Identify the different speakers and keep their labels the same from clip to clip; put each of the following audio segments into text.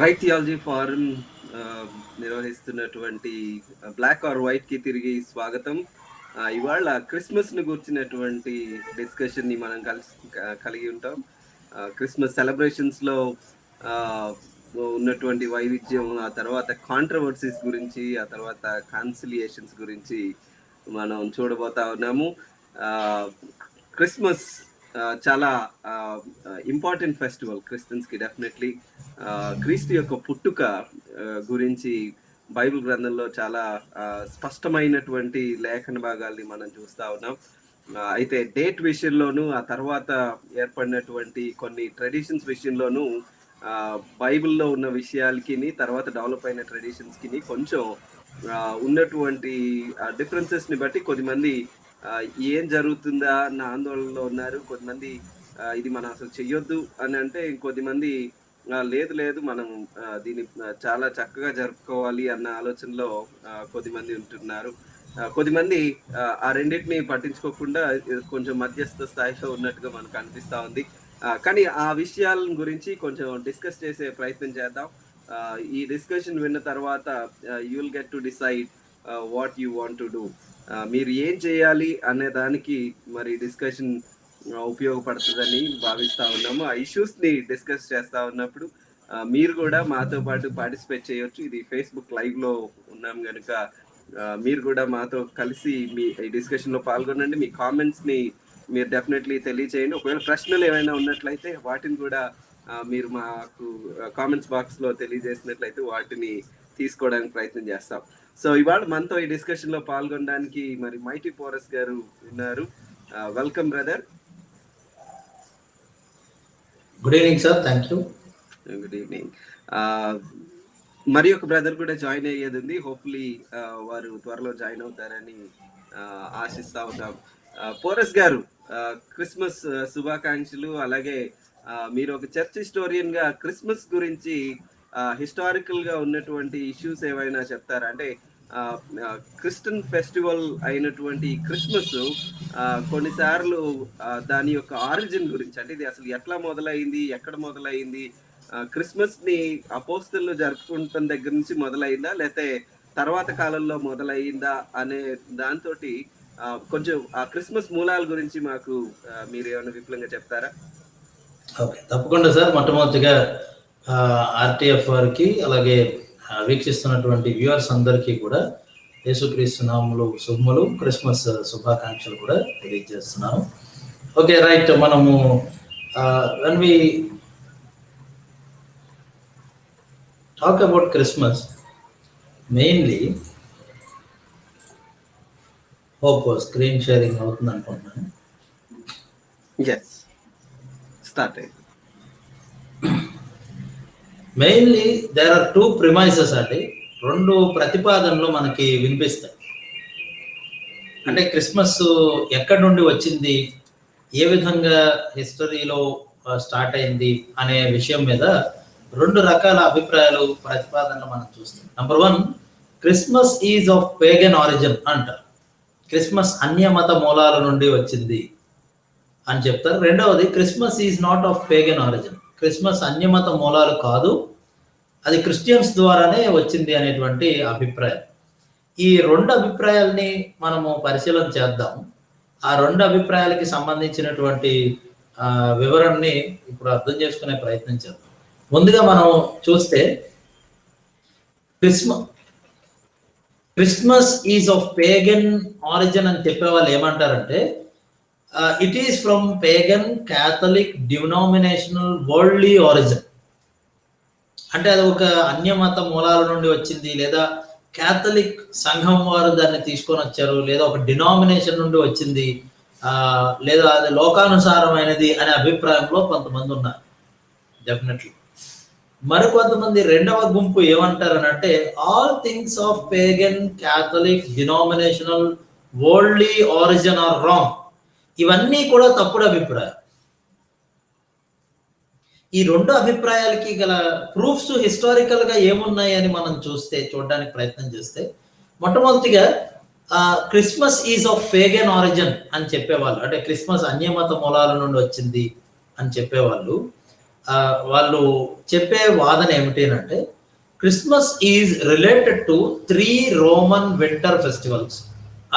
Speaker 1: Right theology form నిర్వహిస్తున్నటువంటి black are white కి తిరిగి స్వాగతం. ఇవాళ క్రిస్మస్ ని గురించినటువంటి డిస్కషన్ ని మనం కలిగి ఉంటాం. క్రిస్మస్ సెలబ్రేషన్స్ లో ఉన్నటువంటి వైవిధ్యం, ఆ తర్వాత కాంట్రవర్సీస్ గురించి, ఆ తర్వాత కాన్సిలియేషన్స్ గురించి మనం చూడబోతా ఉన్నాము. క్రిస్మస్ చాలా ఇంపార్టెంట్ ఫెస్టివల్ క్రిస్టియన్స్ కి. డెఫినెట్లీ క్రీస్తు యొక్క పుట్టుక గురించి బైబిల్ గ్రంథంలో చాలా స్పష్టమైనటువంటి లేఖన భాగాల్ని మనం చూస్తా ఉన్నాం. అయితే డేట్ విషయంలోనూ, ఆ తర్వాత ఏర్పడినటువంటి కొన్ని ట్రెడిషన్స్ విషయంలోనూ బైబిల్లో ఉన్న విషయాలకి, తర్వాత డెవలప్ అయిన ట్రెడిషన్స్కి కొంచెం ఉన్నటువంటి డిఫరెన్సెస్ ని బట్టి కొద్దిమంది ఏం జరుగుతుందా అన్న ఆందోళనలో ఉన్నారు. కొద్దిమంది ఇది మనం అసలు చెయ్యొద్దు అని అంటే, ఇంకొద్దిమంది లేదు మనం దీన్ని చాలా చక్కగా జరుపుకోవాలి అన్న ఆలోచనలో కొద్దిమంది ఉంటున్నారు. కొద్దిమంది ఆ రెండింటిని పట్టించుకోకుండా కొంచెం మధ్యస్థ స్థాయిలో ఉన్నట్టుగా మనకు అనిపిస్తా ఉంది. కానీ ఆ విషయాల గురించి కొంచెం డిస్కస్ చేసే ప్రయత్నం చేద్దాం. ఈ డిస్కషన్ విన్న తర్వాత you will get to decide what you want to do. మీరు ఏం చేయాలి అనే దానికి మరి డిస్కషన్ ఉపయోగపడుతుందని భావిస్తా ఉన్నాము. ఆ ఇష్యూస్ ని డిస్కస్ చేస్తా ఉన్నప్పుడు మీరు కూడా మాతో పాటు పార్టిసిపేట్ చేయొచ్చు. ఇది ఫేస్బుక్ లైవ్ లో ఉన్నాం కనుక మీరు కూడా మాతో కలిసి మీ ఈ డిస్కషన్ లో పాల్గొనండి. మీ కామెంట్స్ ని మీరు డెఫినెట్లీ తెలియచేయండి. ఒకవేళ ప్రశ్నలు ఏమైనా ఉన్నట్లయితే వాటిని కూడా మీరు మాకు కామెంట్స్ బాక్స్ లో తెలియజేసినట్లయితే వాటిని తీసుకోవడానికి ప్రయత్నం చేస్తాం. సో ఇవాళ మనతో ఈ డిస్కషన్ లో పాల్గొనడానికి మరి మైటీ పోరస్ గారు ఉన్నారు. Welcome brother.
Speaker 2: Good evening sir. Thank you.
Speaker 1: Good evening. మరి ఒక బ్రదర్ కూడా జాయిన్ అయ్యేది ఉంది. హోప్ఫుల్లీ వారు త్వరలో జాయిన్ అవుతారని ఆశిస్తా ఉన్నాం. పోరస్ గారు, క్రిస్మస్ శుభాకాంక్షలు. అలాగే మీరు ఒక చర్చ్ హిస్టోరియన్ గా క్రిస్మస్ గురించి హిస్టారికల్ గా ఉన్నటువంటి ఇష్యూస్ ఏవైనా చెప్తారా? అంటే క్రిస్టియన్ ఫెస్టివల్ అయినటువంటి క్రిస్మస్ కొన్నిసార్లు దాని యొక్క ఆరిజిన్ గురించి, అంటే ఇది అసలు ఎట్లా మొదలైంది, ఎక్కడ మొదలైంది, క్రిస్మస్ ని అపోస్తలు జరుపుకుంటున్న దగ్గర నుంచి మొదలైందా లేకపోతే తర్వాత కాలంలో మొదలైందా అనే దాంతో కొంచెం ఆ క్రిస్మస్ మూలాల గురించి మాకు మీరు ఏమైనా విపులంగా చెప్తారా?
Speaker 2: ఓకే, తప్పకుండా సార్. మొట్టమొదటిగా ఆర్టీఎఫ్ వారికి, అలాగే వీక్షిస్తున్నటువంటి వ్యూవర్స్ అందరికీ కూడా యేసుక్రీస్తు నామములో శుభములు, క్రిస్మస్ శుభాకాంక్షలు కూడా తెలియజేస్తున్నాను. Okay, right. మనము when we talk about Christmas, mainly hope screen sharing అవుతుంది అనుకుంటున్నాను.
Speaker 1: yes, start.
Speaker 2: Mainly there are two premises అండి. రెండు ప్రతిపాదనలు మనకి వినిపిస్తాయి. అంటే క్రిస్మస్ ఎక్కడి నుండి వచ్చింది, ఏ విధంగా హిస్టరీలో స్టార్ట్ అయింది అనే విషయం మీద రెండు రకాల అభిప్రాయాలు, ప్రతిపాదనలు మనం చూస్తాం. Number 1, Christmas is of pagan origin అంటారు. క్రిస్మస్ అన్యమత మూలాల నుండి వచ్చింది అని చెప్తారు. రెండవది, Christmas is not of pagan origin. Christmas అన్యమత మూలాలు కాదు, అది క్రిస్టియన్స్ ద్వారానే వచ్చింది అనేటువంటి అభిప్రాయం. ఈ రెండు అభిప్రాయాల్ని మనము పరిశీలన చేద్దాం. ఆ రెండు అభిప్రాయాలకి సంబంధించినటువంటి వివరణని ఇప్పుడు అర్థం చేసుకునే ప్రయత్నం చేద్దాం. ముందుగా మనం చూస్తే Christmas is of pagan origin అని చెప్పే వాళ్ళు ఏమంటారంటే, it is from pagan Catholic denominational worldly origin. అంటే అది ఒక అన్యమత మూలాల నుండి వచ్చింది, లేదా క్యాథలిక్ సంఘం వారు దాన్ని తీసుకొని వచ్చారు, లేదా ఒక డినామినేషన్ నుండి వచ్చింది, లేదా అది లోకానుసారమైనది అనే అభిప్రాయంలో కొంతమంది ఉన్నారు. డెఫినెట్లీ. మరికొంతమంది రెండవ గుంపు ఏమంటారని అంటే, all things of pagan Catholic denominational worldly origin are wrong. ఇవన్నీ కూడా తప్పుడు అభిప్రాయం. ఈ రెండు అభిప్రాయాలకి గల ప్రూఫ్స్ హిస్టారికల్ గా ఏమున్నాయి అని మనం చూడడానికి ప్రయత్నం చేస్తే, మొట్టమొదటిగా Christmas is of pagan origin అని చెప్పేవాళ్ళు, అంటే క్రిస్మస్ అన్యమత మూలాల నుండి వచ్చింది అని చెప్పేవాళ్ళు వాళ్ళు చెప్పే వాదన ఏమిటి అంటే Christmas is related to 3 Roman winter festivals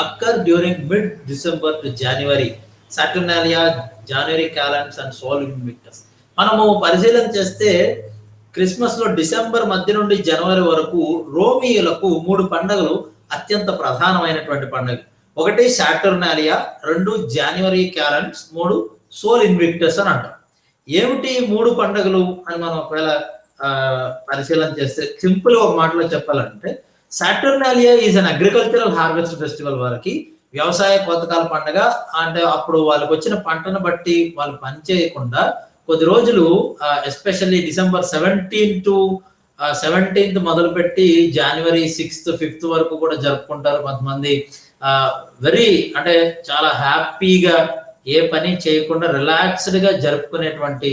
Speaker 2: occur during mid December to January, Saturnalia, January calendars and Sol Invictus. మనము పరిశీలన చేస్తే క్రిస్మస్ లో డిసెంబర్ మధ్య నుండి జనవరి వరకు రోమియోలకు 3 పండుగలు అత్యంత ప్రధానమైనటువంటి పండుగ. ఒకటి సాటర్నాలియా, 2 జనవరి క్యాలెండర్స్, 3 సోల్ ఇన్విక్టస్ అని అంటాం. ఏమిటి 3 పండుగలు అని మనం ఒకవేళ పరిశీలన చేస్తే సింపుల్ ఒక మాటలో చెప్పాలంటే Saturnalia is an agricultural harvest festival. వారికి వ్యవసాయ కోతకాల పండుగ. అంటే అప్పుడు వాళ్ళకి వచ్చిన పంటను బట్టి వాళ్ళు పని చేయకుండా కొద్ది రోజులు ఎస్పెషల్లీ డిసెంబర్ 17th మొదలుపెట్టి జనవరి 6th 5th వరకు కూడా జరుపుకుంటారు. కొంతమంది వెరీ అంటే చాలా హ్యాపీగా ఏ పని చేయకుండా రిలాక్స్డ్ గా జరుపుకునేటువంటి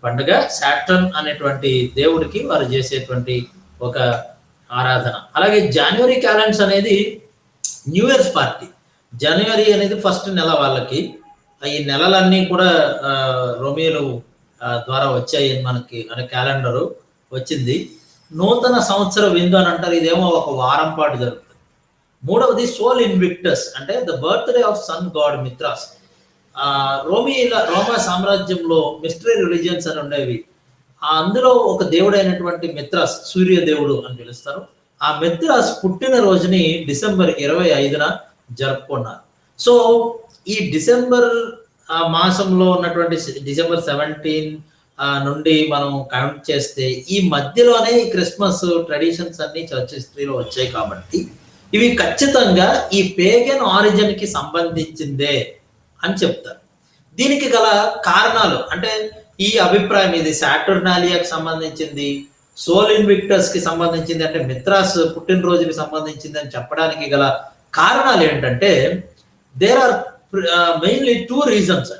Speaker 2: పండుగ సాటర్న్ అనేటువంటి దేవుడికి వారు చేసేటువంటి ఒక ఆరాధన. అలాగే జనవరి క్యాలెండర్స్ అనేది న్యూ ఇయర్స్ పార్టీ. జనవరి అనేది ఫస్ట్ నెల వాళ్ళకి. ఈ నెలలన్నీ కూడా రోమియోలు ద్వారా వచ్చాయి మనకి అనే క్యాలెండర్ వచ్చింది. నూతన సంవత్సర విందు అని అంటారు. ఇదేమో ఒక వారం పాటు జరుగుతుంది. మూడవది సోల్ ఇన్విక్టస్ అంటే the birthday of sun god Mithras. రోమా సామ్రాజ్యంలో మిస్టరీ రిలీజియన్స్ అని ఉండేవి. అందులో ఒక దేవుడైనటువంటి మిత్రాస్, సూర్య దేవుడు అని పిలుస్తారు. ఆ మిత్రాస్ పుట్టిన రోజుని డిసెంబర్ 25న జరుపుకున్నారు. సో ఈ డిసెంబర్ మాసంలో ఉన్నటువంటి డిసెంబర్ 17 నుండి మనం కౌంట్ చేస్తే ఈ మధ్యలోనే ఈ క్రిస్మస్ ట్రెడిషన్స్ అన్ని చర్చ్ హిస్టరీలో వచ్చాయి. కాబట్టి ఇవి ఖచ్చితంగా ఈ పేగన్ ఆరిజిన్ కి సంబంధించిందే అని చెప్తారు. దీనికి గల కారణాలు అంటే ఈ అభిప్రాయం ఇది సాటర్నాలియాకి సంబంధించింది, సోల్ ఇన్విక్టస్ కి సంబంధించింది, అంటే మిత్రాస్ పుట్టినరోజుకి సంబంధించింది అని చెప్పడానికి గల కారణాలు ఏంటంటే దేర్ ఆర్ మెయిన్లీ 2 రీజన్స్.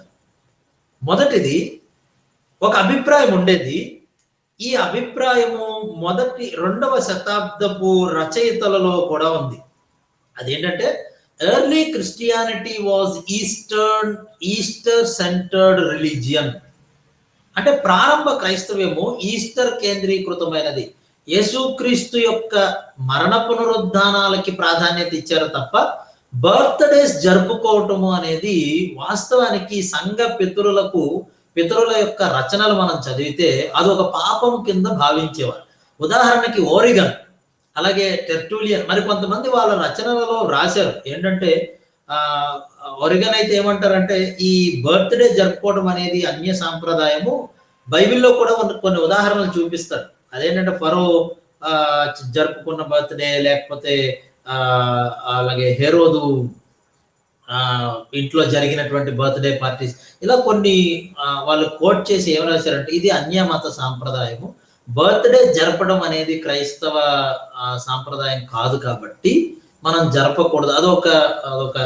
Speaker 2: మొదటిది ఒక అభిప్రాయం ఉండేది. ఈ అభిప్రాయము 2వ శతాబ్దపు రచయితలలో కూడా ఉంది. అదేంటంటే early Christianity was Easter centred religion. అంటే ప్రారంభ క్రైస్తవ్యము ఈస్టర్ కేంద్రీకృతమైనది. యేసుక్రీస్తు యొక్క మరణ పునరుద్ధానాలకి ప్రాధాన్యత ఇచ్చారు తప్ప బర్త్డేస్ జరుపుకోవటము అనేది వాస్తవానికి సంఘ పితరుల యొక్క రచనలు మనం చదివితే అది ఒక పాపం కింద భావించేవారు. ఉదాహరణకి ఓరిగన్, అలాగే టెర్టూలియన్, మరి కొంతమంది వాళ్ళ రచనలలో రాశారు ఏంటంటే ఒరిగన్ అయితే ఏమంటారంటే ఈ బర్త్డే జరుపుకోవడం అనేది అన్య సాంప్రదాయము. బైబిల్లో కూడా కొన్ని ఉదాహరణలు చూపిస్తారు. అదేంటంటే ఫరో జరుపుకున్న బర్త్డే, లేకపోతే అలాగే హెరోదు ఇంట్లో జరిగినటువంటి బర్త్డే పార్టీస్, ఇలా కొన్ని వాళ్ళు కోట్ చేసి ఏం రాశారంటే ఇది అన్య మత సాంప్రదాయము, బర్త్డే జరపడం అనేది క్రైస్తవ సాంప్రదాయం కాదు కాబట్టి మనం జరపకూడదు. అదొక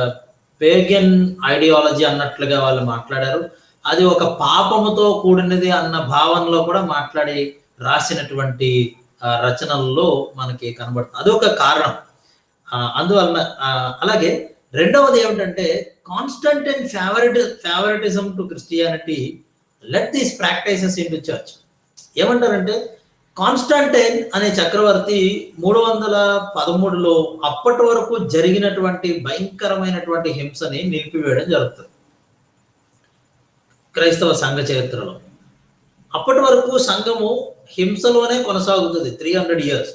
Speaker 2: పేగన్ ఐడియాలజీ అన్నట్లుగా వాళ్ళు మాట్లాడారు. అది ఒక పాపముతో కూడినది అన్న భావనలో కూడా మాట్లాడి రాసినటువంటి రచనల్లో మనకి కనబడుతుంది. అదొక కారణం. అందువలన అలాగే రెండవది ఏమిటంటే Constantine favouritism to Christianity let these practices in to church. ఏమంటారంటే కాన్స్టంటైన్ అనే చక్రవర్తి 313లో అప్పటి వరకు జరిగినటువంటి భయంకరమైనటువంటి హింసని నిలిపివేయడం జరుగుతుంది క్రైస్తవ సంఘ చరిత్రలో. అప్పటి వరకు సంఘము హింసలోనే కొనసాగుతుంది 300 years.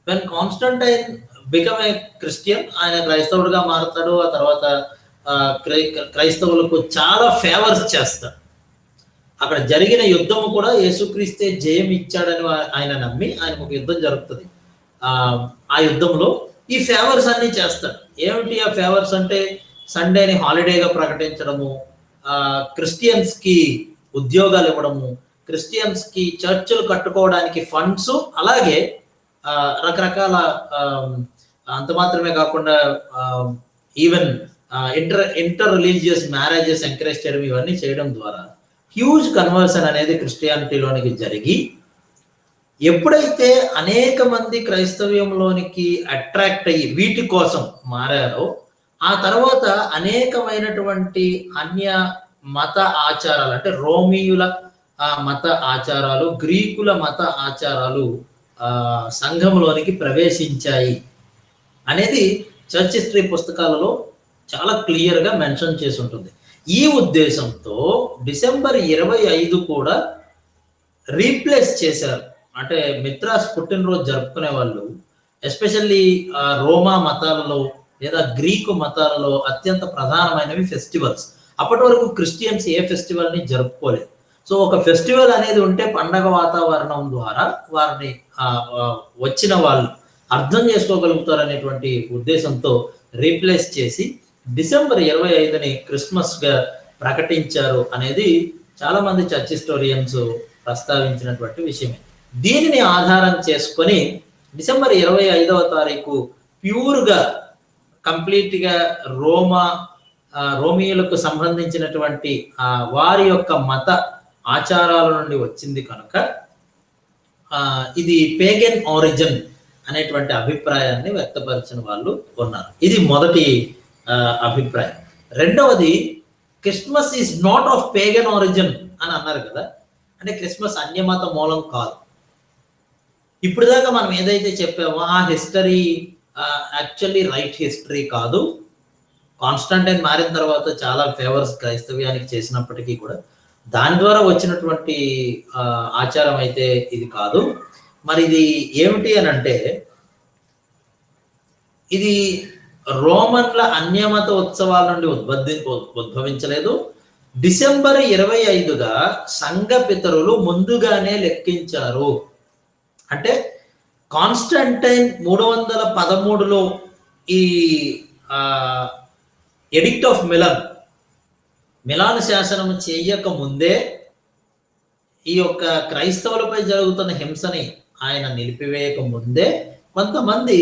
Speaker 2: When Constantine become a Christian, ఆయన క్రైస్తవుడిగా మారుతాడు. ఆ తర్వాత క్రైస్తవులకు చాలా ఫేవర్స్ చేస్తాడు. అక్కడ జరిగిన యుద్ధము కూడా యేసుక్రీస్తే జయం ఇచ్చాడని ఆయన నమ్మి ఆయనకు ఒక యుద్ధం జరుగుతుంది. ఆ యుద్ధంలో ఈ ఫేవర్స్ అన్ని చేస్తాడు. ఏమిటి ఆ ఫేవర్స్ అంటే సండేని హాలిడేగా ప్రకటించడము, క్రిస్టియన్స్ కి ఉద్యోగాలు ఇవ్వడము, క్రిస్టియన్స్ కి చర్చిలు కట్టుకోవడానికి ఫండ్స్, అలాగే రకరకాల అంత మాత్రమే కాకుండా even inter religious marriages encourage చేయడం, ఇవన్నీ చేయడం ద్వారా హ్యూజ్ కన్వర్షన్ అనేది క్రిస్టియానిటీలోనికి జరిగి ఎప్పుడైతే అనేక మంది క్రైస్తవ్యంలోనికి అట్రాక్ట్ అయ్యి వీటి కోసం మారారో ఆ తర్వాత అనేకమైనటువంటి అన్య మత ఆచారాలు అంటే రోమియుల ఆ మత ఆచారాలు, గ్రీకుల మత ఆచారాలు సంఘంలోనికి ప్రవేశించాయి అనేది చర్చ్ హిస్టరీ పుస్తకాలలో చాలా క్లియర్గా మెన్షన్ చేసి ఉంటుంది. ఈ ఉద్దేశంతో డిసెంబర్ 25 కూడా రీప్లేస్ చేశారు. అంటే మిత్రాస్ పుట్టినరోజు జరుపుకునే వాళ్ళు ఎస్పెషల్లీ రోమా మతాలలో లేదా గ్రీకు మతాలలో అత్యంత ప్రధానమైనవి ఫెస్టివల్స్. అప్పటి వరకు క్రిస్టియన్స్ ఏ ఫెస్టివల్ని జరుపుకోలేదు. సో ఒక ఫెస్టివల్ అనేది ఉంటే పండగ వాతావరణం ద్వారా వారిని వచ్చిన వాళ్ళు అర్థం చేసుకోగలుగుతారు అనేటువంటి ఉద్దేశంతో రీప్లేస్ చేసి డిసెంబర్ 25ని క్రిస్మస్గా ప్రకటించారు అనేది చాలా మంది చర్చ్ హిస్టోరియన్స్ ప్రస్తావించినటువంటి విషయమే. దీనిని ఆధారం చేసుకొని డిసెంబర్ 25వ తారీఖు ప్యూర్గా కంప్లీట్గా రోమియోలకు సంబంధించినటువంటి వారి యొక్క మత ఆచారాల నుండి వచ్చింది కనుక ఇది పేగన్ ఆరిజిన్ అనేటువంటి అభిప్రాయాన్ని వ్యక్తపరిచిన వాళ్ళు ఉన్నారు. ఇది మొదటి అభిప్రాయం. రెండవది, Christmas is not of pagan origin అని అన్నారు కదా, అంటే క్రిస్మస్ అన్యమత మూలం కాదు. ఇప్పుడు దాకా మనం ఏదైతే చెప్పామో ఆ హిస్టరీ యాక్చువల్లీ రైట్ హిస్టరీ కాదు. కాన్స్టాంటైన్ మారిన తర్వాత చాలా ఫేవర్స్ క్రైస్తవ్యానికి చేసినప్పటికీ కూడా దాని ద్వారా వచ్చినటువంటి ఆచారం అయితే ఇది కాదు. మరి ఇది ఏమిటి అని అంటే, ఇది రోమన్ల అన్యమత ఉత్సవాల నుండి ఉద్భవించలేదు. డిసెంబర్ 25గా సంఘ పితరులు ముందుగానే లెక్కించారు. అంటే కాన్స్టాంటైన్ 313లో ఈ ఎడిక్ట్ ఆఫ్ మిలాన్ శాసనం చేయక ముందే ఈ యొక్క క్రైస్తవులపై జరుగుతున్న హింసని ఆయన నిలిపివేయక ముందే కొంతమంది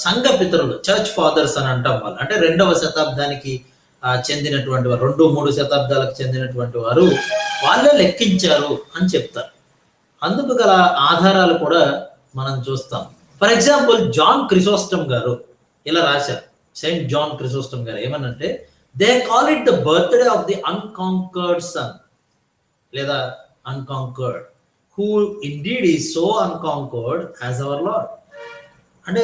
Speaker 2: సంఘ పితరులు, చర్చ్ ఫాదర్స్ అని అంటాం వాళ్ళు, అంటే 2వ శతాబ్దానికి చెందినటువంటి వారు, 2-3 శతాబ్దాలకు చెందినటువంటి వారు వాళ్ళే లెక్కించారు అని చెప్తారు. అందుకు గల ఆధారాలు కూడా మనం చూస్తాం. ఫర్ ఎగ్జాంపుల్ జాన్ క్రిసోస్టమ్ గారు ఇలా రాశారు. సెయింట్ జాన్ క్రిసోస్టమ్ గారు ఏమనంటే, they call it the birthday of the unconquered sun లేదా unconquered who indeed is so unconquered as our lord. అంటే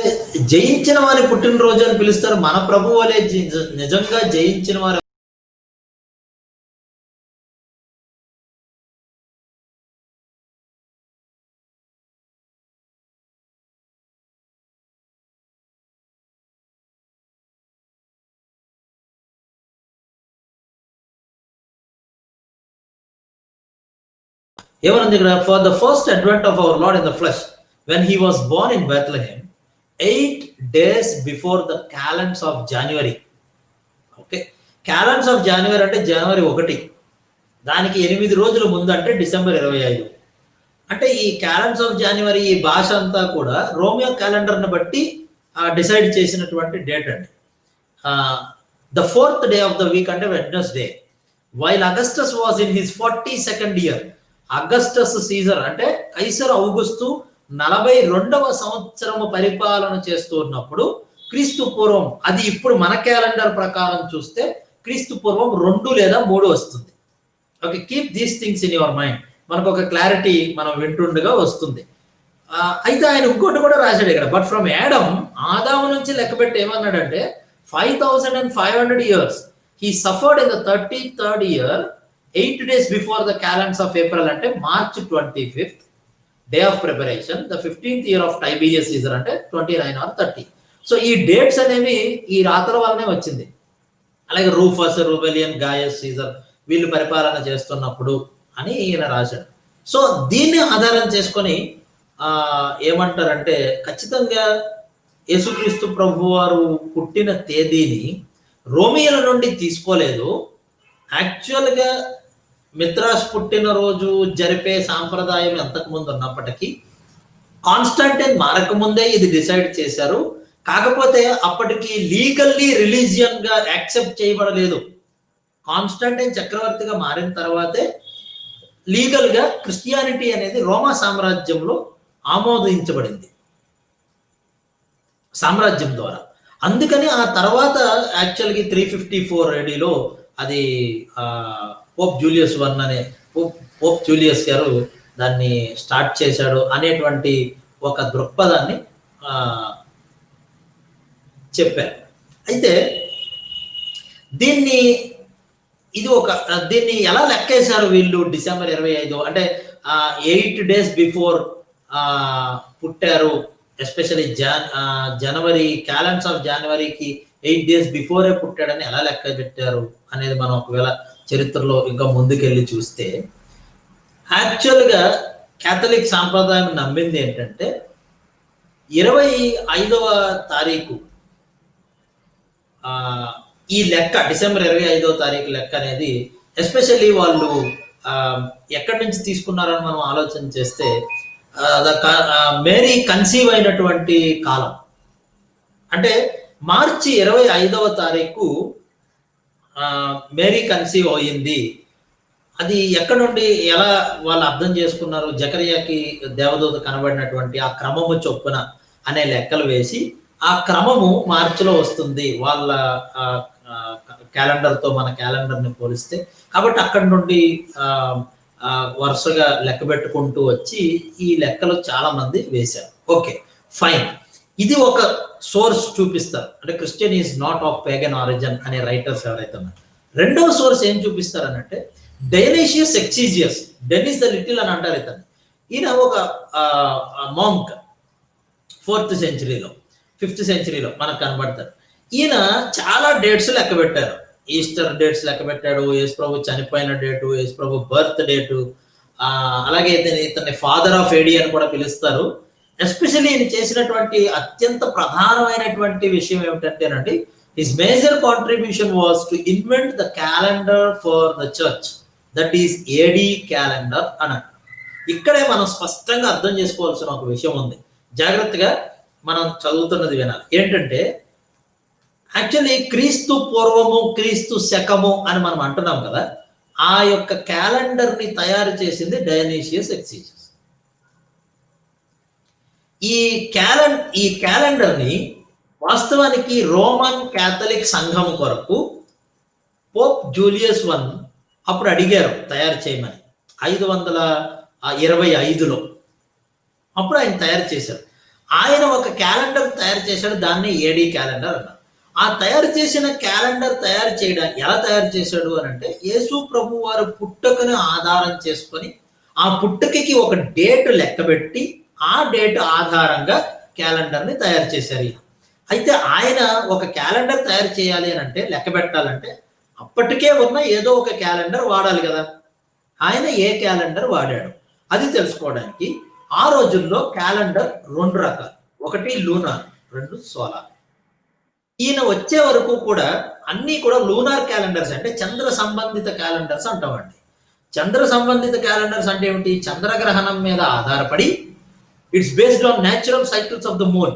Speaker 2: జయించిన వారి పుట్టినరోజు అని పిలుస్తారు. మన ప్రభు వలె నిజంగా జయించిన వారు ఏమనుంది ఇక్కడ, for the first advent of our lord in the flesh when he was born in Bethlehem 8 days before the calendars of January. Okay, calendars of January అంటే జనవరి 1, దానికి 8 రోజుల ముందు అంటే డిసెంబర్ 25. అంటే ఈ క్యాలెండర్స్ ఆఫ్ జనవరి ఈ భాష అంతా కూడా రోమియో క్యాలెండర్ని బట్టి డిసైడ్ చేసినటువంటి డేట్ అండి. The 4th day of the week అంటే Wednesday. While Augustus was in his 42nd year. Augustus Caesar అంటే కైసర్ ఔగుస్తు 42వ సంవత్సరము పరిపాలన చేస్తూ ఉన్నప్పుడు క్రీస్తు పూర్వం, అది ఇప్పుడు మన క్యాలెండర్ ప్రకారం చూస్తే క్రీస్తు పూర్వం 2 లేదా 3 వస్తుంది. Okay, keep these things in your mind. మనకు ఒక క్లారిటీ మనం వింటుండగా వస్తుంది. అయితే ఆయన ఇంకోటి కూడా రాశాడు ఇక్కడ, బట్ ఫ్రమ్ ఆదాము నుంచి లెక్కపెట్టి ఏమన్నాడంటే 5500 years he suffered in the 33rd year 8 days before the calendars of April అంటే March 25th day of preparation, the 15th year of Tiberius Caesar అంటే 29 or 30. సో ఈ డేట్స్ అనేవి ఈ రాతల వల్లనే వచ్చింది. అలాగే రూఫస్, రూబెలియన్, గాయస్, సీజర్ వీళ్ళు పరిపాలన చేస్తున్నప్పుడు అని ఈయన రాశాడు. సో దీన్ని ఆధారం చేసుకొని ఏమంటారంటే, ఖచ్చితంగా యేసుక్రీస్తు ప్రభు వారు పుట్టిన తేదీని రోమియోల నుండి తీసుకోలేదు. యాక్చువల్గా మిత్రాస్ పుట్టినరోజు జరిపే సాంప్రదాయం ఎంతకుముందు ఉన్నప్పటికీ కాన్స్టాంటైన్ మారకముందే ఇది డిసైడ్ చేశారు. కాకపోతే అప్పటికి లీగల్లీ రిలీజియన్ గా యాక్సెప్ట్ చేయబడలేదు. కాన్స్టాంటైన్ చక్రవర్తిగా మారిన తర్వాతే లీగల్ గా క్రిస్టియానిటీ అనేది రోమా సామ్రాజ్యంలో ఆమోదించబడింది సామ్రాజ్యం ద్వారా. అందుకని ఆ తర్వాత యాక్చువల్గా 354 ADలో అది పోప్ జూలియస్ 1 అనే పోప్ జూలియస్ గారు దాన్ని స్టార్ట్ చేశాడు అనేటువంటి ఒక దృక్పథాన్ని చెప్పారు. అయితే దీన్ని దీన్ని ఎలా లెక్కేశారు వీళ్ళు? డిసెంబర్ 25 అంటే 8 days బిఫోర్ పుట్టారు. ఎస్పెషల్లీ జనవరి, క్యాలెండర్స్ ఆఫ్ జనవరికి 8 days బిఫోరే పుట్టాడని ఎలా లెక్క పెట్టారు అనేది మనం ఒకవేళ చరిత్రలో ఇంకా ముందుకెళ్ళి చూస్తే, యాక్చువల్గా కేథలిక్ సాంప్రదాయం నమ్మింది ఏంటంటే 25వ తారీఖు ఈ లెక్క, డిసెంబర్ 25వ తారీఖు లెక్క అనేది ఎస్పెషల్లీ వాళ్ళు ఎక్కడి నుంచి తీసుకున్నారని మనం ఆలోచన చేస్తే మేరీ కన్సీవ్ అయినటువంటి కాలం అంటే మార్చి 25వ తారీఖు మేరీ కన్సీవ్ అయ్యింది. అది ఎక్కడి నుండి ఎలా వాళ్ళు అర్థం చేసుకున్నారు? జకర్యాకి దేవదూత కనబడినటువంటి ఆ క్రమము చొప్పున అనే లెక్కలు వేసి ఆ క్రమము మార్చిలో వస్తుంది వాళ్ళ క్యాలెండర్తో మన క్యాలెండర్ని పోలిస్తే. కాబట్టి అక్కడి నుండి వరుసగా లెక్క పెట్టుకుంటూ వచ్చి ఈ లెక్కలు చాలా మంది వేశారు. Okay, fine. ఇది ఒక సోర్స్ చూపిస్తారు, అంటే Christian is not of pagan origin అనే రైటర్స్ ఎవరైతే ఉన్నారు. రెండవ సోర్స్ ఏం చూపిస్తారు అనంటే డైనేషియస్ ఎక్సీజియస్, డెనిస్ ద లిటిల్ అని అంటారు ఇతను. ఈయన ఒక మాంక్ 4th centuryలో 5th centuryలో మనకు కనబడతారు. ఈయన చాలా డేట్స్ లెక్క పెట్టారు. ఈస్టర్ డేట్స్ లెక్క పెట్టాడు, యేసు ప్రభు చనిపోయిన డేటు, యేసు ప్రభు బర్త్ డేటు, అలాగే ఇతన్ని ఫాదర్ ఆఫ్ ఏడి అని కూడా పిలుస్తారు. ఎస్పెషల్లీ ఈయన చేసినటువంటి అత్యంత ప్రధానమైనటువంటి విషయం ఏమిటంటేనండి, his major contribution was to invent the calendar for the church, that is AD calendar అని అంటారు. ఇక్కడే మనం స్పష్టంగా అర్థం చేసుకోవాల్సిన ఒక విషయం ఉంది. జాగ్రత్తగా మనం చదువుతున్నది వినాలి. ఏంటంటే యాక్చువల్లీ క్రీస్తు పూర్వము, క్రీస్తు శకము అని మనం అంటున్నాం కదా, ఆ యొక్క క్యాలెండర్ ని తయారు చేసింది డయోనీషియస్ ఎక్సీజియస్. ఈ క్యాలెండర్ ని వాస్తవానికి రోమన్ క్యాథలిక్ సంఘం కొరకు పోప్ జూలియస్ I అప్పుడు అడిగారు తయారు చేయమని 525లో. అప్పుడు ఆయన తయారు చేశారు. ఆయన ఒక క్యాలెండర్ తయారు చేశాడు, దాన్ని ఏడి క్యాలెండర్ అన్నారు. ఆ తయారు చేసిన క్యాలెండర్ తయారు చేయడానికి ఎలా తయారు చేశాడు అని అంటే, యేసు ప్రభు వారు పుట్టుకను ఆధారం చేసుకొని ఆ పుట్టుకకి ఒక డేట్ లెక్కబెట్టి ఆ డేట్ ఆధారంగా క్యాలెండర్ ని తయారు చేశారు. అయితే ఆయన ఒక క్యాలెండర్ తయారు చేయాలి అని అంటే, లెక్క పెట్టాలంటే అప్పటికే ఉన్న ఏదో ఒక క్యాలెండర్ వాడాలి కదా. ఆయన ఏ క్యాలెండర్ వాడాడు అది తెలుసుకోవడానికి ఆ రోజుల్లో క్యాలెండర్ 2 రకాలు, ఒకటి లూనార్, 2 సోలార్. ఈయన వచ్చే వరకు కూడా అన్ని కూడా లూనార్ క్యాలెండర్స్, అంటే చంద్ర సంబంధిత క్యాలెండర్స్ అంటామండి. చంద్ర సంబంధిత క్యాలెండర్స్ అంటే ఏమిటి? చంద్రగ్రహణం మీద ఆధారపడి, it's based on natural cycles of the moon,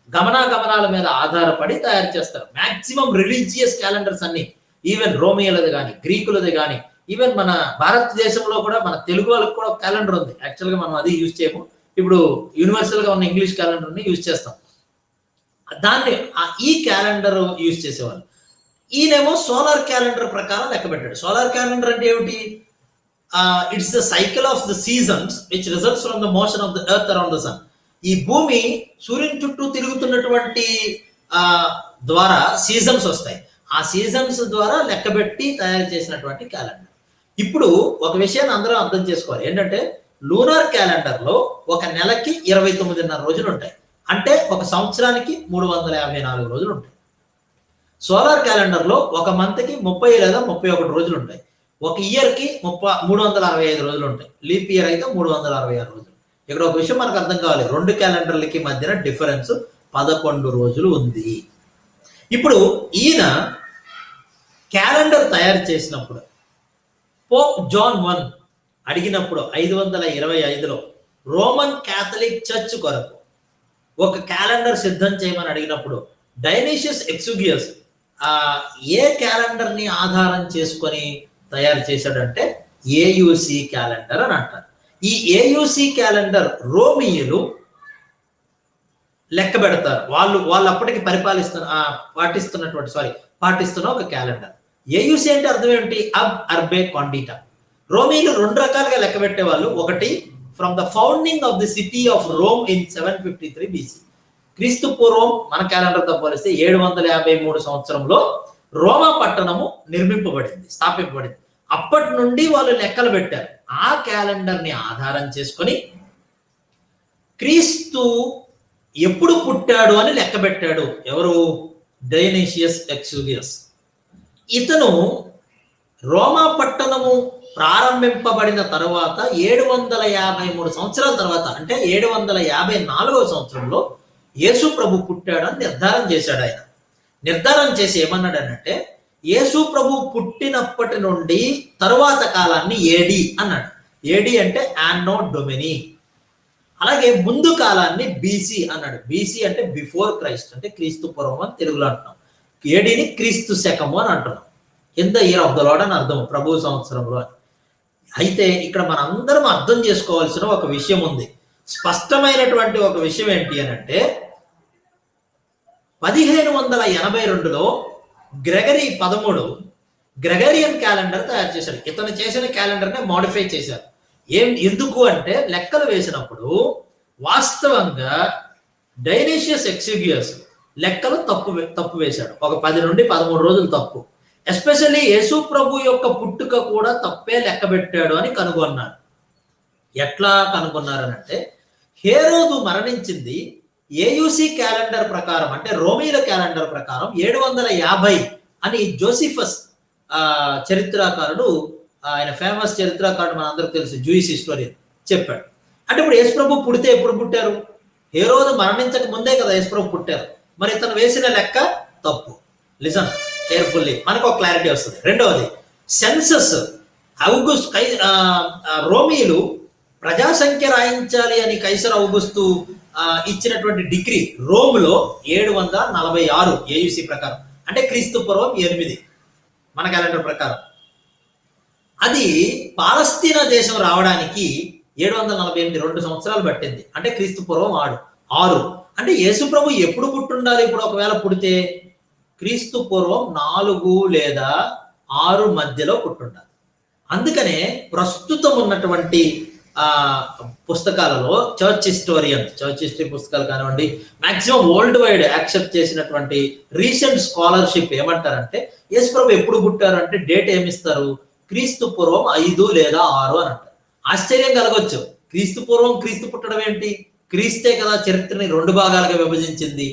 Speaker 2: గమనాగమనాల మీద ఆధారపడి తయారు చేస్తారు. మాక్సిమం రిలీజియస్ క్యాలెండర్స్ అన్ని, ఈవెన్ రోమియోలది కానీ, గ్రీకులది కానీ, ఈవెన్ మన భారతదేశంలో కూడా మన తెలుగు వాళ్ళకి కూడా క్యాలెండర్ ఉంది. యాక్చువల్గా మనం అది యూజ్ చేయము, ఇప్పుడు యూనివర్సల్ గా ఉన్న ఇంగ్లీష్ క్యాలెండర్ ని యూజ్ చేస్తాం. దాన్ని ఈ క్యాలెండర్ యూజ్ చేసేవాళ్ళు. ఈయనేమో సోలార్ క్యాలెండర్ ప్రకారం లెక్క పెట్టాడు. సోలార్ క్యాలెండర్ అంటే ఏమిటి? It's the cycle of the seasons which results from the motion of the earth around the sun. ఈ భూమి సూర్యుని చుట్టూ తిరుగుతున్నటువంటి ద్వారా సీజన్స్ వస్తాయి. ఆ సీజన్స్ ద్వారా లెక్కబెట్టి తయారు చేసినటువంటి క్యాలెండర్. ఇప్పుడు ఒక విషయాన్ని అందరూ అర్థం చేసుకోవాలి. ఏంటంటే లూనార్ క్యాలెండర్ లో ఒక నెలకి 29.5 రోజులు ఉంటాయి, అంటే ఒక సంవత్సరానికి 354 రోజులు ఉంటాయి. సోలార్ క్యాలెండర్ లో ఒక మంత్ కి 30 లేదా 31 రోజులు ఉంటాయి. ఒక ఇయర్ కి 365 రోజులు ఉంటాయి. లీప్ ఇయర్ అయితే 366 రోజులు. ఇక్కడ ఒక విషయం మనకు అర్థం కావాలి, 2 క్యాలెండర్లకి మధ్యన డిఫరెన్స్ 11 రోజులు ఉంది. ఇప్పుడు ఈయన క్యాలెండర్ తయారు చేసినప్పుడు పోప్ జాన్ I అడిగినప్పుడు 525లో రోమన్ క్యాథలిక్ చర్చ్ కొరకు ఒక క్యాలెండర్ సిద్ధం చేయమని అడిగినప్పుడు డయోనీషియస్ ఎక్సూగియస్ ఏ క్యాలెండర్ ని ఆధారం చేసుకొని తయారు చేశాడంటే ఏయుసి క్యాలెండర్ అని అంటారు. ఈ ఏయుసి క్యాలెండర్ రోమియోలు లెక్క పెడతారు. వాళ్ళు అప్పటికి పాటిస్తున్న ఒక క్యాలెండర్. ఏయుసి అంటే అర్థం ఏమిటి? అబ్ అర్బే కాండిటా. రోమీలు 2 రకాలుగా లెక్క పెట్టేవాళ్ళు. ఒకటి from the founding of the city of Rome in 753 BC. క్రీస్తు పూర్వం మన క్యాలెండర్తో పోలిస్తే 753 సంవత్సరంలో రోమా పట్టణము నిర్మింపబడింది, స్థాపింపబడింది. అప్పటి నుండి వాళ్ళు లెక్కలు పెట్టారు. ఆ క్యాలెండర్ ని ఆధారం చేసుకొని క్రీస్తు ఎప్పుడు పుట్టాడు అని లెక్క పెట్టాడు. ఎవరు? డైనీషియస్ ఎక్స్యూగియస్. ఇతను రోమా పట్టణము ప్రారంభింపబడిన తర్వాత 753 సంవత్సరాల తర్వాత, అంటే 754వ సంవత్సరంలో యేసు ప్రభు పుట్టాడు అని నిర్ధారణ చేశాడు. ఆయన నిర్ధారణ చేసి ఏమన్నాడనంటే, యేసు ప్రభు పుట్టినప్పటి నుండి తరువాత కాలాన్ని ఏడి అన్నాడు. ఏడి అంటే యాన్నో డొమిని. అలాగే ముందు కాలాన్ని బీసీ అన్నాడు. బీసీ అంటే బిఫోర్ క్రైస్ట్, అంటే క్రీస్తు పూర్వం అని తెలుగులో అంటున్నాం. ఏడీని క్రీస్తు శకము అని అంటున్నాం. In the year of the lord అని అర్థం, ప్రభు సంవత్సరంలో అని. అయితే ఇక్కడ మన అందరం అర్థం చేసుకోవాల్సిన ఒక విషయం ఉంది. స్పష్టమైనటువంటి ఒక విషయం ఏంటి అని అంటే, 1582లో గ్రెగరీ 13 గ్రెగరియన్ క్యాలెండర్ తయారు చేశాడు. ఇతను చేసిన క్యాలెండర్ ని మోడిఫై చేశారు. ఎందుకు అంటే, లెక్కలు వేసినప్పుడు వాస్తవంగా డైనీషియస్ ఎక్స్యూగియస్ లెక్కలు తప్పు వేశాడు. ఒక 10 నుండి 13 రోజులు తప్పు. ఎస్పెషల్లీ యేసు ప్రభు యొక్క పుట్టుక కూడా తప్పే లెక్క పెట్టాడు అని కనుగొన్నారు. ఎట్లా కనుగొన్నారనంటే, హేరోదు మరణించింది ఏయుసి క్యాలెండర్ ప్రకారం, అంటే రోమీల క్యాలెండర్ ప్రకారం 750 అని జోసిఫస్ చరిత్రకారుడు, ఆయన ఫేమస్ చరిత్రకారుడు, మన అందరికి తెలుసు, జూయిష్ హిస్టోరియన్, చెప్పాడు. అంటే ఇప్పుడు యేసు ప్రభు పుడితే ఎప్పుడు పుట్టారు? హేరోదు మరణించక ముందే కదా యేసు ప్రభు పుట్టారు. మరి ఇతను వేసిన లెక్క తప్పు. లిసన్ కేర్ఫుల్లీ, మనకు ఒక క్లారిటీ వస్తుంది. రెండవది, సెన్సస్ రోమీలు ప్రజాసంఖ్య రాయించాలి అని కైసర్ ఔగుస్తు ఇచ్చినటువంటి డిగ్రీ రోమ్లో 746 ఏయుసి ప్రకారం, అంటే క్రీస్తు పూర్వం 8 మన క్యాలెండర్ ప్రకారం. అది పాలస్తీనా దేశం రావడానికి 748 2 సంవత్సరాలు పట్టింది. అంటే క్రీస్తు పూర్వం 6. అంటే యేసు ప్రభు ఎప్పుడు పుట్టుండాలి? ఇప్పుడు ఒకవేళ పుడితే క్రీస్తు పూర్వం 4 లేదా 6 మధ్యలో పుట్టుండాలి. అందుకనే ప్రస్తుతం ఉన్నటువంటి పుస్తకాలలో చర్చ్ హిస్టరీ పుస్తకాలు కానివ్వండి, మాక్సిమం వరల్డ్ వైడ్ యాక్సెప్ట్ చేసినటువంటి రీసెంట్ స్కాలర్షిప్ ఏమంటారంటే, యేసు ప్రభు ఎప్పుడు పుట్టారు అంటే డేట్ ఏమిస్తారు? క్రీస్తు పూర్వం 5 లేదా 6 అని అంటారు. ఆశ్చర్యం కలగొచ్చు. క్రీస్తు పూర్వం క్రీస్తు పుట్టడం ఏంటి? క్రీస్తే కదా చరిత్రని 2 భాగాలుగా విభజించింది.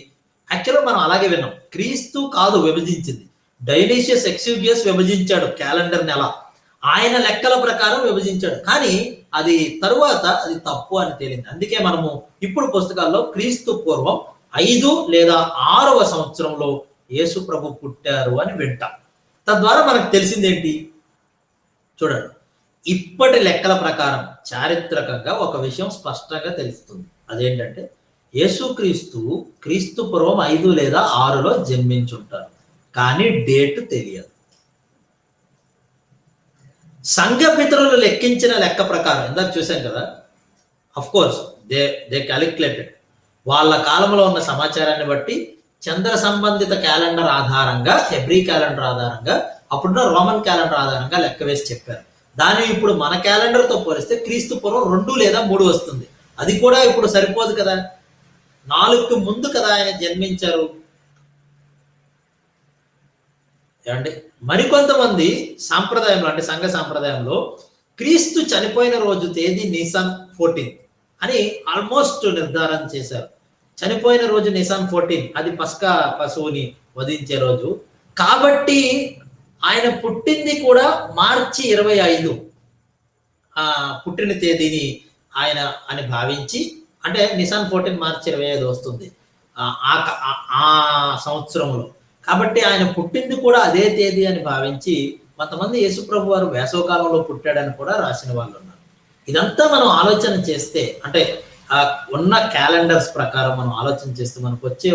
Speaker 2: యాక్చువల్గా మనం అలాగే విన్నాం. క్రీస్తు కాదు విభజించింది, డైనీషియస్ ఎక్స్యూగియస్ విభజించాడు క్యాలెండర్ నెల. ఆయన లెక్కల ప్రకారం విభజించాడు. కానీ అది తరువాత అది తప్పు అని తేలింది. అందుకే మనము ఇప్పుడు పుస్తకాల్లో క్రీస్తు పూర్వం 5 లేదా 6వ సంవత్సరంలో యేసు ప్రభు పుట్టారు అని వింటాం. తద్వారా మనకు తెలిసిందేంటి చూడండి, ఇప్పటి లెక్కల ప్రకారం చారిత్రకంగా ఒక విషయం స్పష్టంగా తెలుస్తుంది. అదేంటంటే, యేసుక్రీస్తు క్రీస్తు పూర్వం 5 లేదా 6లో జన్మించుంటారు, కానీ డేట్ తెలియదు. సంఘ పితరులు లెక్కించిన లెక్క ప్రకారం ఇందాక చూసాం కదా, అఫ్ కోర్స్ దే క్యాలిక్యులేటెడ్. వాళ్ళ కాలంలో ఉన్న సమాచారాన్ని బట్టి చంద్ర సంబంధిత క్యాలెండర్ ఆధారంగా, హెబ్రీ క్యాలెండర్ ఆధారంగా, అప్పుడున్న రోమన్ క్యాలెండర్ ఆధారంగా లెక్క వేసి చెప్పారు. దాన్ని ఇప్పుడు మన క్యాలెండర్తో పోలిస్తే క్రీస్తు పూర్వం 2 లేదా 3 వస్తుంది. అది కూడా ఇప్పుడు సరిపోదు కదా, 4కు ముందు కదా ఆయన జన్మించారు. ఏమండి, మరికొంతమంది సాంప్రదాయంలో, అంటే సంఘ సాంప్రదాయంలో క్రీస్తు చనిపోయిన రోజు తేదీ నిసాన్ 14 అని ఆల్మోస్ట్ నిర్ధారణ చేశారు. చనిపోయిన రోజు నిసాన్ 14, అది పస్కా పశువుని వధించే రోజు. కాబట్టి ఆయన పుట్టింది కూడా మార్చి 25 పుట్టిన తేదీని ఆయన అని భావించి, అంటే నిసాన్ 14 మార్చి 25 వస్తుంది ఆ సంవత్సరంలో. కాబట్టి ఆయన పుట్టింది కూడా అదే తేదీ అని భావించి కొంతమంది యేసుప్రభు వారు వేసవకాలంలో పుట్టాడని కూడా రాసిన వాళ్ళు ఉన్నారు. ఇదంతా మనం ఆలోచన చేస్తే, అంటే ఉన్న క్యాలెండర్స్ ప్రకారం మనం ఆలోచన చేస్తే మనకు వచ్చే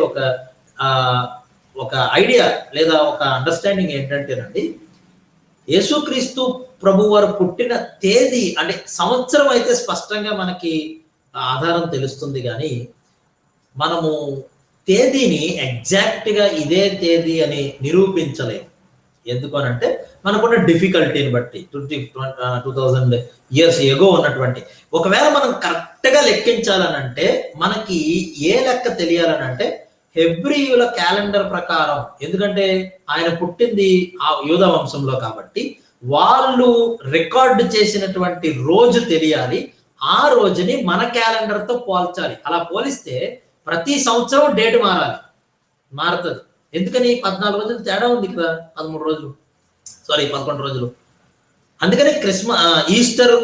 Speaker 2: ఒక ఐడియా లేదా ఒక అండర్స్టాండింగ్ ఏంటంటేనండి, యేసుక్రీస్తు ప్రభు వారు పుట్టిన తేదీ, అంటే సంవత్సరం అయితే స్పష్టంగా మనకి ఆధారం తెలుస్తుంది, కానీ మనము తేదీని ఎగ్జాక్ట్గా ఇదే తేదీ అని నిరూపించలేము. ఎందుకనంటే మనకున్న డిఫికల్టీని బట్టి 2000 ఇయర్స్ ఎగో ఉన్నటువంటి, ఒకవేళ మనం కరెక్ట్గా లెక్కించాలనంటే మనకి ఏ లెక్క తెలియాలనంటే హెబ్రీయుల క్యాలెండర్ ప్రకారం, ఎందుకంటే ఆయన పుట్టింది ఆ యూదా వంశంలో కాబట్టి వాళ్ళు రికార్డు చేసినటువంటి రోజు తెలియాలి. ఆ రోజుని మన క్యాలెండర్తో పోల్చాలి. అలా పోలిస్తే ప్రతి సంవత్సరం డేట్ మారుతుంది. ఎందుకని 14 రోజులు తేడా ఉంది కదా, 13 రోజులు, సారీ 11 రోజులు. అందుకని ఈస్టర్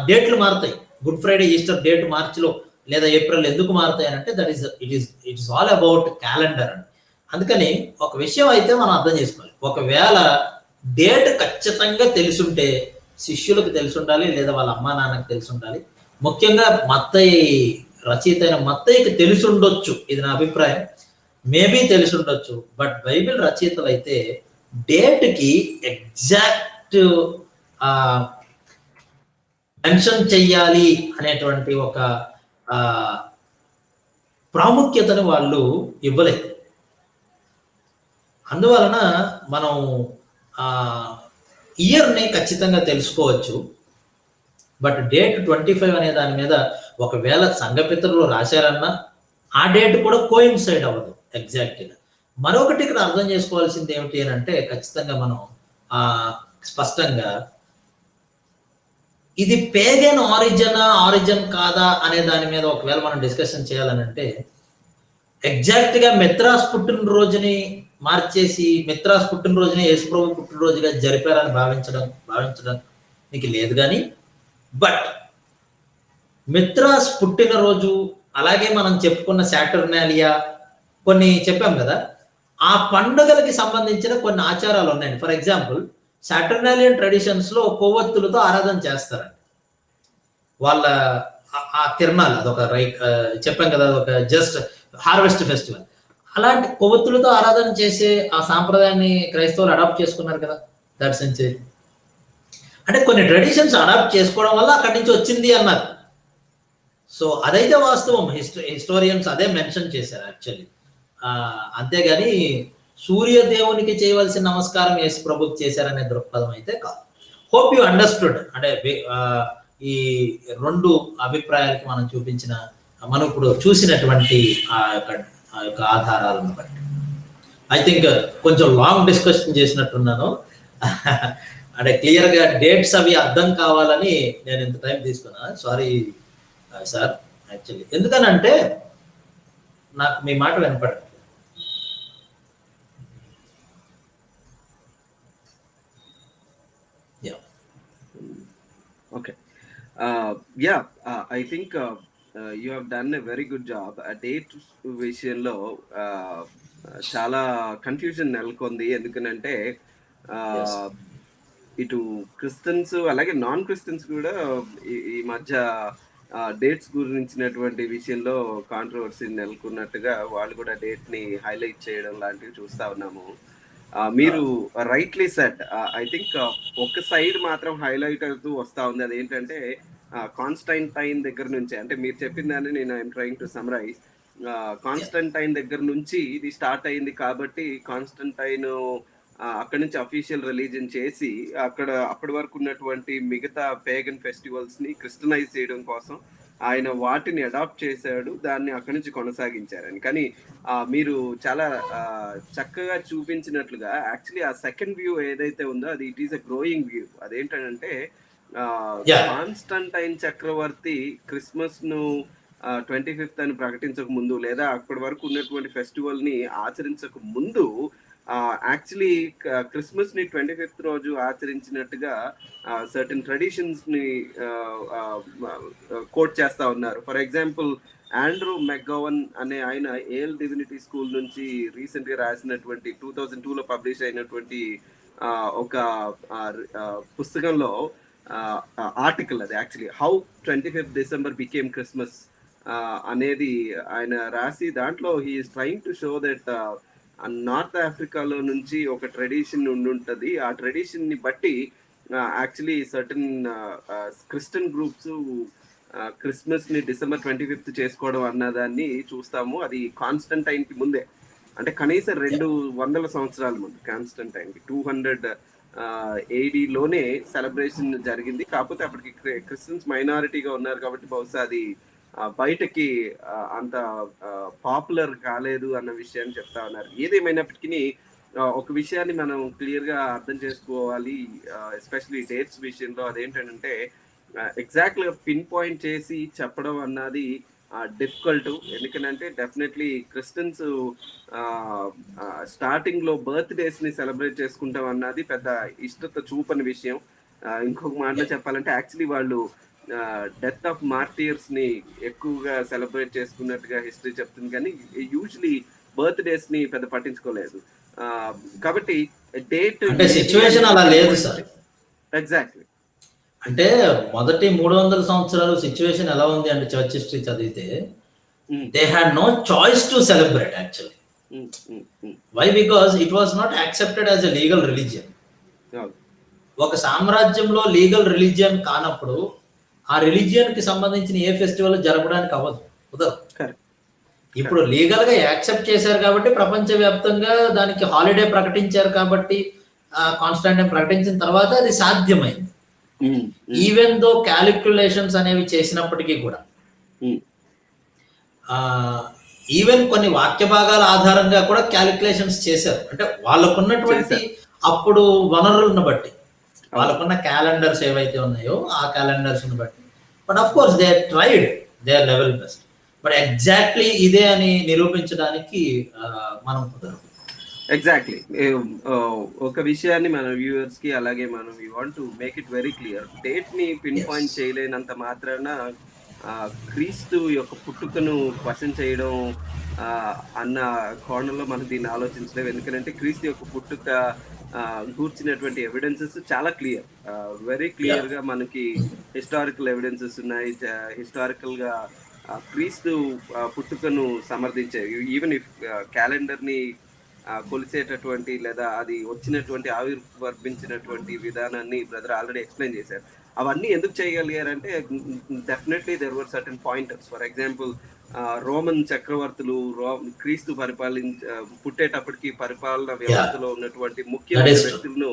Speaker 2: డేట్లు మారుతాయి. గుడ్ ఫ్రైడే, ఈస్టర్ డేట్ మార్చిలో లేదా ఏప్రిల్ ఎందుకు మారుతాయి అంటే it is all about calendar అని. అందుకని ఒక విషయం అయితే మనం అర్థం చేసుకోవాలి, ఒకవేళ డేట్ ఖచ్చితంగా తెలుసుంటే శిష్యులకు తెలిసి ఉండాలి, లేదా వాళ్ళ అమ్మా నాన్నకు తెలిసి ఉండాలి. ముఖ్యంగా మత్తయి రచయిత అయిన మత్తయికి తెలిసి ఉండొచ్చు, ఇది నా అభిప్రాయం, మేబీ తెలిసి ఉండొచ్చు. బట్ బైబిల్ రచయితలు అయితే డేట్కి ఎగ్జాక్ట్ మెన్షన్ చెయ్యాలి అనేటువంటి ఒక ప్రాముఖ్యతను వాళ్ళు ఇవ్వలేదు. అందువలన మనం ఇయర్ని ఖచ్చితంగా తెలుసుకోవచ్చు. బట్ డేట్ 25 అనే దాని మీద ఒకవేళ సంఘపితరులు రాశారన్నా ఆ డేట్ కూడా కోయిన్సైడ్ అవ్వదు ఎగ్జాక్ట్గా. మరొకటి ఇక్కడ అర్థం చేసుకోవాల్సింది ఏమిటి అని అంటే, ఖచ్చితంగా మనం స్పష్టంగా ఇది పేగన్ ఆరిజిన్ కాదా అనే దాని మీద ఒకవేళ మనం డిస్కషన్ చేయాలనంటే, ఎగ్జాక్ట్గా మిత్రాస్ పుట్టినరోజుని మార్చేసి మిత్రాస్ పుట్టినరోజుని యేసుప్రభు పుట్టినరోజుగా జరిపారని భావించడం నీకు లేదు. కానీ బట్ మిత్రాస్ పుట్టినరోజు, అలాగే మనం చెప్పుకున్న సాటర్నాలియా, కొన్ని చెప్పాం కదా, ఆ పండుగలకి సంబంధించిన కొన్ని ఆచారాలు ఉన్నాయండి. ఫర్ ఎగ్జాంపుల్ సాటర్నాలియన్ ట్రెడిషన్స్ లో కొవ్వొత్తులతో ఆరాధన చేస్తారండి. వాళ్ళ ఆ తిరణాలు అదొక చెప్పాం కదా, అదొక జస్ట్ హార్వెస్ట్ ఫెస్టివల్. అలాంటి కొవ్వొత్తులతో ఆరాధన చేసే ఆ సాంప్రదాయాన్ని క్రైస్తవులు అడాప్ట్ చేసుకున్నారు కదా దట్ సెంచరీ. అంటే కొన్ని ట్రెడిషన్స్ అడాప్ట్ చేసుకోవడం వల్ల అక్కడి నుంచి వచ్చింది అన్నారు. సో అదైతే వాస్తవం, హిస్టోరియన్స్ అదే మెన్షన్ చేశారు యాక్చువల్లీ. అంతేగాని సూర్యదేవునికి చేయవలసిన నమస్కారం యేసు ప్రభుకి చేశారనే దృక్పథం అయితే కాదు. Hope you understood. అంటే ఈ రెండు అభిప్రాయాలకి మనం ఇప్పుడు చూసినటువంటి ఆ యొక్క ఆధారాలను బట్టి ఐ థింక్ కొంచెం లాంగ్ డిస్కషన్ చేసినట్టున్నాను. అంటే క్లియర్గా డేట్స్ అవి అర్థం కావాలని నేను ఇంత టైం తీసుకున్నా. సారీ సార్, యాక్చువల్లీ ఎందుకనంటే నాకు మీ మాట వినపడదు.
Speaker 1: Okay, I think you have done a very good job. ఆ డేట్ విషయంలో చాలా కన్ఫ్యూజన్ నెలకొంది. ఎందుకనంటే ఇటు క్రిస్టియన్స్ అలాగే నాన్ క్రిస్టియన్స్ కూడా ఈ మధ్య డేట్స్ గురించినటువంటి విషయంలో కాంట్రవర్సీ నెలకొన్నట్టుగా వాళ్ళు కూడా డేట్ ని హైలైట్ చేయడం లాంటివి చూస్తా ఉన్నాము. మీరు రైట్లీ సెట్. ఐ థింక్ ఒక సైడ్ మాత్రం హైలైట్ అవుతూ వస్తా ఉంది. అదేంటంటే కాన్స్టంటైన్ దగ్గర నుంచి, అంటే మీరు చెప్పిన దాన్ని నేను I'm trying to summarise. Constantine దగ్గర నుంచి ఇది స్టార్ట్ అయింది కాబట్టి కాన్స్టంటైన్ అక్కడి నుంచి అఫీషియల్ రిలీజన్ చేసి అప్పటి వరకు ఉన్నటువంటి మిగతా పేగన్ ఫెస్టివల్స్ ని క్రిస్టియనైజ్ చేయడం కోసం ఆయన వాటిని అడాప్ట్ చేశాడు, దాన్ని అక్కడి నుంచి కొనసాగించారని. కానీ మీరు చాలా చక్కగా చూపించినట్లుగా యాక్చువల్లీ ఆ సెకండ్ వ్యూ ఏదైతే ఉందో అది it is a growing view. అదేంటంటే కాన్స్టంటైన్ చక్రవర్తి క్రిస్మస్ ను 25th అని ప్రకటించక ముందు, లేదా అప్పటి వరకు ఉన్నటువంటి ఫెస్టివల్ ని ఆచరించక ముందు యాక్చువల్లీ క్రిస్మస్ ని 25th రోజు ఆచరించినట్టుగా సర్టన్ ట్రెడిషన్స్ ని కోట్ చేస్తా ఉన్నారు. ఫర్ ఎగ్జాంపుల్ ఆండ్రూ మెక్గోవన్ అనే ఆయన ఏల్ డివినిటీ స్కూల్ నుంచి రీసెంట్ గా రాసినటువంటి 2002లో పబ్లిష్ అయినటువంటి ఒక పుస్తకంలో ఆర్టికల్, అది actually how 25th December became Christmas అనేది ఆయన రాసి, దాంట్లో he is trying to show that north ఆఫ్రికాలో నుంచి ఒక ట్రెడిషన్ ఉండుంటది. ఆ ట్రెడిషన్ ని బట్టి actually certain Christian groups Christmas ని December 25th చేసుకోవడం అన్నదాన్ని చూస్తాము. అది కాన్స్టంటైన్ కి ముందే. అంటే కనీసం 200 సంవత్సరాల ముందు కాన్స్టంటైన్ 200 ఏడీలోనే సెలబ్రేషన్ జరిగింది. కాకపోతే అప్పటికి క్రిస్టియన్స్ మైనారిటీగా ఉన్నారు కాబట్టి బహుశా అది బయటకి అంత పాపులర్ కాలేదు అన్న విషయాన్ని చెప్తా ఉన్నారు. ఏదేమైనప్పటికీ ఒక విషయాన్ని మనం క్లియర్గా అర్థం చేసుకోవాలి, ఎస్పెషలీ డేట్స్ విషయంలో. అదేంటంటే ఎగ్జాక్ట్గా పిన్ పాయింట్ చేసి చెప్పడం అన్నది డిఫికల్ట్. ఎందుకంటే డెఫినెట్లీ క్రిస్టియన్స్ స్టార్టింగ్ లో బర్త్డేస్ ని సెలబ్రేట్ చేసుకుంటాం అన్నది పెద్ద ఇష్టత చూపని విషయం. ఇంకొక మాటలో చెప్పాలంటే యాక్చువల్లీ వాళ్ళు డెత్ ఆఫ్ మార్టియర్స్ ని ఎక్కువగా సెలబ్రేట్ చేసుకున్నట్టుగా హిస్టరీ చెప్తుంది, కానీ యూజువలీ బర్త్డేస్ ని పెద్ద పట్టించుకోలేదు. కాబట్టి డేట్
Speaker 2: సిచ్యువేషన్ అలా లేదు సార్.
Speaker 1: ఎగ్జాక్ట్లీ.
Speaker 2: అంటే మొదటి 300 సంవత్సరాలు సిచ్యువేషన్ ఎలా ఉంది అంటే చర్చ్ హిస్టరీ చదివితే they had no choice to celebrate actually. Why? Because it was not accepted as a legal religion. ఒక సామ్రాజ్యంలో లీగల్ రిలీజియన్ కానప్పుడు ఆ రిలీజియన్ కి సంబంధించిన ఏ ఫెస్టివల్ జరపడానికి అవ్వదు, కుదరదు. ఇప్పుడు లీగల్ గా యాక్సెప్ట్ చేశారు కాబట్టి ప్రపంచవ్యాప్తంగా దానికి హాలిడే ప్రకటించారు కాబట్టి కాన్స్టాంటైన్ ప్రకటించిన తర్వాత అది సాధ్యమైంది. ఈవెన్ దో క్యాలిక్యులేషన్స్ అనేవి చేసినప్పటికీ కూడా ఈవెన్ కొన్ని వాక్య భాగాల ఆధారంగా కూడా క్యాలిక్యులేషన్స్ చేశారు. అంటే వాళ్ళకున్నటువంటి అప్పుడు వనరులను బట్టి, వాళ్ళకున్న క్యాలెండర్స్ ఏవైతే ఉన్నాయో ఆ క్యాలెండర్స్ బట్టి. But of course they tried their level best. But exactly ఇదే అని నిరూపించడానికి మనం కుదరదు.
Speaker 1: ఎగ్జాక్ట్లీ. ఒక విషయాన్ని మన వ్యూవర్స్ కి అలాగే మనం we want to make it very clear. Date ని పిన్ పాయింట్ చేయలేనంత మాత్రాన క్రీస్తు యొక్క పుట్టుకను క్వశ్చన్ చేయడం అన్న కోణంలో మనం దీన్ని ఆలోచించలేము. ఎందుకంటే క్రీస్తు యొక్క పుట్టుక గూర్చినటువంటి ఎవిడెన్సెస్ చాలా క్లియర్, వెరీ క్లియర్ గా మనకి హిస్టారికల్ ఎవిడెన్సెస్ ఉన్నాయి. హిస్టారికల్ గా క్రీస్తు పుట్టుకను సమర్థించాయి. ఈవెన్ ఇఫ్ క్యాలెండర్ ని కొలిసేటటువంటి లేదా అది వచ్చినటువంటి ఆవిర్వర్భించినటువంటి విధానాన్ని బ్రదర్ ఆల్రెడీ ఎక్స్ప్లెయిన్ చేశారు. అవన్నీ ఎందుకు చేయగలిగారంటే definitely there were certain pointers. For example Roman చక్రవర్తులు క్రీస్తు పుట్టేటప్పటికి పరిపాలన వ్యవస్థలో ఉన్నటువంటి ముఖ్యమైన వ్యక్తులను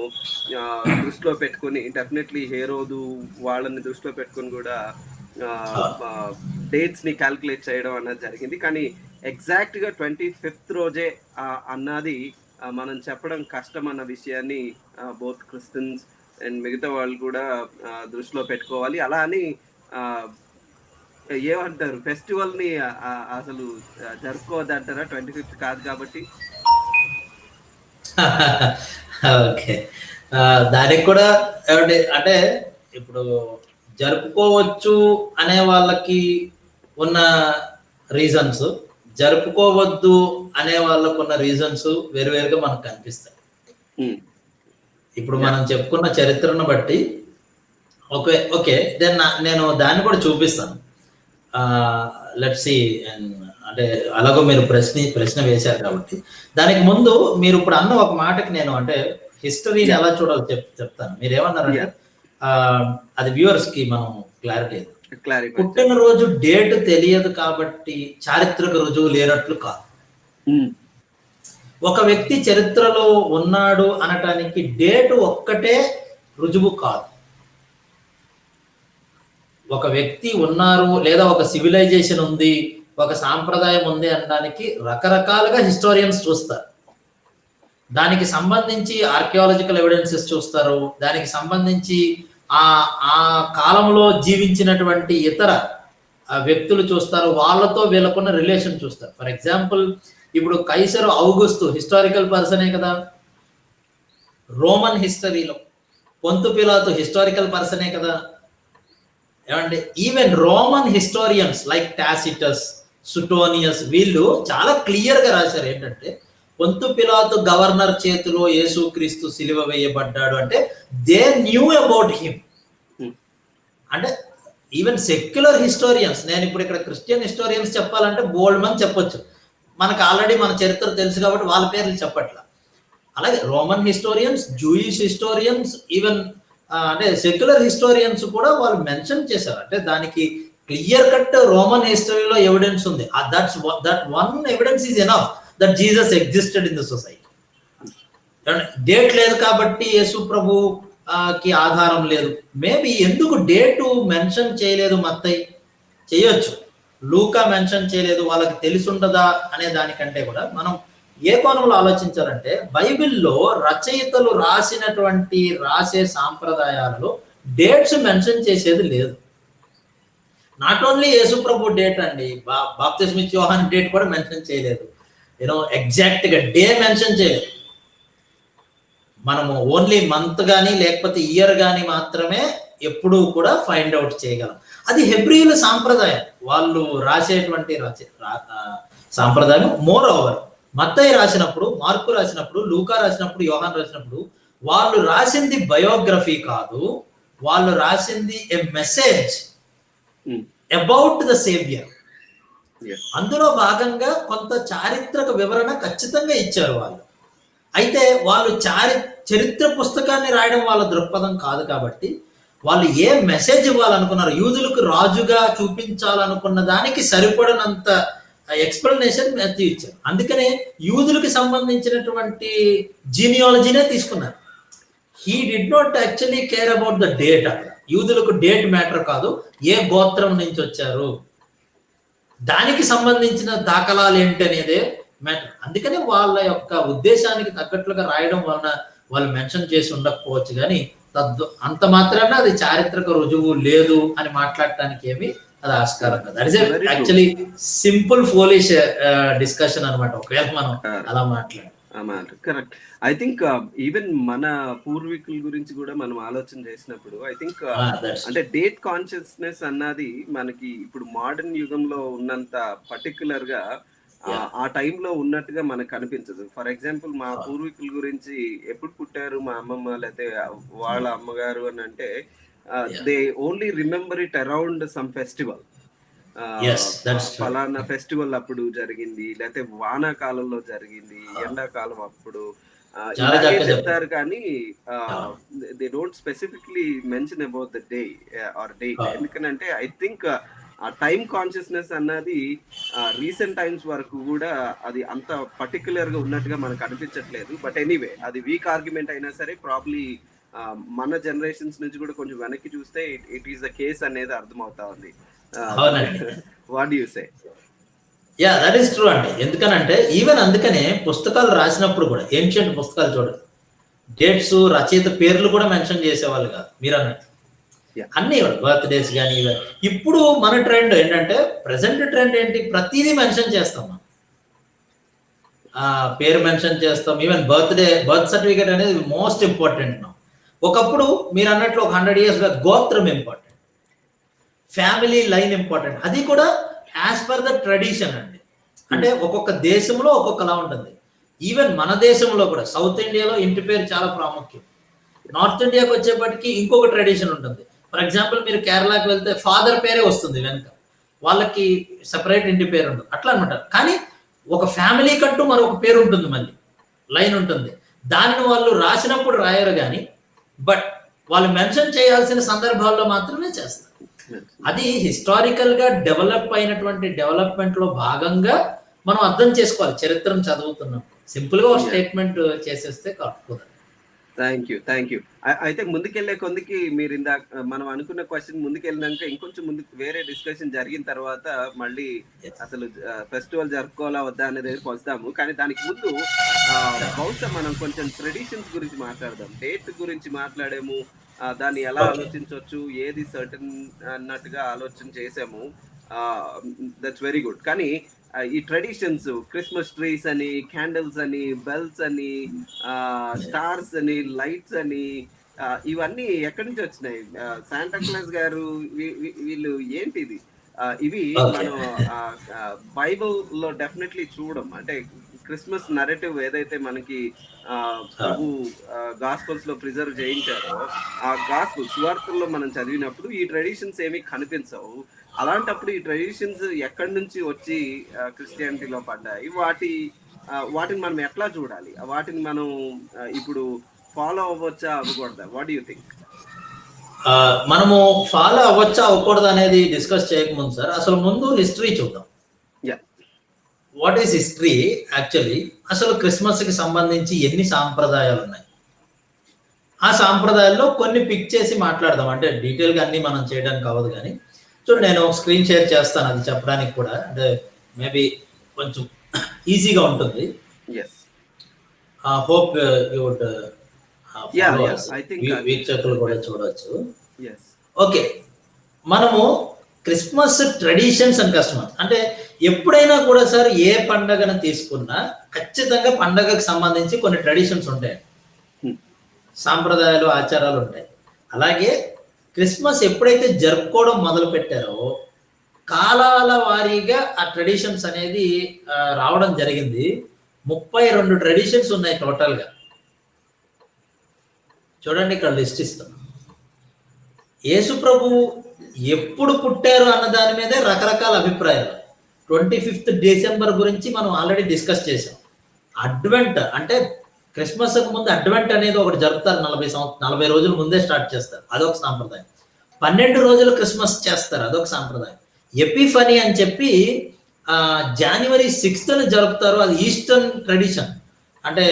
Speaker 1: దృష్టిలో పెట్టుకొని, డెఫినెట్లీ హేరోదు వాళ్ళని దృష్టిలో పెట్టుకొని కూడా డేట్స్ ని క్యాల్కులేట్ చేయడం అన్నది జరిగింది. కానీ ఎగ్జాక్ట్ గా 25th రోజే అన్నది మనం చెప్పడం కష్టం అన్న విషయాన్ని బోత్ క్రిస్టియన్స్ అండ్ మిగతా వాళ్ళు కూడా దృష్టిలో పెట్టుకోవాలి. అలా అని ఏమంటారు, ఫెస్టివల్ ని అసలు జరుపుకోవద్దంటారా 25th కాదు కాబట్టి?
Speaker 2: ఓకే, దానికి కూడా అంటే ఇప్పుడు జరుపుకోవచ్చు అనే వాళ్ళకి ఉన్న రీజన్స్, జరుపుకోవద్దు అనే వాళ్ళకు ఉన్న రీజన్స్ వేరువేరుగా మనకు కనిపిస్తాయి. ఇప్పుడు మనం చెప్పుకున్న చరిత్రను బట్టి ఓకే దెన్ నేను దాన్ని కూడా చూపిస్తాను. Let's see. అంటే అలాగో మీరు ప్రశ్న వేశారు కాబట్టి దానికి ముందు మీరు ఇప్పుడు అన్న ఒక మాటకి నేను అంటే హిస్టరీని ఎలా చూడాలో చెప్తాను. మీరు ఏమన్నారంటే అది వ్యూవర్స్ కి మనం క్లారిటీ. పుట్టినరోజు డేట్ తెలియదు కాబట్టి చారిత్రక రుజువు లేనట్లు కాదు. ఒక వ్యక్తి చరిత్రలో ఉన్నాడు అనటానికి డేట్ ఒక్కటే రుజువు కాదు. ఒక వ్యక్తి ఉన్నారు లేదా ఒక సివిలైజేషన్ ఉంది, ఒక సాంప్రదాయం ఉంది అనడానికి రకరకాలుగా హిస్టోరియన్స్ చూస్తారు. దానికి సంబంధించి ఆర్కియాలజికల్ ఎవిడెన్సెస్ చూస్తారు, దానికి సంబంధించి ఆ కాలంలో జీవించినటువంటి ఇతర వ్యక్తులు చూస్తారు, వాళ్ళతో వీళ్ళకున్న రిలేషన్ చూస్తారు. ఫర్ ఎగ్జాంపుల్ ఇప్పుడు కైసర్ ఔగుస్తు హిస్టారికల్ పర్సనే కదా. రోమన్ హిస్టరీలో పొంతు పిలాతు హిస్టారికల్ పర్సనే కదా. ఏమంటే even Roman historians like Tacitus, Suetonius వీళ్ళు చాలా క్లియర్ గా రాశారు ఏంటంటే పొంతు పిలాతు గవర్నర్ చేతిలో యేసుక్రీస్తు సిలువ వేయబడ్డాడు అంటే దే న్యూ అబౌట్ హిమ్. అంటే ఈవెన్ సెక్యులర్ హిస్టోరియన్స్, నేను ఇప్పుడు ఇక్కడ క్రిస్టియన్ హిస్టోరియన్స్ చెప్పాలంటే బోల్డ్ మంది చెప్పొచ్చు, మనకు ఆల్రెడీ మన చరిత్ర తెలుసు కాబట్టి వాళ్ళ పేర్లు చెప్పట్లా. అలాగే Roman historians, Jewish historians, even అంటే సెక్యులర్ హిస్టోరియన్స్ కూడా వాళ్ళు మెన్షన్ చేశారు. అంటే దానికి క్లియర్ కట్ రోమన్ హిస్టరీలో ఎవిడెన్స్ ఉంది. That one evidence is enough. That Jesus existed in the society. Date లేదు కాబట్టి యేసు ప్రభు కి ఆధారం లేదు. మేబీ ఎందుకు డేటు మెన్షన్ చేయలేదు మత్తయి? చేయొచ్చు. లూకా మెన్షన్ చేయలేదు, వాళ్ళకి తెలిసి ఉండదా అనే దానికంటే కూడా మనం ఏ కోణంలో ఆలోచించాలంటే, బైబిల్లో రచయితలు రాసే సాంప్రదాయాలలో డేట్స్ మెన్షన్ చేసేది లేదు. Not only Yesu Prabhu date అండి, బాప్తిస్మ ఇచ్చే యోహాను డేట్ కూడా మెన్షన్ చేయలేదు. ఎగ్జాక్ట్ గా డే మెన్షన్ చేయలేదు. మనము ఓన్లీ మంత్ కానీ లేకపోతే ఇయర్ కానీ మాత్రమే ఎప్పుడూ కూడా ఫైండ్ అవుట్ చేయగలం. అది హెబ్రీయుల సాంప్రదాయం, వాళ్ళు రాసేటువంటి సాంప్రదాయం. మోర్ ఓవర్ మత్తయి రాసినప్పుడు, మార్కు రాసినప్పుడు, లూకా రాసినప్పుడు, యోహాను రాసినప్పుడు వాళ్ళు రాసింది బయోగ్రఫీ కాదు, వాళ్ళు రాసింది a message about the saviour. అందులో భాగంగా కొంత చారిత్రక వివరణ ఖచ్చితంగా ఇచ్చారు వాళ్ళు. అయితే వాళ్ళు చరిత్ర పుస్తకాన్ని రాయడం వాళ్ళ దృక్పథం కాదు కాబట్టి వాళ్ళు ఏ మెసేజ్ ఇవ్వాలనుకున్నారు, యూదులకు రాజుగా చూపించాలనుకున్న దానికి సరిపడినంత ఎక్స్ప్లెనేషన్ మాథ్యూ ఇచ్చారు. అందుకనే యూదులకు సంబంధించినటువంటి జీనియాలజీనే తీసుకున్నారు. He did not actually care about the date. అక్కడ యూదులకు డేట్ మ్యాటర్ కాదు, ఏ గోత్రం నుంచి వచ్చారు దానికి సంబంధించిన దాఖలాలు ఏంటి అనేదే మ్యాటర్. అందుకనే వాళ్ళ యొక్క ఉద్దేశానికి తగ్గట్లుగా రాయడం వలన వాళ్ళు మెన్షన్ చేసి ఉండకపోవచ్చు, కానీ అంత మాత్రాన అది చారిత్రక రుజువు లేదు అని మాట్లాడటానికి ఏమి అది ఆస్కారం కాదు. That is actually simple foolish discussion అనమాట, ఒకవేళ మనం అలా మాట్లాడాలి.
Speaker 1: కరెక్ట్. ఐ థింక్ ఈవెన్ మన పూర్వీకుల గురించి కూడా మనం ఆలోచన చేసినప్పుడు ఐ థింక్ అంటే డేట్ కాన్షియస్నెస్ అన్నది మనకి ఇప్పుడు మోడర్న్ యుగంలో ఉన్నంత పర్టికులర్ గా ఆ టైంలో ఉన్నట్టుగా మనకు కనిపించదు. ఫర్ ఎగ్జాంపుల్ మా పూర్వీకుల గురించి ఎప్పుడు పుట్టారు మా అమ్మమ్మ లేకపోతే వాళ్ళ అమ్మగారు అని అంటే they only remember it around some festival. ఫలానా ఫెస్టివల్ అప్పుడు జరిగింది, లేకపోతే వానాకాలంలో జరిగింది, ఎండాకాలం అప్పుడు చెప్తారు, కానీ they don't specifically mention about the day or date. ఎందుకంటే ఐ థింక్ ఆ టైం కాన్షియస్నెస్ అన్నది రీసెంట్ టైమ్స్ వరకు కూడా అది అంత పర్టికులర్ గా ఉన్నట్టుగా మనకు అనిపించట్లేదు. బట్ ఎనీవే అది వీక్ ఆర్గ్యుమెంట్ అయినా సరే ప్రాబ్లీ మన జనరేషన్స్ నుంచి కూడా కొంచెం వెనక్కి చూస్తే ఇట్ ఈస్ ద కేస్ అనేది అర్థమవుతా ఉంది. What do you say?
Speaker 2: Yeah, that is true అండి. ఎందుకనంటే ఈవెన్ అందుకనే పుస్తకాలు రాసినప్పుడు కూడా ఏన్షియంట్ పుస్తకాలు చూడండి, డేట్స్ రచయిత పేర్లు కూడా మెన్షన్ చేసేవాళ్ళు కాదు మీరు అన్నట్టు. అన్ని బర్త్డేస్ కానీ ఇవన్నీ. ఇప్పుడు మన ట్రెండ్ ఏంటంటే, ప్రెసెంట్ ట్రెండ్ ఏంటి, ప్రతిదీ మెన్షన్ చేస్తాం మనం. పేరు మెన్షన్ చేస్తాం. ఈవెన్ బర్త్ సర్టిఫికేట్ అనేది మోస్ట్ ఇంపార్టెంట్. ఒకప్పుడు మీరు అన్నట్లు ఒక 100 years గోత్రం ఇంపార్టెంట్, ఫ్యామిలీ లైన్ ఇంపార్టెంట్. అది కూడా యాజ్ పర్ ద ట్రెడిషన్ అండి. అంటే ఒక్కొక్క దేశంలో ఒక్కొక్కలా ఉంటుంది. ఈవెన్ మన దేశంలో కూడా సౌత్ ఇండియాలో ఇంటి పేరు చాలా ప్రాముఖ్యం. నార్త్ ఇండియాకి వచ్చేప్పటికి ఇంకొక ట్రెడిషన్ ఉంటుంది. ఫర్ ఎగ్జాంపుల్ మీరు కేరళకి వెళ్తే ఫాదర్ పేరే వస్తుంది వెనుక, వాళ్ళకి సెపరేట్ ఇంటి పేరు ఉంటుంది, అట్లా అనమాట. కానీ ఒక ఫ్యామిలీ కంటూ మరొక పేరు ఉంటుంది, మళ్ళీ లైన్ ఉంటుంది. దానిని వాళ్ళు రాసినప్పుడు రాయరు కానీ, బట్ వాళ్ళు మెన్షన్ చేయాల్సిన సందర్భాల్లో మాత్రమే చేస్తారు. అది హిస్టారికల్ గా డెవలప్ అయినటువంటి డెవలప్మెంట్ లో భాగంగా మనం అర్థం చేసుకోవాలి. చరిత్రను చదువుతున్నాం, సింపుల్ గా ఒక స్టేట్మెంట్ చేసేస్తే కాకపోతే.
Speaker 1: Thank you. అయితే ముందుకెళ్లే కొందికి మీరు ఇందాక మనం అనుకున్న క్వశ్చన్ ముందుకెళ్ళినాక ఇంకొంచెం ముందుకు వేరే డిస్కషన్ జరిగిన తర్వాత మళ్ళీ అసలు ఫెస్టివల్ జరుపుకోవాలా వద్దా అనే దగ్గరికి వస్తాము. కానీ దానికి ముందు బహుశా మనం కొంచెం ట్రెడిషన్స్ గురించి మాట్లాడదాం. డేట్ గురించి మాట్లాడాము, దాన్ని ఎలా ఆలోచించవచ్చు, ఏది సర్టన్ అన్నట్టుగా ఆలోచన చేసాము. That's very good. కానీ ఈ ట్రెడిషన్స్, క్రిస్మస్ ట్రీస్ అని, క్యాండిల్స్ అని, బెల్స్ అని, స్టార్స్ అని, లైట్స్ అని, ఇవన్నీ ఎక్కడి నుంచి వచ్చినాయి? శాంటా క్లాస్ గారు వీళ్ళు ఏంటిది? ఇవి మనం బైబుల్ లో డెఫినెట్లీ చూడం. అంటే క్రిస్మస్ నరేటివ్ ఏదైతే మనకి ప్రభు గాస్పల్స్ లో ప్రిజర్వ్ చేయించారో, ఆ గాస్పల్ సువార్తల్లో మనం చదివినప్పుడు ఈ ట్రెడిషన్స్ ఏమీ కనిపించవు. అలాంటప్పుడు ఈ ట్రెడిషన్స్ ఎక్కడి నుంచి వచ్చి క్రిస్టియానిటీలో పడ్డాయి, వాటిని మనం ఎట్లా చూడాలి, వాటిని మనం ఇప్పుడు ఫాలో అవ్వచ్చా అవ్వకూడదా? What do you think?
Speaker 2: మనము ఫాలో అవ్వచ్చా అవ్వకూడదు అనేది డిస్కస్ చేయకముందు సార్, అసలు ముందు హిస్టరీ చూద్దాం. వాట్ ఈస్ హిస్టరీ యాక్చువల్లీ, అసలు క్రిస్మస్కి సంబంధించి ఎన్ని సాంప్రదాయాలు ఉన్నాయి, ఆ సాంప్రదాయాల్లో కొన్ని పిక్ చేసి మాట్లాడదాం. అంటే డీటెయిల్గా అన్ని మనం చేయడానికి అవ్వదు, కానీ చూడండి నేను స్క్రీన్ షేర్ చేస్తాను అది చెప్పడానికి కూడా, అంటే మేబీ కొంచెం ఈజీగా ఉంటుంది. హోప్ యూ వుడ్ వీక్షకులు కూడా చూడవచ్చు. ఓకే, మనము క్రిస్మస్ ట్రెడిషన్స్ అండ్ కస్టమర్స్ అంటే ఎప్పుడైనా కూడా సార్ ఏ పండగను తీసుకున్నా ఖచ్చితంగా పండగకు సంబంధించి కొన్ని ట్రెడిషన్స్ ఉంటాయి, సాంప్రదాయాలు, ఆచారాలు ఉంటాయి. అలాగే క్రిస్మస్ ఎప్పుడైతే జరుపుకోవడం మొదలు పెట్టారో కాలాల వారీగా ఆ ట్రెడిషన్స్ అనేది రావడం జరిగింది. 32 ట్రెడిషన్స్ ఉన్నాయి టోటల్గా. చూడండి ఇక్కడ లిస్ట్ ఇస్తాం. యేసు ప్రభు ఎప్పుడు పుట్టారు అన్న దాని మీదే రకరకాల అభిప్రాయాలు. 25th డిసెంబర్ గురించి మనం ఆల్రెడీ డిస్కస్ చేసాం. అడ్వెంట్ అంటే క్రిస్మస్ ముందు అడ్వెంట్ అనేది ఒకటి జరుపుతారు, 40 రోజుల ముందే స్టార్ట్ చేస్తారు, అదొక సాంప్రదాయం. 12 రోజులు క్రిస్మస్ చేస్తారు, అదొక సాంప్రదాయం. ఎపిఫనీ అని చెప్పి January 6th జరుపుతారు, అది ఈస్టర్న్ ట్రెడిషన్. అంటే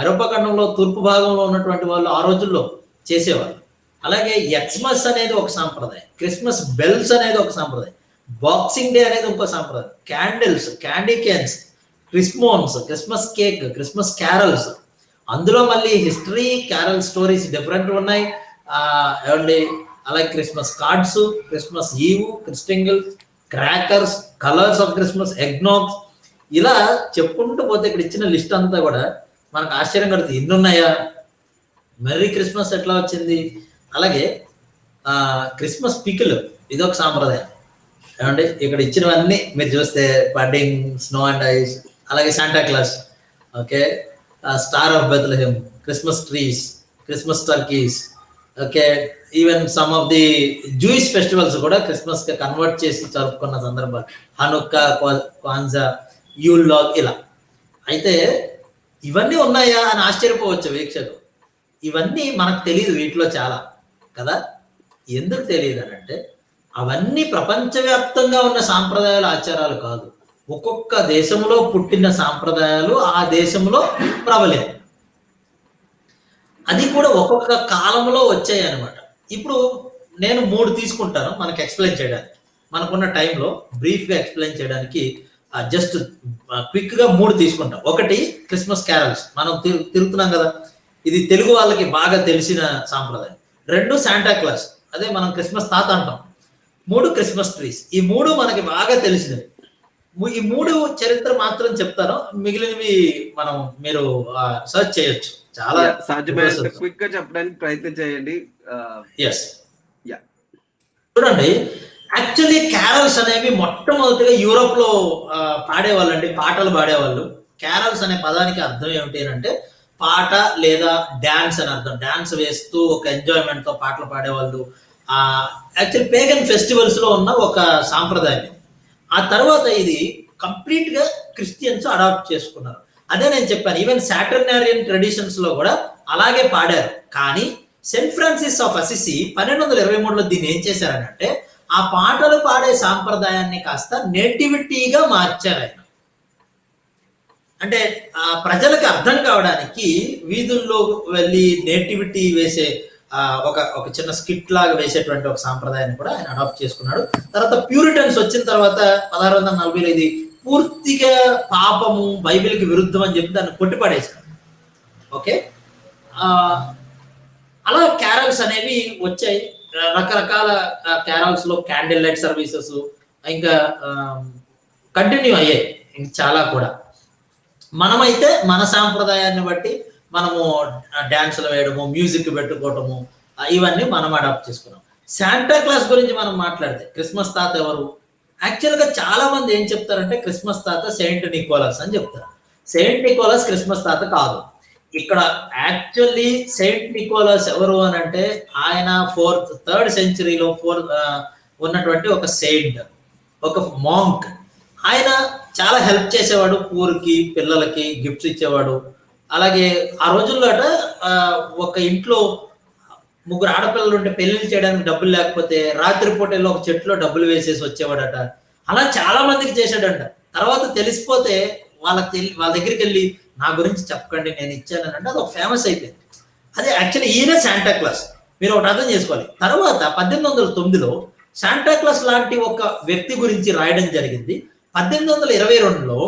Speaker 2: ఐరోపా ఖండంలో తూర్పు భాగంలో ఉన్నటువంటి వాళ్ళు ఆ రోజుల్లో చేసేవాళ్ళు. అలాగే ఎక్స్మస్ అనేది ఒక సాంప్రదాయం, క్రిస్మస్ బెల్స్ అనేది ఒక సాంప్రదాయం, బాక్సింగ్ డే అనేది ఇంకో సాంప్రదాయం, candles, candy canes, Chrismons, Christmas cake, Christmas carols. అందులో మళ్ళీ హిస్టరీ, క్యారల్ స్టోరీస్ డిఫరెంట్ ఉన్నాయి. ఏమండి, అలాగే Christmas cards, Christmas Eve, Christingle, crackers, colours of Christmas, eggnogs, ఇలా చెప్పుకుంటూ పోతే ఇక్కడ ఇచ్చిన లిస్ట్ అంతా కూడా మనకు ఆశ్చర్యం కడుతుంది. ఎన్ని ఉన్నాయా? మెర్రీ క్రిస్మస్ ఎట్లా వచ్చింది? అలాగే క్రిస్మస్ పికిల్, ఇదొక సాంప్రదాయం. ఏమంటే ఇక్కడ ఇచ్చినవన్నీ మీరు చూస్తే బడ్డింగ్, స్నో అండ్ ఐస్, అలాగే Santa Claus, okay, star of Bethlehem, Christmas trees, Christmas turkeys, okay, even some of the Jewish festivals కూడా క్రిస్మస్ గా కన్వర్ట్ చేసి జరుపుకున్న సందర్భాలు, హనుక్కా, క్వాన్జా, యూల్ లాగ్, ఇలా. అయితే ఇవన్నీ ఉన్నాయా అని ఆశ్చర్యపోవచ్చు వీక్షకులు. ఇవన్నీ మనకు తెలియదు వీటిలో చాలా కదా. ఎందుకు తెలియదు అని అంటే అవన్నీ ప్రపంచవ్యాప్తంగా ఉన్న సాంప్రదాయాలు, ఆచారాలు కాదు. ఒక్కొక్క దేశంలో పుట్టిన సాంప్రదాయాలు ఆ దేశంలో ప్రబలేదు. అది కూడా ఒక్కొక్క కాలంలో వచ్చాయి అనమాట. ఇప్పుడు నేను 3 తీసుకుంటాను మనకు ఎక్స్ప్లెయిన్ చేయడానికి, మనకున్న టైంలో బ్రీఫ్గా ఎక్స్ప్లెయిన్ చేయడానికి జస్ట్ క్విక్గా 3 తీసుకుంటాం. ఒకటి క్రిస్మస్ క్యారల్స్, మనం తిరుగుతున్నాం కదా, ఇది తెలుగు వాళ్ళకి బాగా తెలిసిన సాంప్రదాయం. 2 శాంటా క్లాస్, అదే మనం క్రిస్మస్ తాత అంటాం. 3 క్రిస్మస్ ట్రీస్, ఈ 3 మనకి బాగా తెలిసినవి. ఈ 3 చరిత్ర మాత్రం చెప్తాను, మిగిలినవి మీరు సర్చ్ చేయొచ్చు. చాలా
Speaker 1: సాధ్యమైనంత క్విక్ గా చెప్పడానికి ప్రయత్నం చేయండి.
Speaker 2: చూడండి, యాక్చువల్లీ క్యారల్స్ అనేవి మొట్టమొదటిగా యూరోప్ లో పాడేవాళ్ళు అండి, పాటలు పాడేవాళ్ళు. క్యారల్స్ అనే పదానికి అర్థం ఏమిటి అంటే పాట లేదా డాన్స్ అని అర్థం. డాన్స్ వేస్తూ ఒక ఎంజాయ్మెంట్ తో పాటలు పాడేవాళ్ళు. యాక్చువల్ పేగన్ ఫెస్టివల్స్ లో ఉన్న ఒక సాంప్రదాయం. ఆ తర్వాత ఇది కంప్లీట్ గా క్రిస్టియన్స్ అడాప్ట్ చేసుకున్నారు. అదే నేను చెప్పాను, ఈవెన్ సాటర్నారియన్ ట్రెడిషన్స్ లో కూడా అలాగే పాడారు. కానీ సెయింట్ ఫ్రాన్సిస్ ఆఫ్ అసిసి 1223లో దీన్ని ఏం చేశారనంటే ఆ పాటలు పాడే సాంప్రదాయాన్ని కాస్త నేటివిటీగా మార్చారు ఆయన. అంటే ప్రజలకు అర్థం కావడానికి వీధుల్లో వెళ్ళి నేటివిటీ వేసే ఒక చిన్న స్కిట్ లాగా వేసేటువంటి ఒక సాంప్రదాయాన్ని కూడా ఆయన అడాప్ట్ చేసుకున్నాడు. తర్వాత ప్యూరిటన్స్ వచ్చిన తర్వాత 1640లో ఇది పూర్తిగా పాపము, బైబిల్కి విరుద్ధం అని చెప్పి దాన్ని కొట్టిపడేశారు. ఓకే, అలా క్యారల్స్ అనేవి వచ్చాయి. రకరకాల క్యారల్స్ లో క్యాండిల్ లైట్ సర్వీసెస్ ఇంకా కంటిన్యూ అయ్యాయి చాలా కూడా. మనమైతే మన సాంప్రదాయాన్ని బట్టి మనము డాన్సులు వేయడము, మ్యూజిక్ పెట్టుకోవటము, ఇవన్నీ మనం అడాప్ట్ చేసుకున్నాం. శాంటా క్లాస్ గురించి మనం మాట్లాడితే క్రిస్మస్ తాత ఎవరు? యాక్చువల్గా చాలా మంది ఏం చెప్తారంటే క్రిస్మస్ తాత సెయింట్ నికోలస్ అని చెప్తారు. సెయింట్ నికోలస్ క్రిస్మస్ తాత కాదు. ఇక్కడ యాక్చువల్లీ సెయింట్ నికోలస్ ఎవరు అని అంటే ఆయన 3rd centuryలో ఉన్నటువంటి ఒక సెయింట్, ఒక మాంక్. ఆయన చాలా హెల్ప్ చేసేవాడు, పూర్కి, పిల్లలకి గిఫ్ట్స్ ఇచ్చేవాడు. అలాగే ఆ రోజుల్లో ఒక ఇంట్లో 3 ఆడపిల్లలు ఉంటే పెళ్లిళ్ళు చేయడానికి డబ్బులు లేకపోతే రాత్రిపూట ఒక చెట్లో డబ్బులు వేసేసి వచ్చేవాడట. అలా చాలా మందికి చేశాడంట. తర్వాత తెలిసిపోతే వాళ్ళ దగ్గరికి వెళ్ళి నా గురించి చెప్పకండి నేను ఇచ్చాను అంటే అది ఒక ఫేమస్ అయిపోయింది. అదే యాక్చువల్లీ ఈయన శాంటా క్లాస్. మీరు ఒకటి అర్థం చేసుకోవాలి. తర్వాత 1809లో శాంటా క్లాస్ లాంటి ఒక వ్యక్తి గురించి రాయడం జరిగింది. 1822లో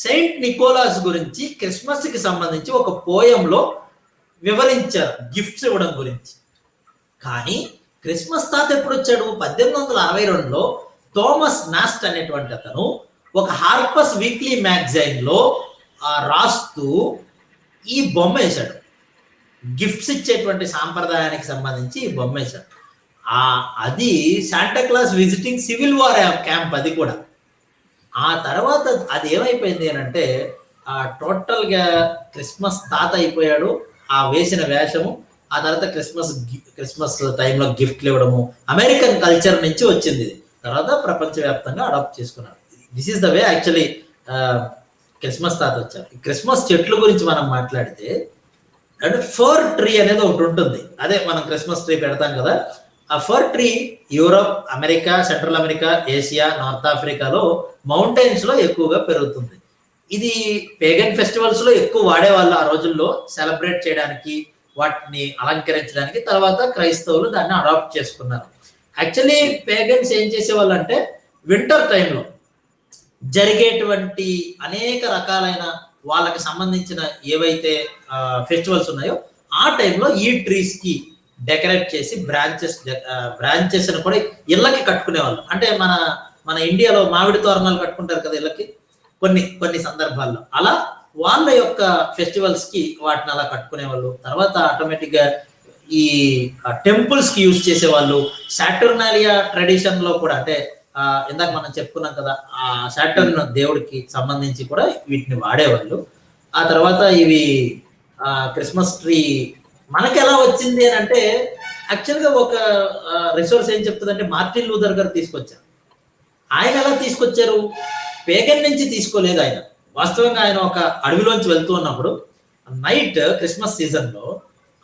Speaker 2: సెయింట్ నికోలాస్ గురించి క్రిస్మస్ కి సంబంధించి ఒక పోయంలో వివరించారు గిఫ్ట్స్ ఇవ్వడం గురించి. కానీ క్రిస్మస్ తాత ఎప్పుడు వచ్చాడు? 1862లో థామస్ నాస్ట్ అనేటువంటి అతను ఒక హార్పస్ వీక్లీ మ్యాగజైన్ లో రాస్తూ ఈ బొమ్మ వేశాడు. గిఫ్ట్స్ ఇచ్చేటువంటి సాంప్రదాయానికి సంబంధించి ఈ బొమ్మ వేశాడు. అది Santa Claus visiting civil war camp. అది కూడా ఆ తర్వాత అది ఏమైపోయింది అని అంటే టోటల్ గా క్రిస్మస్ తాత అయిపోయాడు. ఆ వేసిన వేషము ఆ తర్వాత క్రిస్మస్ టైంలో గిఫ్ట్లు ఇవ్వడము అమెరికన్ కల్చర్ నుంచి వచ్చింది. తర్వాత ప్రపంచవ్యాప్తంగా అడాప్ట్ చేసుకున్నారు. This is the way actually Christmas తాత వచ్చారు. క్రిస్మస్ చెట్ల గురించి మనం మాట్లాడితే అంటే ఫర్ ట్రీ అనేది ఒకటి ఉంటుంది. అదే మనం క్రిస్మస్ ట్రీ పెడతాం కదా. ఆ for tree Europe, America, central America, Asia, north ఆఫ్రికాలో మౌంటైన్స్ లో ఎక్కువగా పెరుగుతుంది. ఇది పేగన్ ఫెస్టివల్స్ లో ఎక్కువ వాడేవాళ్ళు ఆ రోజుల్లో సెలబ్రేట్ చేయడానికి, వాటిని అలంకరించడానికి. తర్వాత క్రైస్తవులు దాన్ని అడాప్ట్ చేసుకున్నారు. యాక్చువల్లీ పేగన్స్ ఏం చేసేవాళ్ళు అంటే వింటర్ టైంలో జరిగేటువంటి అనేక రకాలైన వాళ్ళకి సంబంధించిన ఏవైతే ఫెస్టివల్స్ ఉన్నాయో ఆ టైంలో ఈ ట్రీస్ కి డెకరేట్ చేసి బ్రాంచెస్ అని కూడా ఇళ్ళకి కట్టుకునేవాళ్ళు. అంటే మన ఇండియాలో మామిడి తోరణాలు కట్టుకుంటారు కదా ఇళ్ళకి కొన్ని సందర్భాల్లో. అలా వాళ్ళ యొక్క ఫెస్టివల్స్ కి వాటిని అలా కట్టుకునేవాళ్ళు. తర్వాత ఆటోమేటిక్ గా ఈ టెంపుల్స్ కి యూజ్ చేసేవాళ్ళు. సాటర్నాలియా ట్రెడిషన్ లో కూడా అంటే ఇందాక మనం చెప్పుకున్నాం కదా, ఆ సాటర్న్ దేవుడికి సంబంధించి కూడా వీటిని వాడేవాళ్ళు. ఆ తర్వాత ఇవి క్రిస్మస్ ట్రీ మనకి ఎలా వచ్చింది అని అంటే యాక్చువల్గా ఒక రిసోర్స్ ఏం చెప్తుందంటే మార్టిన్ లూథర్ గారు తీసుకొచ్చారు. ఆయన ఎలా తీసుకొచ్చారు? పేగన్ నుంచి తీసుకోలేదు ఆయన. వాస్తవంగా ఆయన ఒక అడవిలోంచి వెళ్తూ ఉన్నప్పుడు నైట్ క్రిస్మస్ సీజన్ లో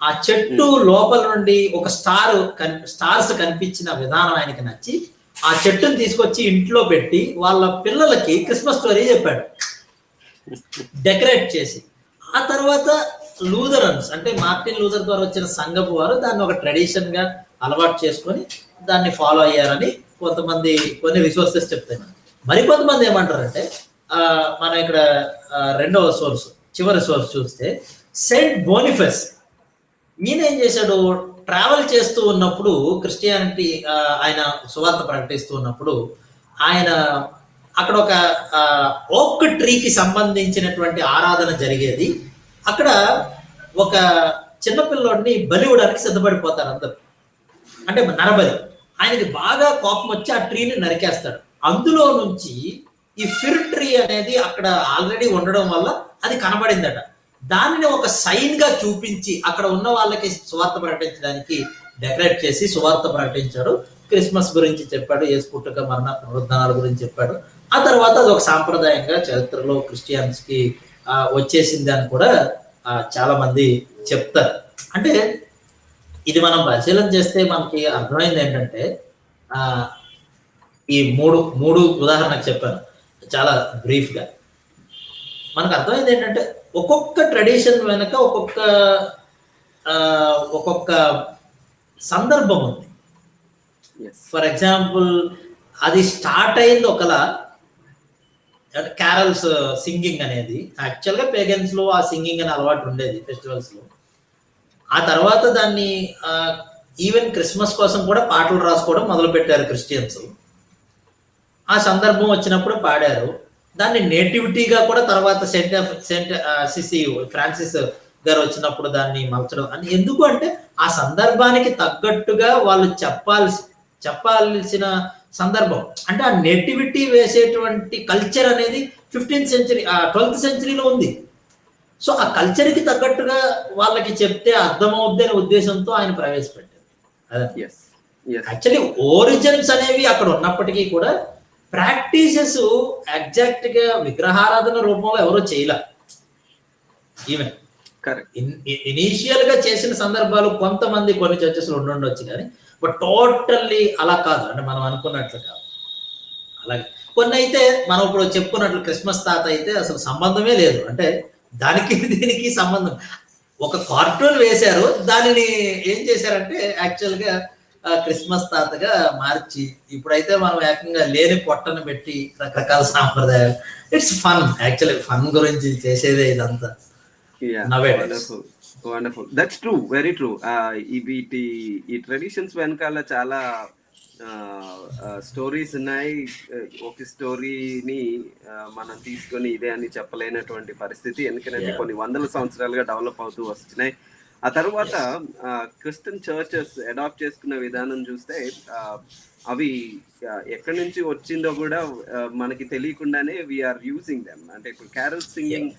Speaker 2: ఆ చెట్టు లోపల నుండి ఒక స్టార్స్ కనిపించిన విధానం ఆయనకి నచ్చి ఆ చెట్టును తీసుకొచ్చి ఇంట్లో పెట్టి వాళ్ళ పిల్లలకి క్రిస్మస్ స్టోరీ చెప్పాడు డెకరేట్ చేసి. ఆ తర్వాత లూథరన్స్ అంటే మార్టిన్ లూథర్ ద్వారా వచ్చిన సంఘపు వారు దాన్ని ఒక ట్రెడిషన్ గా అలవాటు చేసుకొని దాన్ని ఫాలో అయ్యారని కొన్ని రిసోర్సెస్ చెప్తాయి. మరికొంతమంది ఏమంటారంటే మనం ఇక్కడ రెండవ సోర్స్, చివరి సోర్స్ చూస్తే సెయింట్ బోనిఫెస్. ఈయన ఏం చేశాడు? ట్రావెల్ చేస్తూ ఉన్నప్పుడు క్రిస్టియానిటీ ఆయన సువార్త ప్రకటిస్తూ ఉన్నప్పుడు ఆయన అక్కడ ఒక ఓక్ ట్రీకి సంబంధించినటువంటి ఆరాధన జరిగేది. అక్కడ ఒక చిన్నపిల్లోడిని బలి ఇవ్వడానికి సిద్ధపడిపోతారు అందరు, అంటే నరబలి. ఆయనకి బాగా కోపం వచ్చి ఆ ట్రీని నరికేస్తాడు. అందులో నుంచి ఈ ఫిర్ ట్రీ అనేది అక్కడ ఆల్రెడీ ఉండడం వల్ల అది కనబడిందట. దానిని ఒక సైన్ గా చూపించి అక్కడ ఉన్న వాళ్ళకి సువార్త ప్రకటించడానికి డెకరేట్ చేసి సువార్త ప్రకటించాడు. క్రిస్మస్ గురించి చెప్పాడు, యేసు పుట్టుక మరణ పునరుద్ధానాల గురించి చెప్పాడు. ఆ తర్వాత అది ఒక సాంప్రదాయంగా చరిత్రలో క్రిస్టియన్స్ కి వచ్చేసింది అని కూడా చాలా మంది చెప్తారు. అంటే ఇది మనం పరిశీలన చేస్తే మనకి అర్థమైంది ఏంటంటే ఈ మూడు ఉదాహరణకు చెప్పాను చాలా బ్రీఫ్ గా. మనకు అర్థమైంది ఏంటంటే ఒక్కొక్క ట్రెడిషన్ వెనక ఒక్కొక్క సందర్భం ఉంది. ఫర్ ఎగ్జాంపుల్ అది స్టార్ట్ అయింది ఒకలా, క్యారల్స్ సింగింగ్ అనేది యాక్చువల్గా పేగన్స్ లో ఆ సింగింగ్ అనే అలవాటు ఉండేది ఫెస్టివల్స్ లో. ఆ తర్వాత దాన్ని ఈవెన్ క్రిస్మస్ కోసం కూడా పాటలు రాసుకోవడం మొదలు పెట్టారు క్రిస్టియన్స్. ఆ సందర్భం వచ్చినప్పుడు పాడారు. దాన్ని నేటివిటీగా కూడా తర్వాత సెయింట్ ఫ్రాన్సిస్ గారు వచ్చినప్పుడు దాన్ని మలచడం అని. ఎందుకు అంటే ఆ సందర్భానికి తగ్గట్టుగా వాళ్ళు చెప్పాల్సిన సందర్భం. అంటే ఆ నేటివిటీ వేసేటువంటి కల్చర్ అనేది 15th సెంచరీ 12th సెంచరీలో ఉంది. సో ఆ కల్చర్కి తగ్గట్టుగా వాళ్ళకి చెప్తే అర్థమవుద్ది అనే ఉద్దేశంతో ఆయన ప్రవేశపెట్టారు. యాక్చువల్లీ ఓరిజిన్స్ అనేవి అక్కడ ఉన్నప్పటికీ కూడా ప్రాక్టీసెస్ ఎగ్జాక్ట్ గా విగ్రహారాధన రూపంలో ఎవరో చేయలే. ఈవెన్ ఇనీషియల్ గా చేసిన సందర్భాలు కొంతమంది కొన్ని చర్చెస్ ఉండొచ్చు కానీ బట్ టోటల్లీ అలా కాదు. అంటే మనం అనుకున్నట్లు కాదు. అలాగే కొన్ని అయితే మనం ఇప్పుడు చెప్పుకున్నట్లు క్రిస్మస్ తాత అయితే అసలు సంబంధమే లేదు. అంటే దానికి దీనికి సంబంధం. ఒక కార్టూన్ వేశారు. దానిని ఏం చేశారంటే యాక్చువల్‌గా క్రిస్మస్ తాతగా మార్చి ఇప్పుడైతే మనం ఏకంగా లేని పొట్టను పెట్టి రకరకాల సాంప్రదాయాలు. It's fun. యాక్చువల్లీ ఫన్ గురించి చేసేదే ఇదంతా.
Speaker 1: Yeah,
Speaker 2: nowadays.
Speaker 1: Wonderful. Wonderful. That's true. Very true. ఈ ట్రెడిషన్స్ వెనకాల చాలా స్టోరీస్ ఉన్నాయి. ఒక స్టోరీని మనం తీసుకొని ఇదే అని చెప్పలేనటువంటి పరిస్థితి. ఎందుకంటే
Speaker 2: యాహ్!
Speaker 1: కొన్ని వందల సంవత్సరాలుగా డెవలప్ అవుతూ వస్తున్నాయి. ఆ తర్వాత
Speaker 2: యెస్.
Speaker 1: క్రిస్టియన్ చర్చెస్ అడాప్ట్ చేసుకున్న విధానం చూస్తే అవి ఎక్కడి నుంచి వచ్చిందో కూడా మనకి తెలియకుండానే వీఆర్ యూజింగ్ దెమ్. అంటే ఇప్పుడు క్యారల్
Speaker 2: యాహ్!
Speaker 1: సింగింగ్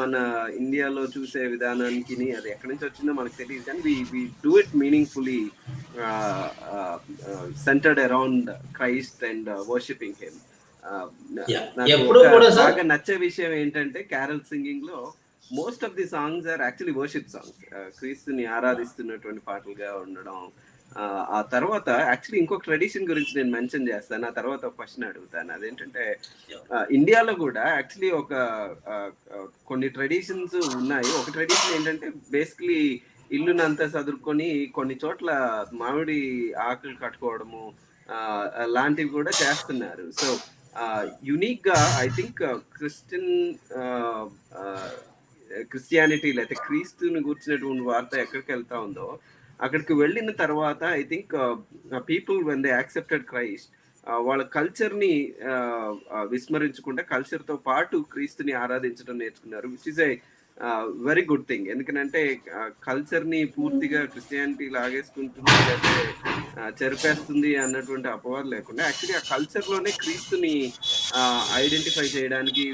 Speaker 1: మన ఇండియాలో చూసే విధానానికి అది ఎక్కడి నుంచి వచ్చిందో మనకు తెలియదు, కానీ we do it meaningfully centred around Christ and worshipping him.
Speaker 2: Yeah!
Speaker 1: నాకు
Speaker 2: ఎప్పుడు
Speaker 1: ఒక
Speaker 2: కూడా సార్
Speaker 1: బాగా నచ్చే విషయం ఏంటంటే క్యారల్ సింగింగ్ లో most of the songs are actually worship songs, క్రీస్తుని ఆరాధిస్తున్నటువంటి పాటలుగా ఉండడం. ఆ తర్వాత యాక్చువల్లీ ఇంకొక ట్రెడిషన్ గురించి నేను మెన్షన్ చేస్తాను, ఆ తర్వాత ఒక క్వశ్చన్ అడుగుతాను. అదేంటంటే
Speaker 2: యాహ్!
Speaker 1: ఇండియాలో కూడా యాక్చువల్లీ ఒక కొన్ని ట్రెడిషన్స్ ఉన్నాయి. ఒక ట్రెడిషన్ ఏంటంటే బేసికలీ ఇల్లునంతా చదువుకొని కొన్ని చోట్ల మామిడి ఆకులు కట్టుకోవడము లాంటివి కూడా చేస్తున్నారు. సో యునిక్ గా ఐ థింక్ క్రిస్టియన్ క్రిస్టియానిటీ లేకపోతే క్రీస్తుని గురించినటువంటి వార్త ఎక్కడికి వెళ్తా ఉందో అక్కడికి వెళ్ళిన తర్వాత I think people when they accepted Christ వాళ్ళ కల్చర్ని విస్మరించకుండా కల్చర్తో పాటు క్రీస్తుని ఆరాధించడం నేర్చుకున్నారు, which is a very good thing. ఎందుకంటే కల్చర్ని పూర్తిగా క్రిస్టియానిటీ లాగేసుకుంటుంది లేకపోతే చెరిపేస్తుంది అన్నటువంటి అపవాదం లేకుండా యాక్చువల్లీ ఆ కల్చర్లోనే క్రీస్తుని ఐడెంటిఫై చేయడానికి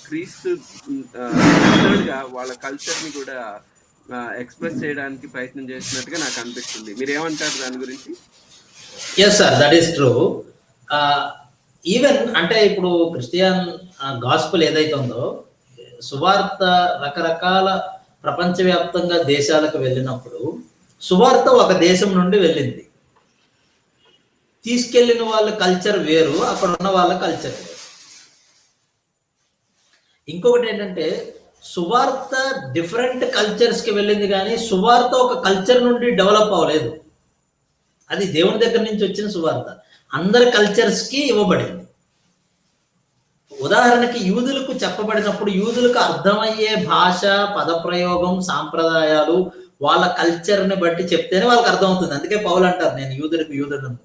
Speaker 1: క్రీస్తు గా వాళ్ళ కల్చర్ని కూడా ఎక్స్ప్రెస్ చేయడానికి ప్రయత్నం చేసినట్టుగా నాకు అనిపిస్తుంది. మీరేమంటారు దాని గురించి?
Speaker 2: Yes sir, that is true. Even అంటే ఇప్పుడు క్రిస్టియన్ గాస్పుల్ ఏదైతే ఉందో సువార్త రకరకాల ప్రపంచవ్యాప్తంగా దేశాలకు వెళ్ళినప్పుడు సువార్త ఒక దేశం నుండి వెళ్ళింది. తీసుకెళ్లిన వాళ్ళ కల్చర్ వేరు, అక్కడ ఉన్న వాళ్ళ కల్చర్ వేరు. ఇంకొకటి ఏంటంటే సువార్త డిఫరెంట్ కల్చర్స్ కి వెళ్ళింది, కానీ సువార్త ఒక కల్చర్ నుండి డెవలప్ అవ్వలేదు. అది దేవుని దగ్గర నుంచి వచ్చిన సువార్త అందరి కల్చర్స్ కి ఇవ్వబడింది. ఉదాహరణకి యూదులకు చెప్పబడినప్పుడు యూదులకు అర్థమయ్యే భాష, పదప్రయోగం, సాంప్రదాయాలు వాళ్ళ కల్చర్ని బట్టి చెప్తేనే వాళ్ళకి అర్థమవుతుంది. అందుకే పౌలు అంటారు నేను యూదులకు యూదుడును,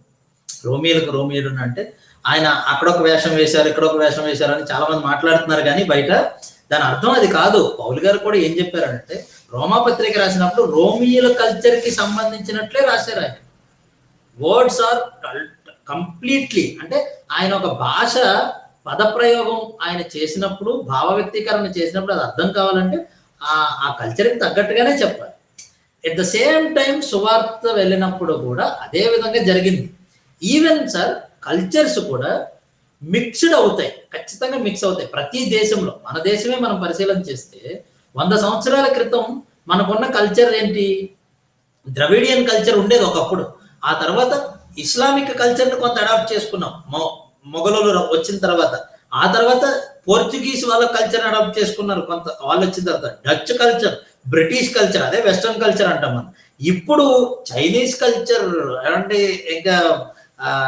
Speaker 2: రోమిలకు రోమియుడును. అంటే ఆయన అక్కడొక వేషం వేశారు, ఇక్కడొక వేషం వేశారు అని చాలా మంది మాట్లాడుతున్నారు, కానీ బయట దాని అర్థం అది కాదు. పౌలు గారు కూడా ఏం చెప్పారంటే రోమాపత్రిక రాసినప్పుడు రోమియుల కల్చర్ కి సంబంధించినట్లే రాశారు. ఆయన వర్డ్స్ ఆర్ కంప్లీట్లీ, అంటే ఆయన ఒక భాష పదప్రయోగం ఆయన చేసినప్పుడు, భావ వ్యక్తీకరణ చేసినప్పుడు అది అర్థం కావాలంటే ఆ కల్చర్కి తగ్గట్టుగానే చెప్పాలి. ఎట్ ద సేమ్ టైం సువార్త వెళ్ళినప్పుడు కూడా అదే విధంగా జరిగింది. ఈవెన్ సార్ కల్చర్స్ కూడా మిక్స్డ్ అవుతాయి, ఖచ్చితంగా మిక్స్ అవుతాయి ప్రతి దేశంలో. మన దేశమే మనం పరిశీలన చేస్తే 100 సంవత్సరాల క్రితం మనకున్న కల్చర్ ఏంటి? ద్రవిడియన్ కల్చర్ ఉండేది ఒకప్పుడు. ఆ తర్వాత ఇస్లామిక్ కల్చర్ని కొంత అడాప్ట్ చేసుకున్నాం మొఘలులు వచ్చిన తర్వాత. ఆ తర్వాత పోర్చుగీస్ వాళ్ళ కల్చర్ అడాప్ట్ చేసుకున్నారు కొంత, వాళ్ళు వచ్చిన తర్వాత డచ్ కల్చర్, బ్రిటిష్ కల్చర్, అదే వెస్టర్న్ కల్చర్ అంటాం మనం. ఇప్పుడు చైనీస్ కల్చర్ అంటే ఇంకా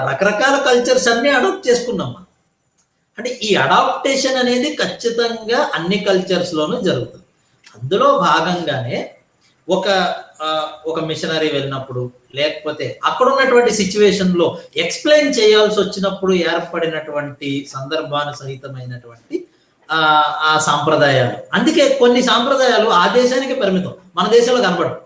Speaker 2: రకరకాల కల్చర్స్ అన్ని అడాప్ట్ చేసుకున్నాం మనం. అంటే ఈ అడాప్టేషన్ అనేది ఖచ్చితంగా అన్ని కల్చర్స్ లోనూ జరుగుతుంది. అందులో భాగంగానే ఒక మిషనరీ వెళ్ళినప్పుడు, లేకపోతే అక్కడ ఉన్నటువంటి సిచ్యువేషన్ లో ఎక్స్ప్లెయిన్ చేయాల్సి వచ్చినప్పుడు ఏర్పడినటువంటి సందర్భానుసహితమైనటువంటి ఆ సాంప్రదాయాలు. అందుకే కొన్ని సాంప్రదాయాలు ఆ దేశానికి పరిమితం, మన దేశంలో కనబడవు.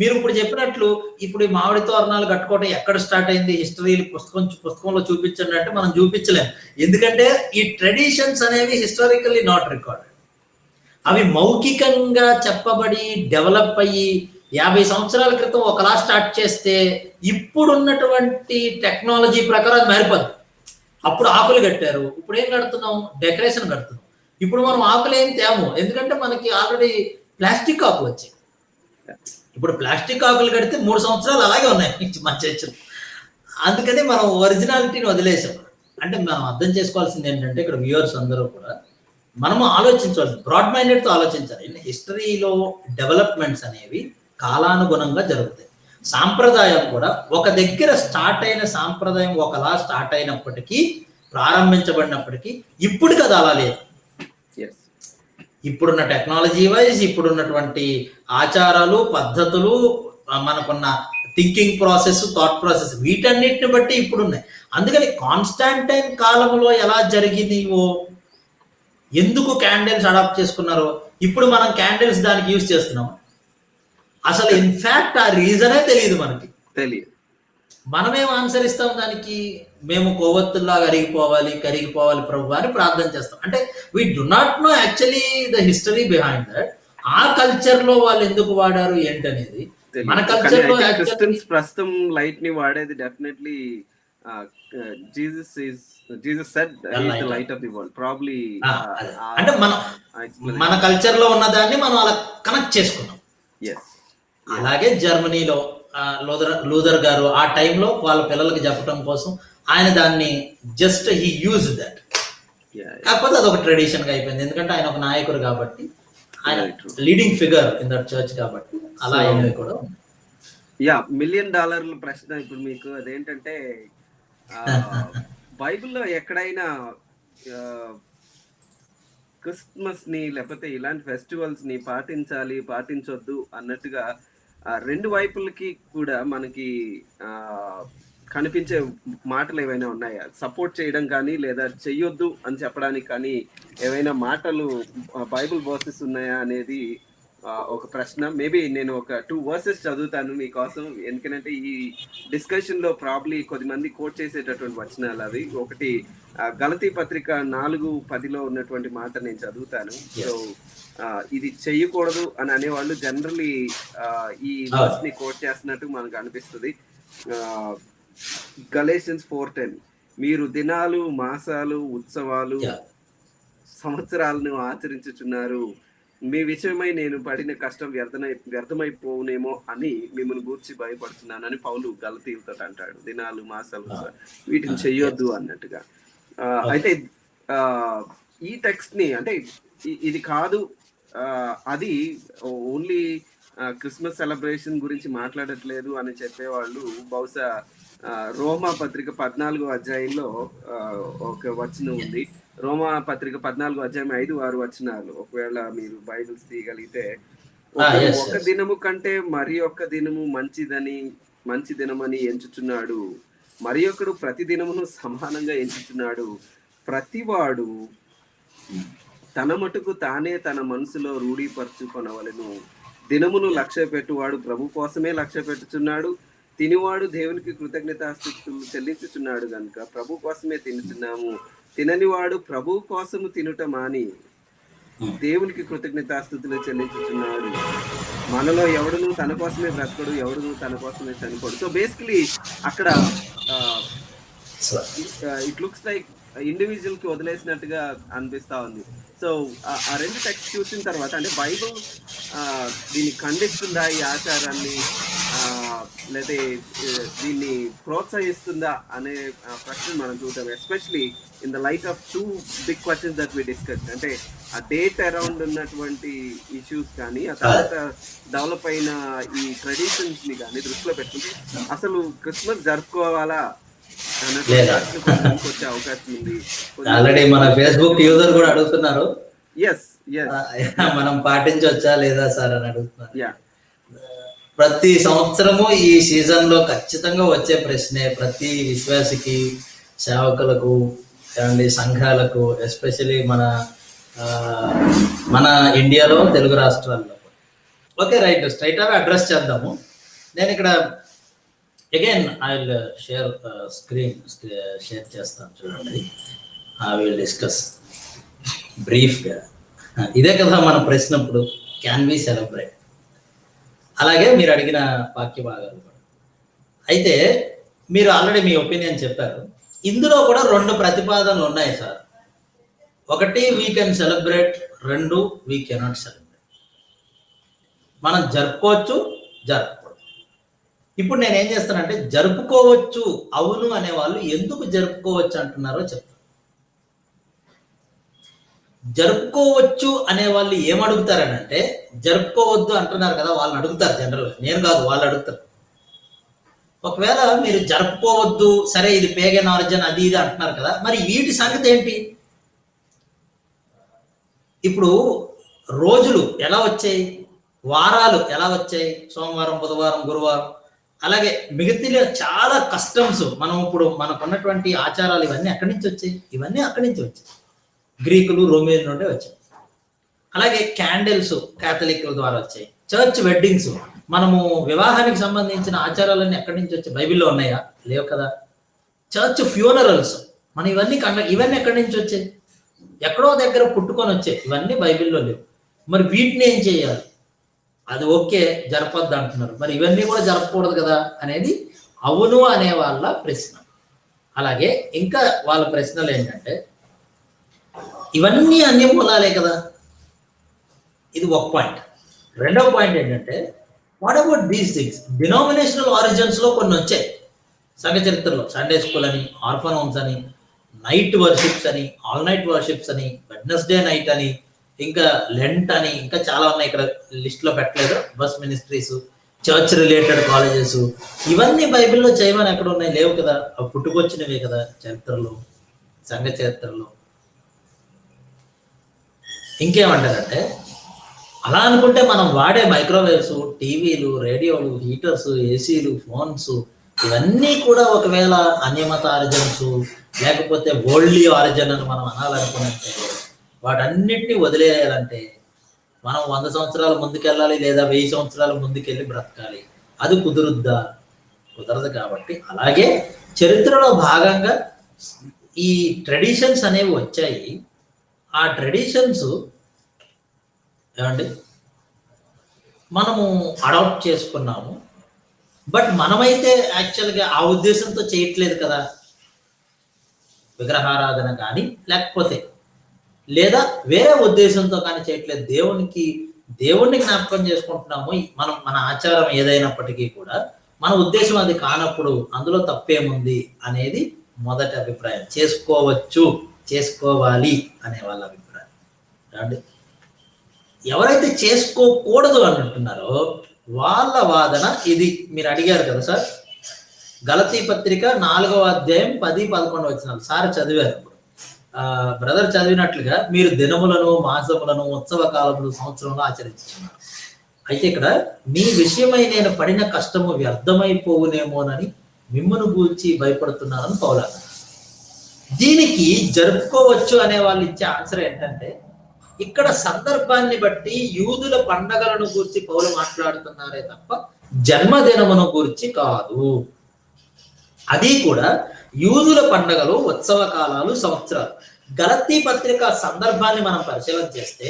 Speaker 2: మీరు ఇప్పుడు చెప్పినట్లు ఇప్పుడు ఈ మామిడి తోరణాలు కట్టుకోవడం ఎక్కడ స్టార్ట్ అయింది, హిస్టరీ పుస్తకంలో చూపించండి అంటే మనం చూపించలేము. ఎందుకంటే ఈ ట్రెడిషన్స్ అనేవి హిస్టారికల్లీ నాట్ రికార్డెడ్. అవి మౌఖికంగా చెప్పబడి డెవలప్ అయ్యి 50 సంవత్సరాల క్రితం ఒకలా స్టార్ట్ చేస్తే ఇప్పుడున్నటువంటి టెక్నాలజీ ప్రకారం అది మారిపోద్ది. అప్పుడు ఆకులు కట్టారు, ఇప్పుడు ఏం కడుతున్నాం? డెకరేషన్ కడుతున్నాం. ఇప్పుడు మనం ఆకులు ఏం తేము, ఎందుకంటే మనకి ఆల్రెడీ ప్లాస్టిక్ ఆకులు వచ్చాయి. ఇప్పుడు ప్లాస్టిక్ ఆకులు కడితే 3 సంవత్సరాలు అలాగే ఉన్నాయి మన చర్చలు. అందుకని మనం ఒరిజినాలిటీని వదిలేసాం. అంటే మనం అర్థం చేసుకోవాల్సింది ఏంటంటే ఇక్కడ వ్యూవర్స్ అందరూ కూడా మనము ఆలోచించవలసింది బ్రాడ్ మైండెడ్తో ఆలోచించాలి. హిస్టరీలో డెవలప్మెంట్స్ అనేవి కాలానుగుణంగా జరుగుతాయి. సాంప్రదాయం కూడా ఒక దగ్గర స్టార్ట్ అయిన సాంప్రదాయం ఒకలా స్టార్ట్ అయినప్పటికీ, ప్రారంభించబడినప్పటికీ ఇప్పటికి అది అలా లేదు. ఇప్పుడున్న టెక్నాలజీ వైజ్, ఇప్పుడున్నటువంటి ఆచారాలు, పద్ధతులు, మనకున్న థింకింగ్ ప్రాసెస్, థాట్ ప్రాసెస్, వీటన్నిటిని బట్టి ఇప్పుడున్నాయి. అందుకని కాన్స్టాంటైన్ కాలంలో ఎలా జరిగినాయో, ఎందుకు క్యాండిల్స్ అడాప్ట్ చేసుకున్నారో ఇప్పుడు మనం క్యాండిల్స్ దానికి యూజ్ చేస్తున్నాం. అసలు ఇన్ఫాక్ట్ ఆ రీజనే తెలియదు మనకి. మనమేం ఆన్సర్ ఇస్తాం దానికి? మేము కొవ్వొత్తుల్లా కరిగిపోవాలి ప్రభు అని ప్రార్థన చేస్తాం. అంటే we do not know actually the history behind that. ఆ కల్చర్ లో వాళ్ళు ఎందుకు వాడారు ఏంటనేది మన కల్చర్ లో.
Speaker 1: క్రిస్టియన్స్ ప్రస్తుతం లైట్ ని వాడేది definitely Jesus said he is the light of the world. Probably
Speaker 2: అంటే మన కల్చర్ లో ఉన్న దాన్ని మనం అలా కనెక్ట్ చేసుకున్నాం. అలాగే జర్మనీలో లూథర్ గారు ఆ టైంలో వాళ్ళ పిల్లలకి చెప్పడం కోసం ఆయన దాన్ని జస్ట్ హీ యూజ్ దట్. కాకపోతే అదొక ట్రెడిషన్ గా అయిపోయింది, ఎందుకంటే ఆయన ఒక నాయకుడు కాబట్టి, ఆయన leading figure in that church కాబట్టి అలా అయినవి కూడా.
Speaker 1: $1 million ప్రశ్న ఇప్పుడు మీకు అదేంటంటే, బైబిల్లో ఎక్కడైనా క్రిస్మస్ ని లేకపోతే ఇలాంటి ఫెస్టివల్స్ ని పాటించొద్దు అన్నట్టుగా రెండు వైపులకి కూడా మనకి కనిపించే మాటలు ఏవైనా ఉన్నాయా? సపోర్ట్ చేయడం కానీ లేదా చెయ్యొద్దు అని చెప్పడానికి కానీ ఏవైనా మాటలు బైబిల్ వర్సెస్ ఉన్నాయా అనేది ఒక ప్రశ్న. మేబీ నేను ఒక 2 వర్సెస్ చదువుతాను మీకోసం, ఎందుకంటే ఈ డిస్కషన్ లో ప్రాబ్లీ కొద్దిమంది కోట్ చేసేటటువంటి వచనాలు అవి. ఒకటి గలతీ పత్రిక 4:10 ఉన్నటువంటి మాట నేను చదువుతాను. సో ఇది చెయ్యకూడదు అని అనేవాళ్ళు జనరలీ ఈ వర్స్ ని కోట్ చేస్తున్నట్టు మనకు అనిపిస్తుంది. గలేషియన్స్ 4:10 మీరు దినాలు, మాసాలు, ఉత్సవాలు, సంవత్సరాలను ఆచరించుచున్నారు, మీ విషయమై నేను పడిన కష్టం వ్యర్థమైపోనేమో అని మిమ్మల్ని గూర్చి భయపడుతున్నానని పౌలు గలతీలతో అంటాడు. దినాలు, మాసాలు, వీటిని చెయ్యొద్దు అన్నట్టుగా. అయితే ఈ టెక్స్ట్ ని అంటే ఇది కాదు, అది ఓన్లీ క్రిస్మస్ సెలబ్రేషన్ గురించి మాట్లాడట్లేదు అని చెప్పేవాళ్ళు బహుశా రోమా పత్రిక 14వ అధ్యాయంలో ఒక వచనం ఉంది. రోమా పత్రిక 14వ అధ్యాయం 5-6 వచనాలు ఒకవేళ మీరు బైబిల్స్ తీయగలిగితే, ఒక దినము కంటే మరి ఒక్క దినము మంచి దినమని ఎంచుచున్నాడు, మరి ఒకడు ప్రతి దినమును సమానంగా ఎంచుచున్నాడు, ప్రతివాడు తన మటుకు తానే తన మనసులో రూఢీపరచుకొనవలెను, దినమును లక్ష్య పెట్టువాడు ప్రభు కోసమే లక్ష్య పెట్టుచున్నాడు, తినివాడు దేవునికి కృతజ్ఞతాస్తుతులు చెల్లించుచున్నాడు గనుక ప్రభు కోసమే తినుచున్నాము, తిననివాడు ప్రభు కోసము తినుట మాని దేవునికి కృతజ్ఞతాస్తుతులు చెల్లించుచున్నాడు. మనలో ఎవడును తన కోసమే బ్రతకడు, ఎవడును తన కోసమే చనిపోడు. సో బేసికలీ అక్కడ ఇట్ లుక్స్ లైక్ ఇండివిజువల్ కి వదిలేసినట్టుగా అనిపిస్తా ఉంది. సో ఆ రెండు టెక్స్ట్ చూసిన తర్వాత అంటే బైబుల్ దీన్ని ఖండిస్తుందా ఈ ఆచారాన్ని, లేదా దీన్ని ప్రోత్సహిస్తుందా అనే ప్రశ్న మనం చూద్దాం. Especially in the light of 2 big questions that we discussed. అంటే ఆ డేట్ అరౌండ్ ఉన్నటువంటి ఇష్యూస్ కానీ, ఆ తర్వాత డెవలప్ అయిన ఈ ట్రెడిషన్స్ ని కానీ దృష్టిలో పెట్టుకుంటే అసలు క్రిస్మస్ జరుపుకోవాలా వచ్చే అవకాశం ఉంది.
Speaker 2: ఆల్రెడీ మన ఫేస్బుక్ యూజర్ కూడా అడుగుతున్నారు,
Speaker 1: yes
Speaker 2: మనం పాటించవచ్చా లేదా సార్ అని అడుగుతున్నారు. ప్రతి సంవత్సరము ఈ సీజన్ లో ఖచ్చితంగా వచ్చే ప్రశ్నే ప్రతి విశ్వాసికి, సేవకులకు, సంఘాలకు, ఎస్పెషలీ మన ఇండియాలో తెలుగు రాష్ట్రాల్లో. ఓకే రైట్, స్ట్రైట్ అవే అడ్రస్ చేద్దాము. నేను ఇక్కడ again I will screen share చేస్తాను, చూడండి. ఐ విల్ డిస్కస్ బ్రీఫ్గా. ఇదే కదా మన ప్రశ్న ఇప్పుడు, క్యాన్ వి సెలబ్రేట్? అలాగే మీరు అడిగిన వాక్య భాగాలు కూడా. అయితే మీరు ఆల్రెడీ మీ ఒపీనియన్ చెప్పారు. ఇందులో కూడా 2 ప్రతిపాదనలు ఉన్నాయి సార్. ఒకటి we can celebrate, 2 we cannot celebrate. మనం జరుపుకోవచ్చు, జరుపుకోవచ్చు. ఇప్పుడు నేను ఏం చేస్తానంటే జరుపుకోవచ్చు అవును అనే వాళ్ళు ఎందుకు జరుపుకోవచ్చు అంటున్నారో చెప్తాను. జరుపుకోవచ్చు అనే వాళ్ళు ఏమడుగుతారనంటే, జరుపుకోవద్దు అంటున్నారు కదా, వాళ్ళని అడుగుతారు జనరల్గా, నేను కాదు, వాళ్ళు అడుగుతారు. ఒకవేళ మీరు జరుపుకోవద్దు, సరే ఇది పేగన్ ఆరిజిన్ అది ఇది అంటున్నారు కదా, మరి వీటి సంగతి ఏంటి? ఇప్పుడు రోజులు ఎలా వచ్చాయి, వారాలు ఎలా వచ్చాయి, సోమవారం, బుధవారం, గురువారం, అలాగే మిగతా చాలా కస్టమ్స్, మనం ఇప్పుడు మనకున్నటువంటి ఆచారాలు ఇవన్నీ ఎక్కడి నుంచి వచ్చాయి? ఇవన్నీ అక్కడి నుంచి వచ్చాయి, గ్రీకులు, రోమియోల నుండి వచ్చాయి. అలాగే క్యాండిల్స్ క్యాథలిక్ల ద్వారా వచ్చాయి. చర్చ్ వెడ్డింగ్స్, మనము వివాహానికి సంబంధించిన ఆచారాలన్నీ ఎక్కడి నుంచి వచ్చాయి? బైబిల్లో ఉన్నాయా? లేవు కదా. చర్చ్ ఫ్యూనరల్స్, మనం ఇవన్నీ ఎక్కడి నుంచి వచ్చాయి? ఎక్కడో దగ్గర పుట్టుకొని వచ్చాయి, ఇవన్నీ బైబిల్లో లేవు. మరి వీటిని ఏం చేయాలి? అది ఓకే జరపద్దు అంటున్నారు, మరి ఇవన్నీ కూడా జరపకూడదు కదా అనేది అవును అనే వాళ్ళ ప్రశ్న. అలాగే ఇంకా వాళ్ళ ప్రశ్నలు ఏంటంటే, ఇవన్నీ అన్ని మూలాలే కదా, ఇది ఒక పాయింట్. రెండవ పాయింట్ ఏంటంటే, what about these things? Denominational origins లో కొన్ని వచ్చాయి సంఘ చరిత్రలో. సండే స్కూల్ అని, ఆర్ఫన్ హోమ్స్ అని, నైట్ వర్షిప్స్ అని, ఆల్ నైట్ వర్షిప్స్ అని, వెడ్నెస్డే నైట్ అని, ఇంకా లెంట్ అని, ఇంకా చాలా ఉన్నాయి, ఇక్కడ లిస్ట్ లో పెట్టలేదు. Bus ministries, church related colleges, ఇవన్నీ బైబిల్లో చేయమని ఎక్కడ ఉన్నాయి? లేవు కదా, అవి పుట్టుకొచ్చినవే కదా చరిత్రలో, సంఘ చరిత్రలో. ఇంకేమంటారంటే, అలా అనుకుంటే మనం వాడే మైక్రోవేవ్స్, టీవీలు, రేడియోలు, హీటర్స్, ఏసీలు, ఫోన్స్, ఇవన్నీ కూడా ఒకవేళ అన్యమత ఆరిజన్స్ లేకపోతే వరల్డ్లీ ఆరిజిన్ అని మనం అనాలనుకున్నట్టే, వాటన్నిటిని వదిలేయాలంటే మనం 100 సంవత్సరాలు ముందుకెళ్ళాలి, లేదా 1000 సంవత్సరాలు ముందుకెళ్ళి బ్రతకాలి. అది కుదురుద్దా? కుదరదు. కాబట్టి అలాగే చరిత్రలో భాగంగా ఈ ట్రెడిషన్స్ అనేవి వచ్చాయి. ఆ ట్రెడిషన్స్ ఏమండి మనము అడాప్ట్ చేసుకున్నాము, బట్ మనమైతే యాక్చువల్గా ఆ ఉద్దేశంతో చేయట్లేదు కదా. విగ్రహారాధన కానీ లేకపోతే లేదా వేరే ఉద్దేశంతో కానీ చేయట్లేదు. దేవుణ్ణి జ్ఞాపకం చేసుకుంటున్నాము. మన ఆచారం ఏదైనప్పటికీ కూడా మన ఉద్దేశం అది కానప్పుడు అందులో తప్పేముంది అనేది మొదటి అభిప్రాయం. చేసుకోవచ్చు, చేసుకోవాలి అనే వాళ్ళ అభిప్రాయం. అంటే ఎవరైతే చేసుకోకూడదు అని అంటున్నారో వాళ్ళ వాదన ఇది. మీరు అడిగారు కదా సార్, గలతీ పత్రిక 4వ అధ్యాయం 10-11 వచనాలు సార్ చదివారు. బ్రదర్ చదివినట్లుగా మీరు దినములను, మాసములను, ఉత్సవ కాలములు సంవత్సరంలో ఆచరించుతున్నారు. అయితే ఇక్కడ మీ విషయమై నేను పడిన కష్టము వ్యర్థమైపోవునేమోనని మిమ్మల్ని గూర్చి భయపడుతున్నానని పౌలు అన్నారు. దీనికి జరుపుకోవచ్చు అనే వాళ్ళు ఇచ్చే ఆన్సర్ ఏంటంటే, ఇక్కడ సందర్భాన్ని బట్టి యూదుల పండగలను గురించి పౌలు మాట్లాడుతున్నారే తప్ప జన్మదినమును గురించి కాదు. అది కూడా యూదుల పండగలు, ఉత్సవ కాలాలు, సంవత్సరాలు. గలతీ పత్రిక సందర్భాన్ని మనం పరిశీలన చేస్తే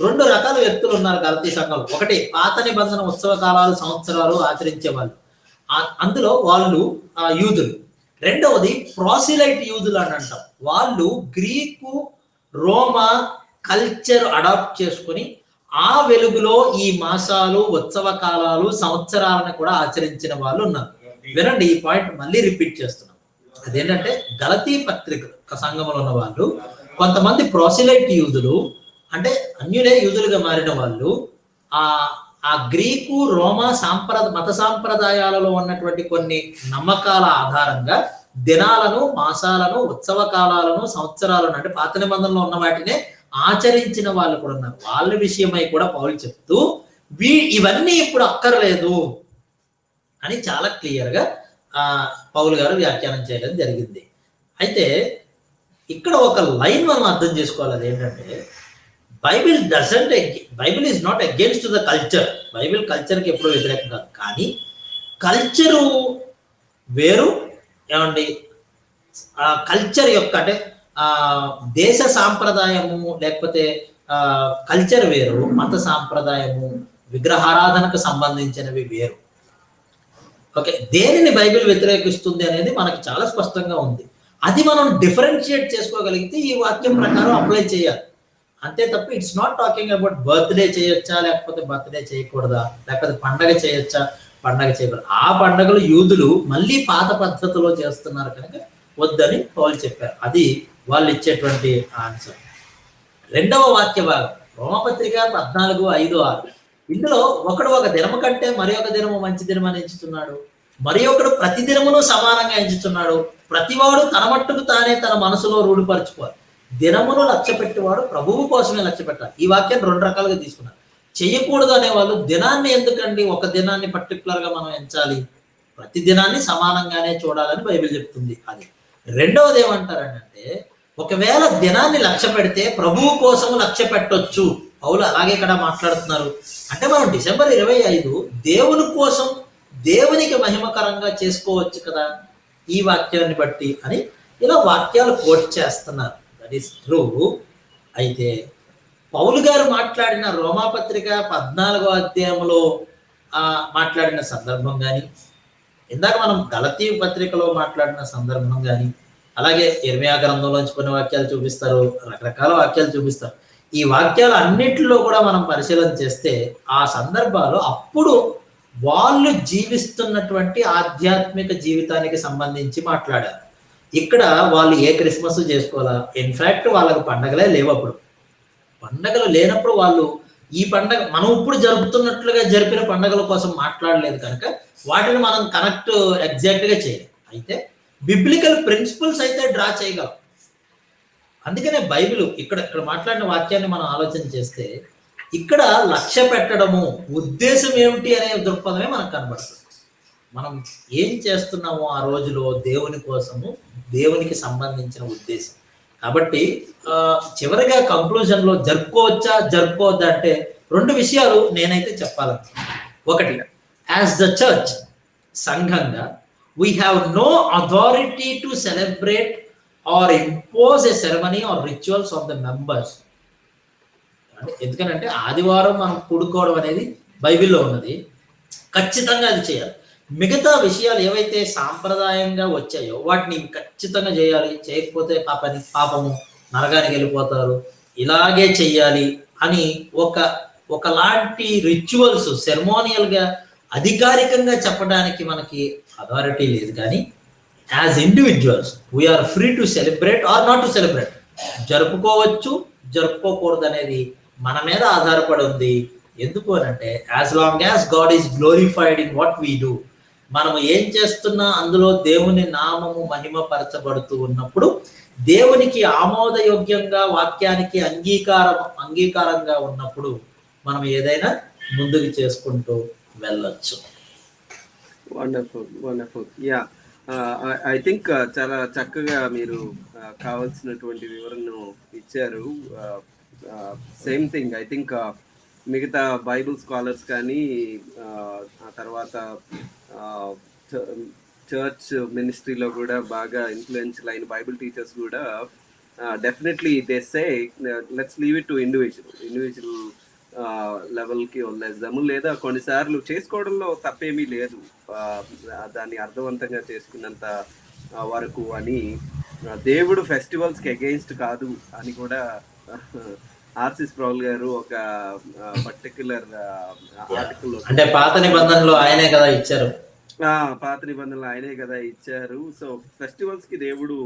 Speaker 2: 2 రకాల వ్యక్తులు ఉన్నారు గలతీ సంఘంలో. ఒకటి పాత నిబంధన ఉత్సవ కాలాలు, సంవత్సరాలు ఆచరించే వాళ్ళు, అందులో వాళ్ళు యూదులు. రెండవది ప్రాసిలైట్ యూదులు అని అంటాం. వాళ్ళు గ్రీకు, రోమా కల్చర్ అడాప్ట్ చేసుకుని ఆ వెలుగులో ఈ మాసాలు, ఉత్సవ కాలాలు, సంవత్సరాలను కూడా ఆచరించిన వాళ్ళు ఉన్నారు. వినండి, ఈ పాయింట్ మళ్ళీ రిపీట్ చేస్తున్నాం. అదేంటంటే గలతీ పత్రిక సంఘంలో ఉన్న వాళ్ళు కొంతమంది ప్రాసిలైట్ యూదులు, అంటే అన్యులే యూదులుగా మారిన వాళ్ళు, ఆ గ్రీకు, రోమా మత సాంప్రదాయాలలో ఉన్నటువంటి కొన్ని నమ్మకాల ఆధారంగా దినాలను, మాసాలను, ఉత్సవ కాలాలను, సంవత్సరాలను, అంటే పాత నిబంధనలో ఉన్న వాటినే ఆచరించిన వాళ్ళు కూడా ఉన్నారు. వాళ్ళ విషయమై కూడా పౌలు చెప్తూ ఇవన్నీ ఇప్పుడు అక్కర్లేదు అని చాలా క్లియర్గా పౌలు గారు వ్యాఖ్యానం చేయడం జరిగింది. అయితే ఇక్కడ ఒక లైన్ మనం అర్థం చేసుకోవాలి. అది ఏంటంటే, Bible is not against the culture. Bible కల్చర్కి ఎప్పుడూ వ్యతిరేకం కాదు. కానీ కల్చరు వేరు, ఏమండి, కల్చర్ యొక్క అంటే దేశ సాంప్రదాయము లేకపోతే కల్చర్ వేరు, మత సాంప్రదాయము, విగ్రహారాధనకు సంబంధించినవి వేరు. ఓకే, దేనిని బైబిల్ వ్యతిరేకిస్తుంది అనేది మనకి చాలా స్పష్టంగా ఉంది. అది మనం డిఫరెన్షియేట్ చేసుకోగలిగితే ఈ వాక్యం ప్రకారం అప్లై చేయాలి. అంతే తప్ప it's not talking about birthday చేయొచ్చా లేకపోతే బర్త్డే చేయకూడదా, లేకపోతే పండగ చేయొచ్చా పండగ చేయకూడదు. ఆ పండగలు యూదులు మళ్ళీ పాత పద్ధతిలో చేస్తున్నారు కనుక వద్దని పౌలు చెప్పారు. అది వాళ్ళు ఇచ్చేటువంటి ఆన్సర్. రెండవ వాక్య భాగం రోమపత్రిక 14:5-6. ఇందులో ఒకడు ఒక దినము కంటే మరి ఒక దినము మంచి దినం అని ఎంచుతున్నాడు, మరి ఒకడు ప్రతి దినమును సమానంగా ఎంచుతున్నాడు. ప్రతివాడు తన మట్టుకు తానే తన మనసులో రూఢిపరచుకోవాలి. దినమును లక్ష్య పెట్టేవాడు ప్రభువు కోసమే లక్ష్య పెట్టాలి. ఈ వాక్యాన్ని 2 రకాలుగా తీసుకున్నారు. చేయకూడదు అనేవాళ్ళు దినాన్ని ఎందుకండి ఒక దినాన్ని పర్టికులర్ గా మనం ఎంచాలి, ప్రతి దినాన్ని సమానంగానే చూడాలని బైబిల్ చెప్తుంది. అది రెండవది ఏమంటారంటే, ఒకవేళ దినాన్ని లక్ష్య పెడితే ప్రభువు కోసం లక్ష్య పెట్టొచ్చు. పౌలు అలాగే ఇక్కడ మాట్లాడుతున్నారు. అంటే మనం డిసెంబర్ 25 దేవుని కోసం దేవునికి మహిమకరంగా చేసుకోవచ్చు కదా ఈ వాక్యాన్ని బట్టి అని ఇలా వాక్యాలు కోట్ చేస్తున్నారు. That is true. అయితే పౌలు గారు మాట్లాడిన రోమాపత్రిక 14వ అధ్యాయంలో మాట్లాడిన సందర్భం కానీ, ఇందాక మనం గలతీ పత్రికలో మాట్లాడిన సందర్భం కానీ, అలాగే ఇర్మియా గ్రంథంలోంచి కొన్ని వాక్యాలు చూపిస్తారు, రకరకాల వాక్యాలు చూపిస్తారు. ఈ వాక్యాలు అన్నిటిలో కూడా మనం పరిశీలన చేస్తే ఆ సందర్భాలు అప్పుడు వాళ్ళు జీవిస్తున్నటువంటి ఆధ్యాత్మిక జీవితానికి సంబంధించి మాట్లాడారు. ఇక్కడ వాళ్ళు ఏ క్రిస్మస్ చేసుకోవాలా, ఇన్ఫాక్ట్ వాళ్ళకి పండగలే లేవు. అప్పుడు పండగలు లేనప్పుడు వాళ్ళు ఈ పండగ మనం ఇప్పుడు జరుపుతున్నట్లుగా జరిపిన పండగల కోసం మాట్లాడలేదు కనుక వాటిని మనం కనెక్ట్ ఎగ్జాక్ట్ గా చేయాలి. అయితే బిబ్లికల్ ప్రిన్సిపల్స్ అయితే డ్రా చేయగలం. అందుకనే బైబిల్ ఇక్కడ మాట్లాడిన వాక్యాన్ని మనం ఆలోచన చేస్తే ఇక్కడ లక్ష్య పెట్టడము ఉద్దేశం ఏమిటి అనే దృక్పథమే మనకు కనబడుతుంది. మనం ఏం చేస్తున్నామో ఆ రోజులో దేవుని కోసము, దేవునికి సంబంధించిన ఉద్దేశం. కాబట్టి చివరిగా కంక్లూజన్ లో జరుపుకోవచ్చా జరుపుకోవద్దా అంటే 2 విషయాలు నేనైతే చెప్పాలనుకుంటున్నాను. ఒకటి, యాజ్ ద చర్చ్ సంఘంగా we have no authority to celebrate or impose a ceremony or rituals on the members. ఎందుకంటే ఆదివారం మనం కూడుకోవడం అనేది బైబిల్లో ఉన్నది, ఖచ్చితంగా అది చేయాలి. మిగతా విషయాలు ఏవైతే సాంప్రదాయంగా వచ్చాయో వాటిని ఖచ్చితంగా చేయాలి, చేయకపోతే పాపము నరకానికి వెళ్ళిపోతారు, ఇలాగే చెయ్యాలి అని ఒకలాంటి రిచువల్స్ సెరమోనియల్ గా అధికారికంగా చెప్పడానికి మనకి అథారిటీ లేదు. కానీ as individuals we are free to celebrate or not to celebrate. జరుపుకోవచ్చు, జరుపుకోకూడదు అనేది మన మీద ఆధారపడి ఉంది. ఎందుకు అనంటే as long as God is glorified in what we do, మనం ఏం చేస్తున్నా అందులో దేవుని నామము మహిమపరచబడుతూ ఉన్నప్పుడు, దేవునికి ఆమోదయోగ్యంగా వాక్యానికి అంగీకారంగా ఉన్నప్పుడు మనం ఏదైనా ముందుకు చేసుకుంటూ వెళ్ళొచ్చు.
Speaker 1: వండర్ఫుల్. యా, ఐ థింక్ చాలా చక్కగా మీరు కావాల్సినటువంటి వివరణను ఇచ్చారు. సేమ్ థింగ్ ఐ థింక్ మిగతా బైబుల్ స్కాలర్స్ కానీ ఆ తర్వాత చర్చ్ మినిస్ట్రీలో కూడా బాగా ఇన్ఫ్లుయెన్షియల్ అయిన బైబుల్ టీచర్స్ కూడా definitely they say let's leave it to individual లెవెల్కి వదిలేద్దాము, లేదా కొన్నిసార్లు చేసుకోవడంలో తప్పేమీ లేదు, దాన్ని అర్థవంతంగా చేసుకున్నంత వరకు అని. దేవుడు ఫెస్టివల్స్కి అగెయిన్స్ట్ కాదు అని కూడా ఆర్సి స్ప్రౌల్ గారు ఒక పర్టిక్యులర్ ఆర్టికల్,
Speaker 2: అంటే పాత నిబంధనలు ఆయనే కదా ఇచ్చారు,
Speaker 1: సో ఫెస్టివల్స్ కి దేవుడు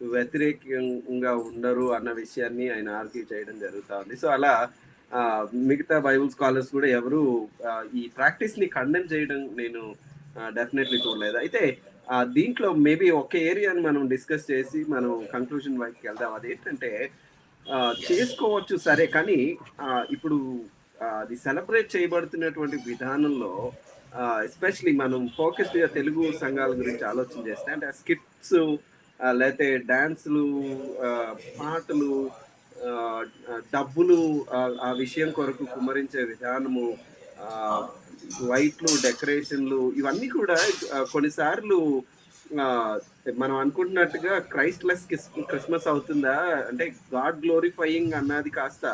Speaker 1: వ్యతిరేకంగా ఉండరు అన్న విషయాన్ని ఆయన ఆర్గ్యూ చేయడం జరుగుతా ఉంది. సో అలా మిగతా బైబుల్ స్కాలర్స్ కూడా ఎవరు ఈ ప్రాక్టీస్ ని కండెమ్ చేయడం నేను డెఫినెట్లీ చూడలేదు. అయితే దీంట్లో మేబీ ఒక ఏరియాని మనం డిస్కస్ చేసి మనం కంక్లూజన్ వైపుకి వెళ్దాం. అదేంటంటే చేసుకోవచ్చు సరే, కానీ ఇప్పుడు అది సెలబ్రేట్ చేయబడుతున్నటువంటి విధానంలో ఎస్పెషలీ మనం ఫోకస్డ్గా తెలుగు సంఘాల గురించి ఆలోచన చేస్తే, అంటే స్కిట్స్ లేకపోతే డాన్సులు, పాటలు, డబ్బులు ఆ విషయం కొరకు కుమ్మరించే విధానము, వైట్లు, డెకరేషన్లు, ఇవన్నీ కూడా కొన్నిసార్లు మనం అనుకుంటున్నట్టుగా క్రైస్ట్లెస్ క్రిస్మస్ అవుతుందా అంటే గాడ్ గ్లోరిఫైయింగ్ అన్నది కాస్త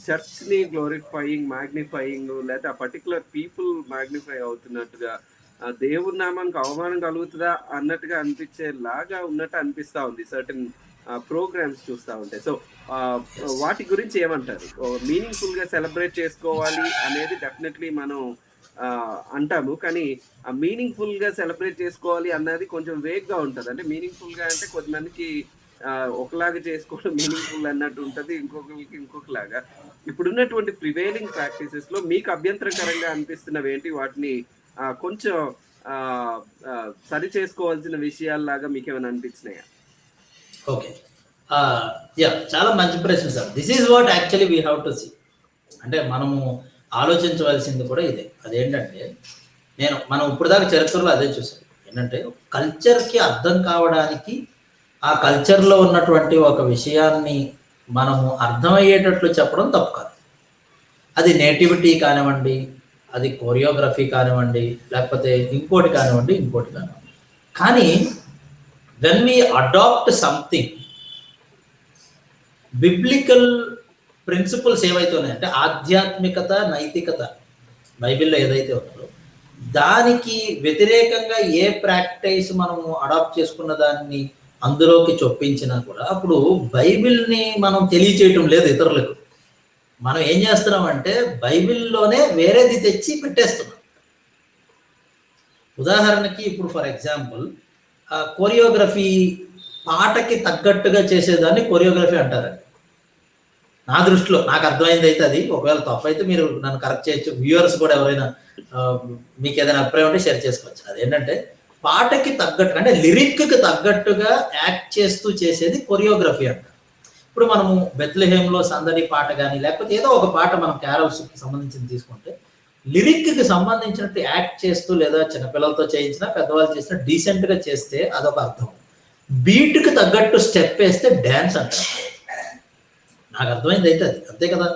Speaker 1: చర్చ్ ని గ్లోరిఫైయింగ్, మ్యాగ్నిఫైయింగ్, లేదా ఆ పర్టికులర్ పీపుల్ మ్యాగ్నిఫై అవుతున్నట్టుగా, దేవుని నామానికి అవమానం కలుగుతుందా అన్నట్టుగా అనిపించేలాగా ఉన్నట్టు అనిపిస్తా ఉంది సర్టన్ ప్రోగ్రామ్స్ చూస్తూ ఉంటాయి. సో వాటి గురించి ఏమంటారు? మీనింగ్ఫుల్ గా సెలబ్రేట్ చేసుకోవాలి అనేది డెఫినెట్లీ మనం అంటాము. కానీ ఆ మీనింగ్‌ఫుల్‌గా సెలబ్రేట్ చేసుకోవాలి అన్నది కొంచెం వేగ్‌గా ఉంటది. అంటే మీనింగ్‌ఫుల్‌గా అంటే కొంతమందికి ఒకలాగా చేసుకోవడం మీనింగ్‌ఫుల్ అన్నట్టు ఉంటది. ఇంకొకళ్ళకి ఇంకొకలాగా. ఇప్పుడున్నటువంటి ప్రివైలింగ్ ప్రాక్టీసెస్‌లో మీకు అభ్యంతరకరంగా అనిపిస్తున్నవేంటి? వాటిని కొంచెం ఆహ్, సరి చేసుకోవాల్సిన విషయాల్లాగా మీకేమైనా అనిపించినాయా?
Speaker 2: ఓకే. యాహ్! చాలా మంచి ప్రశ్న sir. This is what actually we have to see. అంటే మనము ఆలోచించవలసింది కూడా ఇదే. అదేంటంటే మనం ఇప్పటిదాకా చరిత్రలో అదే చూసాం. ఏంటంటే కల్చర్‌కి అర్థం కావడానికి ఆ కల్చర్‌లో ఉన్నటువంటి ఒక విషయాన్ని మనము అర్థమయ్యేటట్లు చెప్పడం తప్పు కాదు. అది నేటివిటీ కానివ్వండి, అది కొరియోగ్రఫీ కానివ్వండి, లేకపోతే ఇంకోటి కానివ్వండి, ఇంకోటి కానివ్వండి. కానీ when we adapt something biblical principles ఏవైతే ఉన్నాయో అంటే ఆధ్యాత్మికత, నైతికత బైబిల్‌లో ఏదైతే ఉందో దానికి వ్యతిరేకంగా ఏ ప్రాక్టీస్ మనము అడాప్ట్ చేసుకున్న దాన్ని అందులోకి చొప్పించినా కూడా అప్పుడు బైబిల్‌ని మనం తెలియచేయటం లేదు ఇతరులకు. మనం ఏం చేస్తున్నామంటే బైబిల్‌లోనే వేరేది తెచ్చి పెట్టేస్తున్నాం. ఉదాహరణకి ఇప్పుడు ఫర్ ఎగ్జాంపుల్ కొరియోగ్రఫీ పాటకి తగ్గట్టుగా చేసేదాన్ని కొరియోగ్రఫీ అంటారండి. నా దృష్టిలో నాకు అర్థమైంది అయితే అది. ఒకవేళ తప్పైతే మీరు నన్ను కరెక్ట్ చేయొచ్చు. వ్యూవర్స్ కూడా ఎవరైనా మీకు ఏదైనా అభిప్రాయం ఉంటే షేర్ చేసుకోవచ్చు. అదేంటంటే పాటకి తగ్గట్టు అంటే లిరిక్కి తగ్గట్టుగా యాక్ట్ చేస్తూ చేసేది కొరియోగ్రఫీ అంట. ఇప్పుడు మనము బెత్లెహేమ్‌లో సందడి పాట కానీ లేకపోతే ఏదో ఒక పాట మనం క్యారల్స్‌కి సంబంధించింది తీసుకుంటే లిరిక్కి సంబంధించినట్టు యాక్ట్ చేస్తూ లేదా చిన్నపిల్లలతో చేయించినా పెద్దవాళ్ళు చేసినా డీసెంట్‌గా చేస్తే అదొక అర్థం. బీట్‌కి తగ్గట్టు స్టెప్ వేస్తే డ్యాన్స్ అంటారు. నాకు అర్థమైంది అయితే అది అంతే కదా.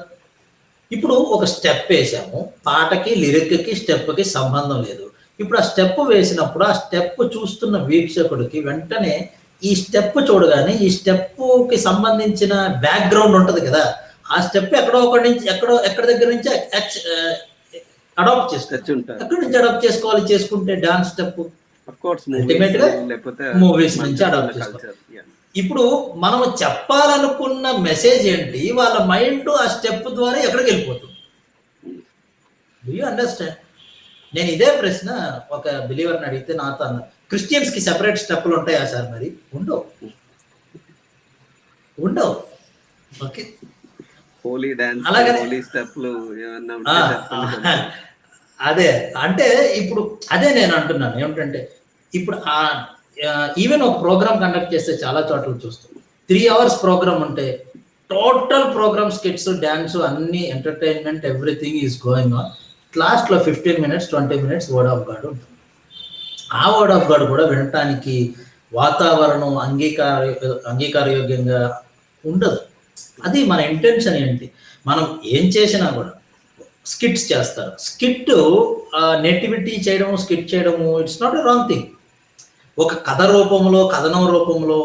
Speaker 2: ఇప్పుడు ఒక స్టెప్ వేసాము, పాటకి లిరిక్కి స్టెప్కి సంబంధం లేదు. ఇప్పుడు ఆ స్టెప్ వేసినప్పుడు ఆ స్టెప్ చూస్తున్న వీక్షకుడికి వెంటనే ఈ స్టెప్ చూడగానే ఈ స్టెప్కి సంబంధించిన బ్యాక్గ్రౌండ్ ఉంటుంది కదా, ఆ స్టెప్ ఎక్కడో ఒకటి నుంచి ఎక్కడి దగ్గర నుంచి అడాప్ట్ చేసుకోవచ్చు. ఎక్కడి నుంచి అడాప్ట్ చేసుకోవాలి చేసుకుంటే డాన్స్ స్టెప్ అల్టిమేట్ గా మూవీస్ నుంచి అడాప్ట్ చేసుకోవాలి. ఇప్పుడు మనం చెప్పాలనుకున్న మెసేజ్ ఏంటి, వాళ్ళ మైండ్ ఆ స్టెప్ ద్వారా ఎక్కడికి వెళ్ళిపోతుంది. Do you understand? నేను ఇదే ప్రశ్న ఒక బిలీవర్ని అడిగితే నాతో అన్నారు, క్రిస్టియన్స్ కి సెపరేట్ స్టెప్పులు ఉంటాయా సార్? మరి ఉండవు. ఓకే,
Speaker 1: హోలీ డాన్స్, హోలీ స్టెప్లు
Speaker 2: అదే అంటే ఇప్పుడు అదే నేను అంటున్నాను ఏమిటంటే ఇప్పుడు ఈవెన్ ఒక ప్రోగ్రామ్ కండక్ట్ చేస్తే చాలా చోట్ల చూస్తాం 3 hours ప్రోగ్రామ్ ఉంటే టోటల్ ప్రోగ్రామ్ స్కిట్స్ డాన్స్ అన్ని entertainment everything is going on. లాస్ట్లో 15 minutes 20 minutes word of God ఉంటుంది. ఆ వర్డ్ ఆఫ్ గాడ్ కూడా వినటానికి వాతావరణం అంగీకారయోగ్యంగా ఉండదు. అది మన ఇంటెన్షన్ ఏంటి? మనం ఏం చేసినా కూడా స్కిట్స్ చేస్తారు. స్కిట్ నెటివిటీ చేయడము, స్కిట్ చేయడము it's not a wrong thing. ఒక కథ రూపంలో, కథనం రూపంలో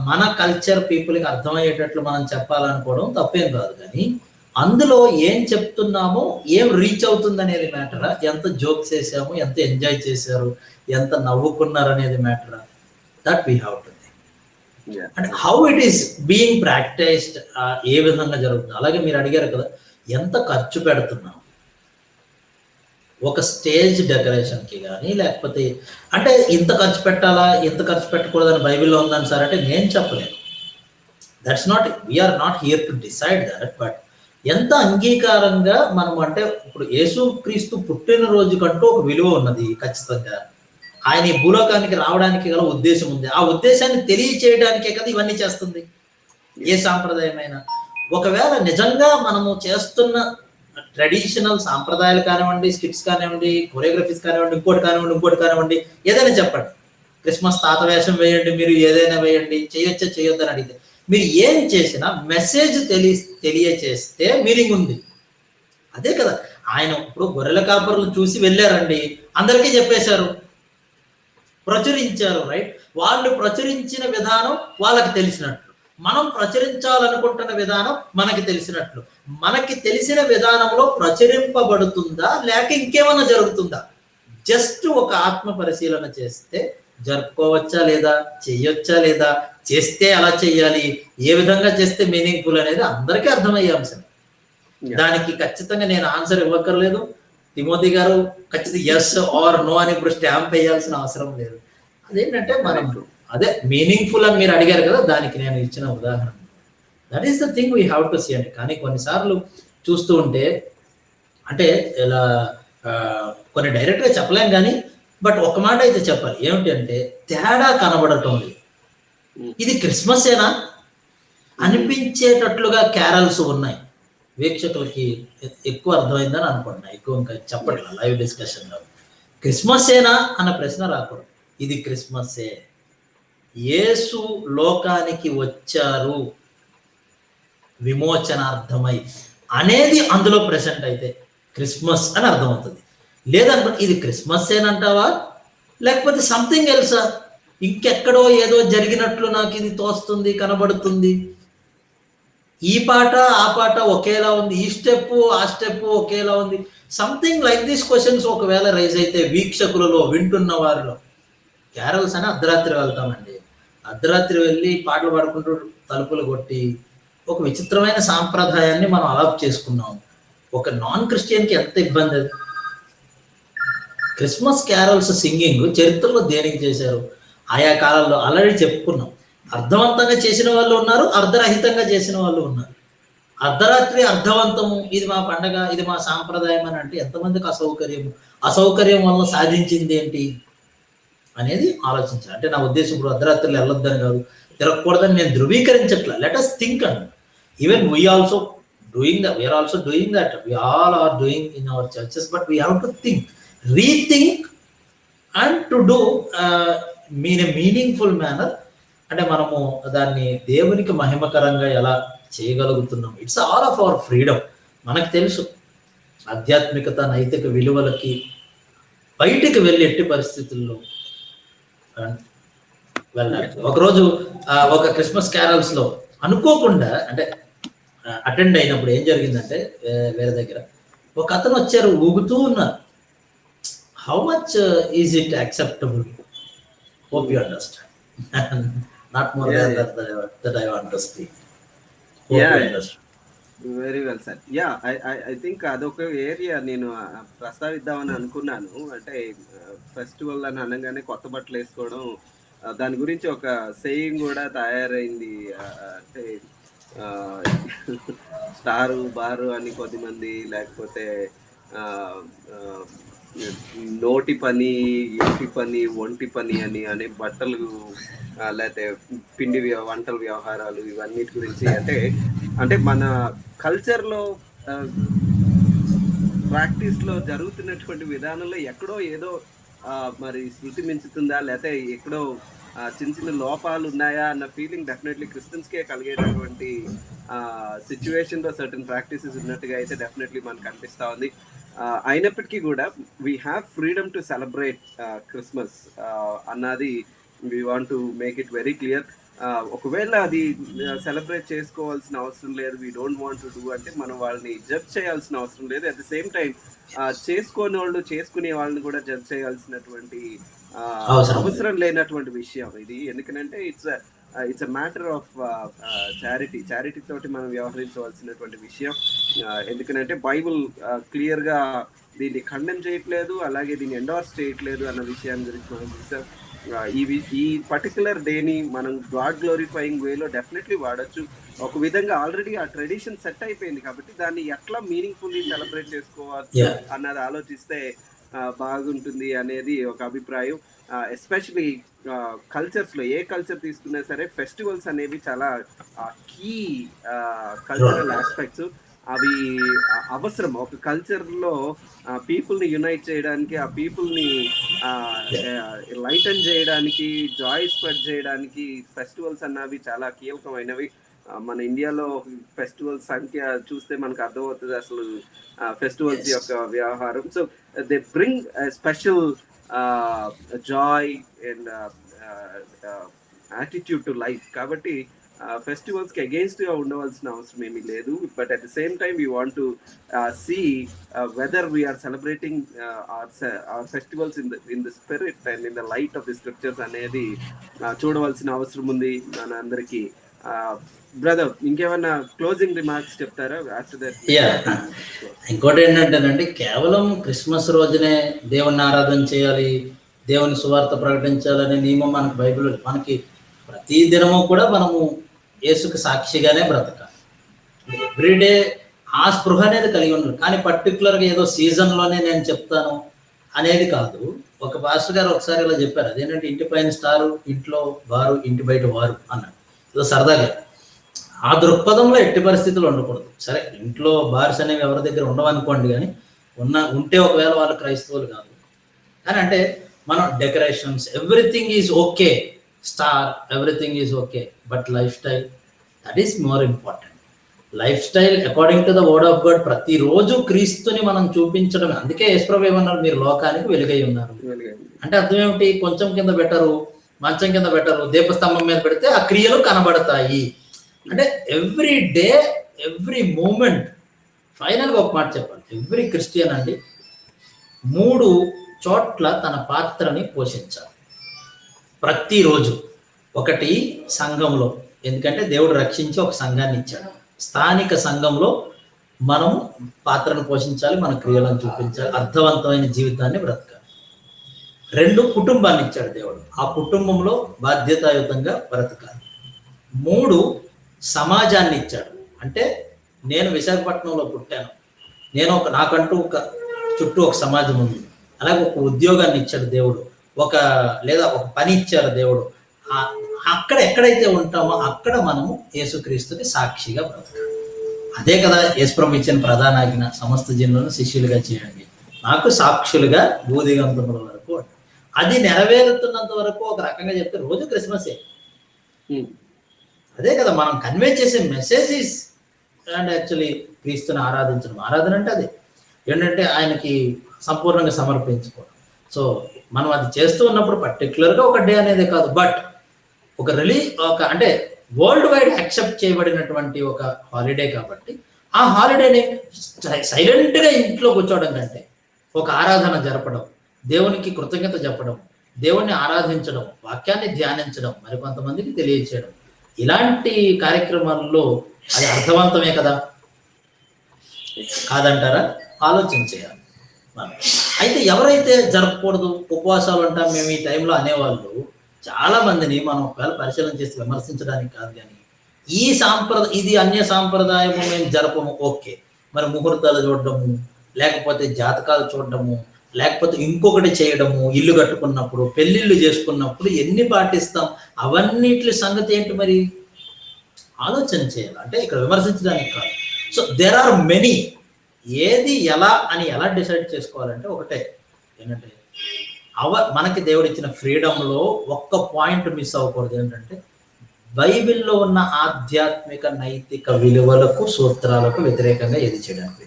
Speaker 2: మన కల్చర్ పీపుల్కి అర్థమయ్యేటట్లు మనం చెప్పాలనుకోవడం తప్పేం కాదు. కానీ అందులో ఏం చెప్తున్నామో ఏం రీచ్ అవుతుంది అనేది మ్యాటరా, ఎంత జోక్స్ చేసాము, ఎంత ఎంజాయ్ చేశారు, ఎంత నవ్వుకున్నారు అనేది మ్యాటరా. That we have to and how it is being practised, ఏ విధంగా జరుగుతుంది. అలాగే మీరు అడిగారు కదా ఎంత ఖర్చు పెడుతున్నాం ఒక స్టేజ్ డెకరేషన్కి కానీ, లేకపోతే అంటే ఇంత ఖర్చు పెట్టాలా ఇంత ఖర్చు పెట్టకూడదని బైబిల్లో ఉందని సార్ అంటే నేను చెప్పలేను. That's not, we are not here to decide that. But ఎంత అంగీకారంగా మనం అంటే ఇప్పుడు యేసుక్రీస్తు పుట్టినరోజు కంటూ ఒక విలువ ఉన్నది ఖచ్చితంగా. ఆయన ఈ భూలోకానికి రావడానికి గల ఉద్దేశం ఉంది. ఆ ఉద్దేశాన్ని తెలియచేయడానికే కదా ఇవన్నీ చేస్తుంది ఏ సాంప్రదాయమైనా. ఒకవేళ నిజంగా మనము చేస్తున్న ట్రెడిషనల్ సాంప్రదాయాలు కానివ్వండి, స్కిట్స్ కానివ్వండి, కొరియోగ్రఫీస్ కానివ్వండి, ఇంకోటి కానివ్వండి, ఏదైనా చెప్పండి. క్రిస్మస్ తాత వేషం వేయండి, మీరు ఏదైనా వేయండి, చేయొద్దని అడిగితే మీరు ఏం చేసినా మెసేజ్ తెలియచేస్తే మీనింగ్ ఉంది. అదే కదా ఆయన ఇప్పుడు గొర్రెల కాపరులు చూసి వెళ్ళారండి, అందరికీ చెప్పేశారు, ప్రచురించారు, రైట్? వాళ్ళు ప్రచురించిన విధానం వాళ్ళకి తెలిసినట్లు, మనం ప్రచురించాలనుకుంటున్న విధానం మనకి తెలిసినట్లు. మనకి తెలిసిన విధానంలో ప్రచురింపబడుతుందా లేక ఇంకేమన్నా జరుగుతుందా? జస్ట్ ఒక ఆత్మ పరిశీలన చేస్తే జరుపుకోవచ్చా లేదా, చెయ్యొచ్చా లేదా, చేస్తే అలా చెయ్యాలి, ఏ విధంగా చేస్తే మీనింగ్ఫుల్ అనేది అందరికీ అర్థమయ్యే అంశం. దానికి ఖచ్చితంగా నేను ఆన్సర్ ఇవ్వక్కర్లేదు, తిమోతి గారు ఖచ్చితంగా ఎస్ ఆర్ నో అని ఇప్పుడు స్టాంప్ వేయాల్సిన అవసరం లేదు. అదేంటంటే మనం అదే మీనింగ్ఫుల్ అని మీరు అడిగారు కదా, దానికి నేను ఇచ్చిన ఉదాహరణ. That is the thing we have to see అండి. కానీ కొన్నిసార్లు చూస్తూ ఉంటే అంటే ఇలా కొన్ని డైరెక్ట్గా చెప్పలేం కానీ, బట్ ఒక మాట అయితే చెప్పాలి. ఏమిటి అంటే తేడా కనబడటం లేదు. ఇది క్రిస్మసేనా అనిపించేటట్లుగా క్యారల్స్ ఉన్నాయి. వీక్షకులకి ఎక్కువ అర్థమైందని అనుకుంటున్నా. ఎక్కువ ఇంకా చెప్పట్లా లైవ్ డిస్కషన్లో. క్రిస్మసేనా అన్న ప్రశ్న రాకూడదు. ఇది క్రిస్మసే, యేసు లోకానికి వచ్చారు విమోచనార్థమై అనేది అందులో ప్రెసెంట్ అయితే క్రిస్మస్ అని అర్థమవుతుంది. లేదనుకో ఇది క్రిస్మస్ ఏనంటావా లేకపోతే సంథింగ్ ఎల్సా, ఇంకెక్కడో ఏదో జరిగినట్లు నాకు ఇది తోస్తుంది, కనబడుతుంది. ఈ పాట ఆ పాట ఒకేలా ఉంది, ఈ స్టెప్ ఆ స్టెప్ ఒకేలా ఉంది. సంథింగ్ లైక్ దీస్ క్వశ్చన్స్ ఒకవేళ రైజ్ అయితే వీక్షకులలో, వింటున్న వారిలో. క్యారల్స్ అని అర్ధరాత్రి వెళ్తామండి. అర్ధరాత్రి వెళ్ళి పాటలు పాడుకుంటూ తలుపులు కొట్టి ఒక విచిత్రమైన సాంప్రదాయాన్ని మనం అడాప్ట్ చేసుకున్నాం. ఒక నాన్ క్రిస్టియన్కి ఎంత ఇబ్బంది అది. క్రిస్మస్ క్యారల్స్ సింగింగ్ చరిత్రలో దేనికి చేశారు? ఆయా కాలంలో ఆల్రెడీ చెప్పుకున్నాం. అర్థవంతంగా చేసిన వాళ్ళు ఉన్నారు, అర్ధరహితంగా చేసిన వాళ్ళు ఉన్నారు. అర్ధరాత్రి అర్థవంతము, ఇది మా పండగ, ఇది మా సాంప్రదాయం అని అంటే ఎంతమందికి అసౌకర్యం వల్ల సాధించింది ఏంటి అనేది ఆలోచించాలి. అంటే నా ఉద్దేశం ఇప్పుడు అర్ధరాత్రులు వెళ్ళొద్దని కాదు, తిరగకూడదని నేను ధృవీకరించట్లా. లెట్ us థింక్ అండి. Even we are also doing that. We all are doing in our churches, but we have to think, rethink and to do in a meaningful manner. అంటే మనము దాన్ని దేవునికి మహిమకరంగా ఎలా చేయగలుగుతున్నాం. It's all of our freedom. మనకు తెలుసు ఆధ్యాత్మికత, నైతిక విలువలకి బయటికి వెళ్ళి ఎట్టి పరిస్థితుల్లో వెళ్ళాలి. ఒకరోజు ఒక క్రిస్మస్ క్యారల్స్ లో అనుకోకుండా అంటే అటెండ్ అయినప్పుడు ఏం జరిగిందంటే, వేరే దగ్గర ఒక అతను వచ్చారు, ఊగుతూ ఉన్నారు. How much is it acceptable? Hope you understand. Not more that I want to speak.
Speaker 1: Very well sir. I think అదొక ఏరియా నేను ప్రస్తావిద్దామని అనుకున్నాను. అంటే ఫెస్టివల్ అని అనగానే కొత్త బట్టలు వేసుకోవడం, దాని గురించి ఒక సేయింగ్ కూడా తయారైంది. అంటే స్టారు బారు అని కొద్దిమంది, లేకపోతే నోటి పని, ఇంటి పని, ఒంటి పని అని బట్టలు, లేకపోతే పిండి వంటల వ్యవహారాలు, ఇవన్నిటి గురించి అంటే మన కల్చర్లో ప్రాక్టీస్లో జరుగుతున్నటువంటి విధానంలో ఎక్కడో ఏదో మరి శృతి మించుతుందా, లేకపోతే ఎక్కడో చిన్న చిన్న లోపాలు ఉన్నాయా అన్న ఫీలింగ్ డెఫినెట్లీ క్రిస్టియన్స్కే కలిగేటటువంటి సిచ్యువేషన్లో సర్టన్ ప్రాక్టీసెస్ ఉన్నట్టుగా అయితే డెఫినెట్లీ మనకు అనిపిస్తూ ఉంది. అయినప్పటికీ కూడా we have freedom to celebrate Christmas అన్నది we want to make it very clear. ఒకవేళ అది సెలబ్రేట్ చేసుకోవాల్సిన అవసరం లేదు, we don't want to do అంటే మనం వాళ్ళని జడ్జ్ చేయాల్సిన అవసరం లేదు. అట్ ద సేమ్ టైం చేసుకునే వాళ్ళని కూడా జడ్జ్ చేయాల్సినటువంటి అవసరం లేనటువంటి విషయం ఇది. ఎందుకంటే it's a matter of charity తోటి మనం వ్యవహరించవలసినటువంటి విషయం. ఎందుకంటే బైబుల్ క్లియర్గా దీన్ని ఖండన చేయట్లేదు, అలాగే దీన్ని ఎండోర్స్ చేయట్లేదు అన్న విషయాన్ని గురించి మనం చూసాం. ఈ పర్టికులర్ డేని మనం గాడ్ గ్లోరిఫైయింగ్ వేలో డెఫినెట్లీ వాడచ్చు. ఒక విధంగా ఆల్రెడీ ఆ ట్రెడిషన్ సెట్ అయిపోయింది కాబట్టి దాన్ని ఎట్లా మీనింగ్ఫుల్లీ సెలబ్రేట్ చేసుకోవచ్చు అన్నది ఆలోచిస్తే బాగుంటుంది అనేది ఒక అభిప్రాయం. ఎస్పెషలీ కల్చర్స్లో ఏ కల్చర్ తీసుకున్నా సరే ఫెస్టివల్స్ అనేవి చాలా కీ కల్చరల్ ఆస్పెక్ట్స్. అవి అవసరం ఒక కల్చర్లో పీపుల్ని యునైట్ చేయడానికి, ఆ పీపుల్ని లైటన్ చేయడానికి, జాయ్ స్ప్రెడ్ చేయడానికి ఫెస్టివల్స్ అన్నవి చాలా కీలకమైనవి. మన ఇండియాలో ఫెస్టివల్ సంఖ్య చూస్తే మనకు అర్థమవుతుంది అసలు ఫెస్టివల్స్ యొక్క వ్యవహారం. So they bring special joy and attitude to life. కాబట్టి ఫెస్టివల్స్కి అగెయిన్స్ట్గా ఉండవలసిన అవసరం ఏమీ లేదు. But at the same time we want to see whether we are celebrating our festivals in the spirit and in the light of the scriptures అనేది చూడవలసిన అవసరం ఉంది మన అందరికీ. బ్రదర్ ఇంకేమన్నా క్లోజింగ్ రిమార్క్స్ చెప్తారా ఆఫ్టర్ దట్?
Speaker 2: యా, ఇంకోటి ఏంటంటేనండి, కేవలం క్రిస్మస్ రోజునే దేవుణ్ణి ఆరాధన చేయాలి, దేవుని సువార్త ప్రకటించాలనే నియమం మనకి బైబిల్. మనకి ప్రతి దినము కూడా మనము యేసుకు సాక్షిగానే బ్రతకాలి. ఎవ్రీడే ఆ స్పృహ అనేది కలిగి ఉండాలి. కానీ పర్టికులర్గా ఏదో సీజన్లోనే నేను చెప్తాను అనేది కాదు. ఒక పాస్టర్ గారు ఒకసారి ఇలా చెప్పారు, అదేంటంటే ఇంటి పైన స్టారు, ఇంట్లో వారు, ఇంటి బయట వారు అన్నాడు. ఏదో సరదాగా. ఆ దృక్పథంలో ఎట్టి పరిస్థితులు ఉండకూడదు. సరే, ఇంట్లో బార్స్ అనేవి ఎవరి దగ్గర ఉండవనుకోండి, కానీ ఉంటే ఒకవేళ వాళ్ళు క్రైస్తవులు కాదు. కానీ అంటే మనం decorations, everything is okay, star, everything is okay, but life style, that is more important. Life style according to the word of God, ప్రతిరోజు క్రీస్తుని మనం చూపించడం. అందుకే యేసుప్రభు ఏమన్నారు, మీరు లోకానికి వెలుగై ఉన్నారు అంటే అర్థం ఏమిటి? కొంచెం కింద పెట్టరు, మంచం కింద పెట్టరు, దీపస్తంభం మీద పెడితే ఆ క్రియలు కనబడతాయి. అంటే ఎవ్రీ డే, ఎవ్రీ మూమెంట్. ఫైనల్గా ఒక మాట చెప్పాలి, ఎవ్రీ క్రిస్టియన్ అండి 3 చోట్ల తన పాత్రని పోషించాలి ప్రతిరోజు. ఒకటి సంఘంలో, ఎందుకంటే దేవుడు రక్షించి ఒక సంఘాన్ని ఇచ్చాడు. స్థానిక సంఘంలో మనం పాత్రను పోషించాలి, మన క్రియలను చూపించాలి, అర్థవంతమైన జీవితాన్ని బ్రతకాలి. 2 కుటుంబాన్ని ఇచ్చాడు దేవుడు, ఆ కుటుంబంలో బాధ్యతాయుతంగా బ్రతకాలి. 3 సమాజాన్ని ఇచ్చాడు. అంటే నేను విశాఖపట్నంలో పుట్టాను, నేను నాకంటూ చుట్టూ ఒక సమాజం ఉంది. అలాగే ఒక ఉద్యోగాన్ని ఇచ్చాడు దేవుడు, లేదా ఒక పని ఇచ్చారు దేవుడు. అక్కడ ఎక్కడైతే ఉంటామో అక్కడ మనము యేసుక్రీస్తుని సాక్షిగా బ్రతకాలి. అదే కదా యేసుప్రభు ఇచ్చిన ప్రధాన ఆజ్ఞ, సమస్త జనులను శిష్యులుగా చేయండి, నాకు సాక్షులుగా భూదిగంతముల వరకు. అది నెరవేరుతున్నంత వరకు ఒక రకంగా చెప్తే రోజు క్రిస్మసే. అదే కదా మనం కన్వే చేసే మెసేజ్ ఈస్ అండ్ యాక్చువల్లీ క్రీస్తుని ఆరాధించడం. ఆరాధన అంటే అదే ఏంటంటే ఆయనకి సంపూర్ణంగా సమర్పించుకోవడం. సో మనం అది చేస్తూ ఉన్నప్పుడు పర్టికులర్గా ఒక డే అనేది కాదు, బట్ ఒక అంటే వరల్డ్ వైడ్ యాక్సెప్ట్ చేయబడినటువంటి ఒక హాలిడే కాబట్టి ఆ హాలిడేని సైలెంట్గా ఇంట్లో కూర్చోవడం కంటే ఒక ఆరాధన జరపడం, దేవునికి కృతజ్ఞత చెప్పడం, దేవుణ్ణి ఆరాధించడం, వాక్యాన్ని ధ్యానించడం, మరికొంతమందికి తెలియచేయడం, ఇలాంటి కార్యక్రమాల్లో అది అర్థవంతమే కదా, కాదంటారా? ఆలోచన చేయాలి. అయితే ఎవరైతే జరపకూడదు, ఉపవాసాలు అంటాం మేము ఈ టైంలో అనేవాళ్ళు చాలా మందిని మనం ఒకవేళ పరిశీలన చేసి విమర్శించడానికి కాదు, కానీ ఇది అన్య సాంప్రదాయము మేము జరపము, ఓకే. మరి ముహూర్తాలు చూడడము, లేకపోతే జాతకాలు చూడడము, లేకపోతే ఇంకొకటి చేయడము, ఇల్లు కట్టుకున్నప్పుడు, పెళ్ళిళ్ళు చేసుకున్నప్పుడు ఎన్ని పాటిస్తాం, అవన్నిటి సంగతి ఏంటి? మరి ఆలోచన చేయాలి. అంటే ఇక్కడ విమర్శించడానికి కాదు. So there are many. ఏది ఎలా అని ఎలా డిసైడ్ చేసుకోవాలంటే ఒకటే, ఏంటంటే మనకి దేవుడు ఇచ్చిన ఫ్రీడంలో ఒక్క పాయింట్ మిస్ అవ్వకూడదు. ఏంటంటే బైబిల్లో ఉన్న ఆధ్యాత్మిక నైతిక విలువలకు, సూత్రాలకు వ్యతిరేకంగా ఏది చేయడానికి.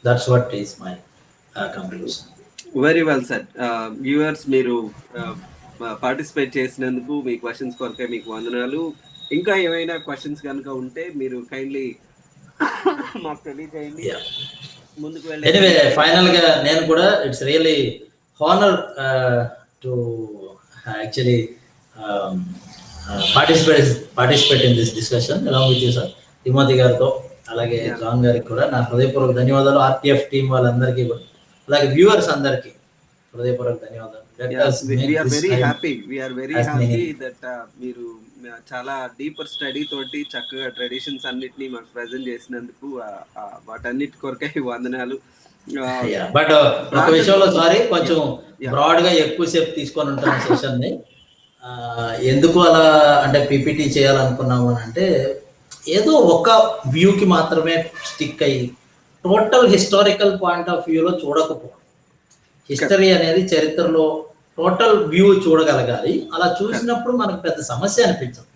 Speaker 2: That's what is my conclusion.
Speaker 1: Very well said. Viewers, మీరు పార్టిసిపేట్ చేసినందుకు, మీ క్వశ్చన్స్ కొరకే మీకు వందనాలు. ఇంకా ఏమైనా క్వశ్చన్స్ కనుక ఉంటే మీరు కైండ్లీ మాకు తెలియజేయండి. ముందుకు వెళ్ళి
Speaker 2: ఎనీవే, ఫైనల్ గా నేను కూడా it's really honour to actually participate in this discussion along with you sir, Timothy గారితో, అలాగే జాన్ గారికి కూడా నా హృదయపూర్వక ధన్యవాదాలు. ఆర్టీఎఫ్ టీం వాళ్ళందరికీ కూడా, అలాగే వ్యూవర్స్ అందరికీ హృదయపూర్వక ధన్యవాదాలు.
Speaker 1: మీరు చాలా డీపర్ స్టడీ తోటి చక్కగా ట్రెడిషన్స్ అన్నిటినీ మాకు ప్రెజెంట్ చేసినందుకు వాటన్నిటి కొరకే వందనాలు.
Speaker 2: బట్ ఒక విషయంలో సారీ, కొంచెం బ్రాడ్ గా ఎక్కువసేపు తీసుకొని ఉంటాను సెషన్ ని. ఎందుకు అలా అంటే పీపీటీ చేయాలనుకున్నాము అని అంటే, ఏదో ఒక వ్యూకి మాత్రమే స్టిక్ అయ్యి టోటల్ హిస్టారికల్ పాయింట్ ఆఫ్ వ్యూలో చూడకపోవడం. హిస్టరీ అనేది చరిత్రలో టోటల్ వ్యూ చూడగలగాలి. అలా చూసినప్పుడు మనకు పెద్ద సమస్య అనిపించదు.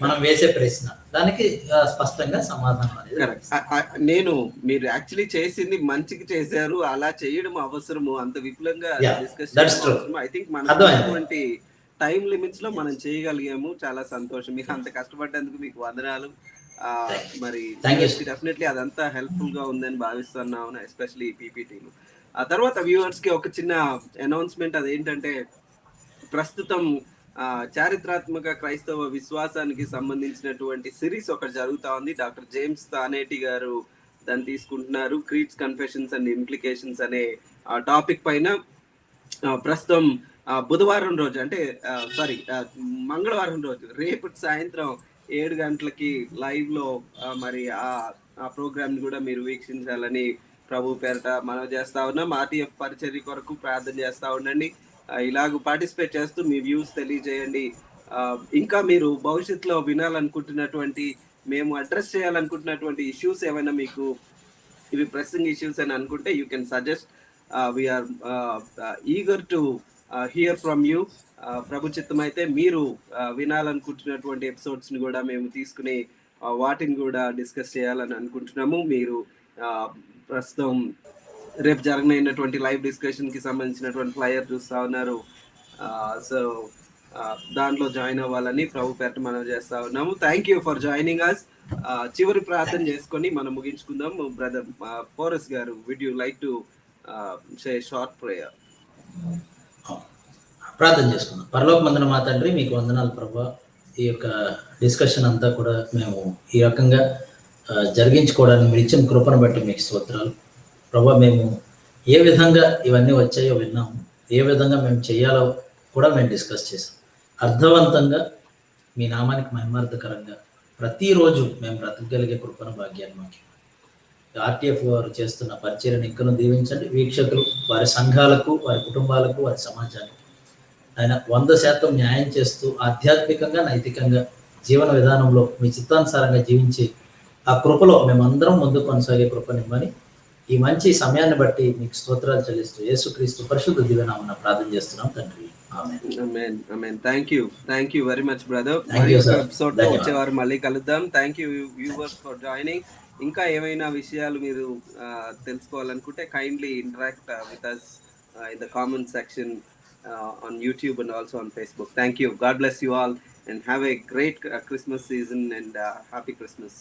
Speaker 2: మనం వేసే ప్రశ్న దానికి స్పష్టంగా సమాధానం అనేది.
Speaker 1: మీరు యాక్చువల్లీ చేసింది మంచికి చేశారు, అలా చేయడం అవసరము, అంత విపులంగా డిస్కస్ చేయడం ఐ థింక్ మనటువంటి టైం లిమిట్స్ లో మనం చేయగలిగాము. చాలా సంతోషం. మీరు అంత కష్టపడ్డందుకు మీకు వందనాలు. మరి డెఫినెట్లీ అదంతా హెల్ప్ఫుల్ గా ఉందని భావిస్తున్నాను, ఎస్పెషల్లీ పీపీటీలు. ఆ తర్వాత వ్యూవర్స్ కి ఒక చిన్న అనౌన్స్మెంట్, అదేంటంటే ప్రస్తుతం చారిత్రాత్మక క్రైస్తవ విశ్వాసానికి సంబంధించినటువంటి సిరీస్ ఒకటి జరుగుతా ఉంది. డాక్టర్ జేమ్స్ తానేటి గారు దాన్ని తీసుకుంటున్నారు. క్రీడ్స్, కన్ఫెషన్స్ అండ్ ఇంప్లికేషన్స్ అనే టాపిక్ పైన ప్రస్తుతం బుధవారం రోజు అంటే సారీ మంగళవారం రోజు రేపు సాయంత్రం 7 గంటలకి లైవ్ లో మరి ఆ ప్రోగ్రామ్ కూడా మీరు వీక్షించాలని ప్రభు పేరట మనవి చేస్తా ఉన్నాం. ఆర్టీఎఫ్ పరిచర్య కొరకు ప్రార్థన చేస్తా ఉండండి. ఇలాగ పార్టిసిపేట్ చేస్తూ మీ వ్యూస్ తెలియజేయండి. ఇంకా మీరు భవిష్యత్తులో వినాలనుకుంటున్నటువంటి, మేము అడ్రస్ చేయాలనుకుంటున్నటువంటి ఇష్యూస్ ఏమైనా మీకు ఇవి ప్రెస్సింగ్ ఇష్యూస్ అని అనుకుంటే you can suggest. We are eager to hear from you. ప్రభు చిత్తం అయితే మీరు వినాలనుకుంటున్నటువంటి ఎపిసోడ్స్ని కూడా మేము తీసుకుని వాటిని కూడా డిస్కస్ చేయాలని అనుకుంటున్నాము. మీరు ప్రస్తుతం రేపు జరగనైనటువంటి లైవ్ డిస్కషన్కి సంబంధించినటువంటి ఫ్లయర్ చూస్తూ ఉన్నారు. సో దాంట్లో జాయిన్ అవ్వాలని ప్రభు పేరట మనం చేస్తా ఉన్నాము. Thank you for joining us. చివరి ప్రార్థన చేసుకొని మనం ముగించుకుందాం. బ్రదర్ పోరస్ గారు, would you like to say short prayer?
Speaker 2: ప్రార్థన చేసుకుందాం. పరలోకమందున మా తండ్రి, మీకు వందనాలు ప్రభా. ఈ యొక్క డిస్కషన్ అంతా కూడా మేము ఈ రకంగా జరిగించుకోవడానికి మీరు ఇచ్చిన కృపను బట్టి మీకు స్తోత్రాలు ప్రభా. మేము ఏ విధంగా ఇవన్నీ వచ్చాయో విన్నాము, ఏ విధంగా మేము చేయాలో కూడా మేము డిస్కస్ చేసాం. అర్థవంతంగా మీ నామానికి మహిమార్థకరంగా ప్రతిరోజు మేము బ్రతకగలిగే కృపను భాగ్యాన్ని మాకు ఆర్టీఎఫ్ వారు చేస్తున్న పరిచర్యను ఇంకను దీవించండి. వీక్షకులు, వారి సంఘాలకు, వారి కుటుంబాలకు, వారి సమాజానికి ఆయన 100% న్యాయం చేస్తూ ఆధ్యాత్మికంగా, నైతికంగా జీవన విధానంలో మీ చిత్తానుసారంగా జీవించి ఆ కృపలో మేమందరం ముందు కొనసాగే కృపనిమ్మని ఈ మంచి సమయాన్ని బట్టి మీకు స్తోత్రాలు చెల్లిస్తూ యేసుక్రీస్తు పరిశుద్ధ దివ్యనామమున ప్రార్థన చేస్తున్నాం తండ్రి.
Speaker 1: ఆమేన్. ఆమేన్. Thank you very much brother. Episode వచ్చేవారు మళ్ళీ కలుద్దాం. Thank you viewers for joining. ఇంకా ఏమైనా విషయాలు మీరు తెలుసుకోవాలనుకుంటే kindly interact with us in the comment section on YouTube and also on Facebook. Thank you. God bless you all and have a great Christmas season and happy Christmas.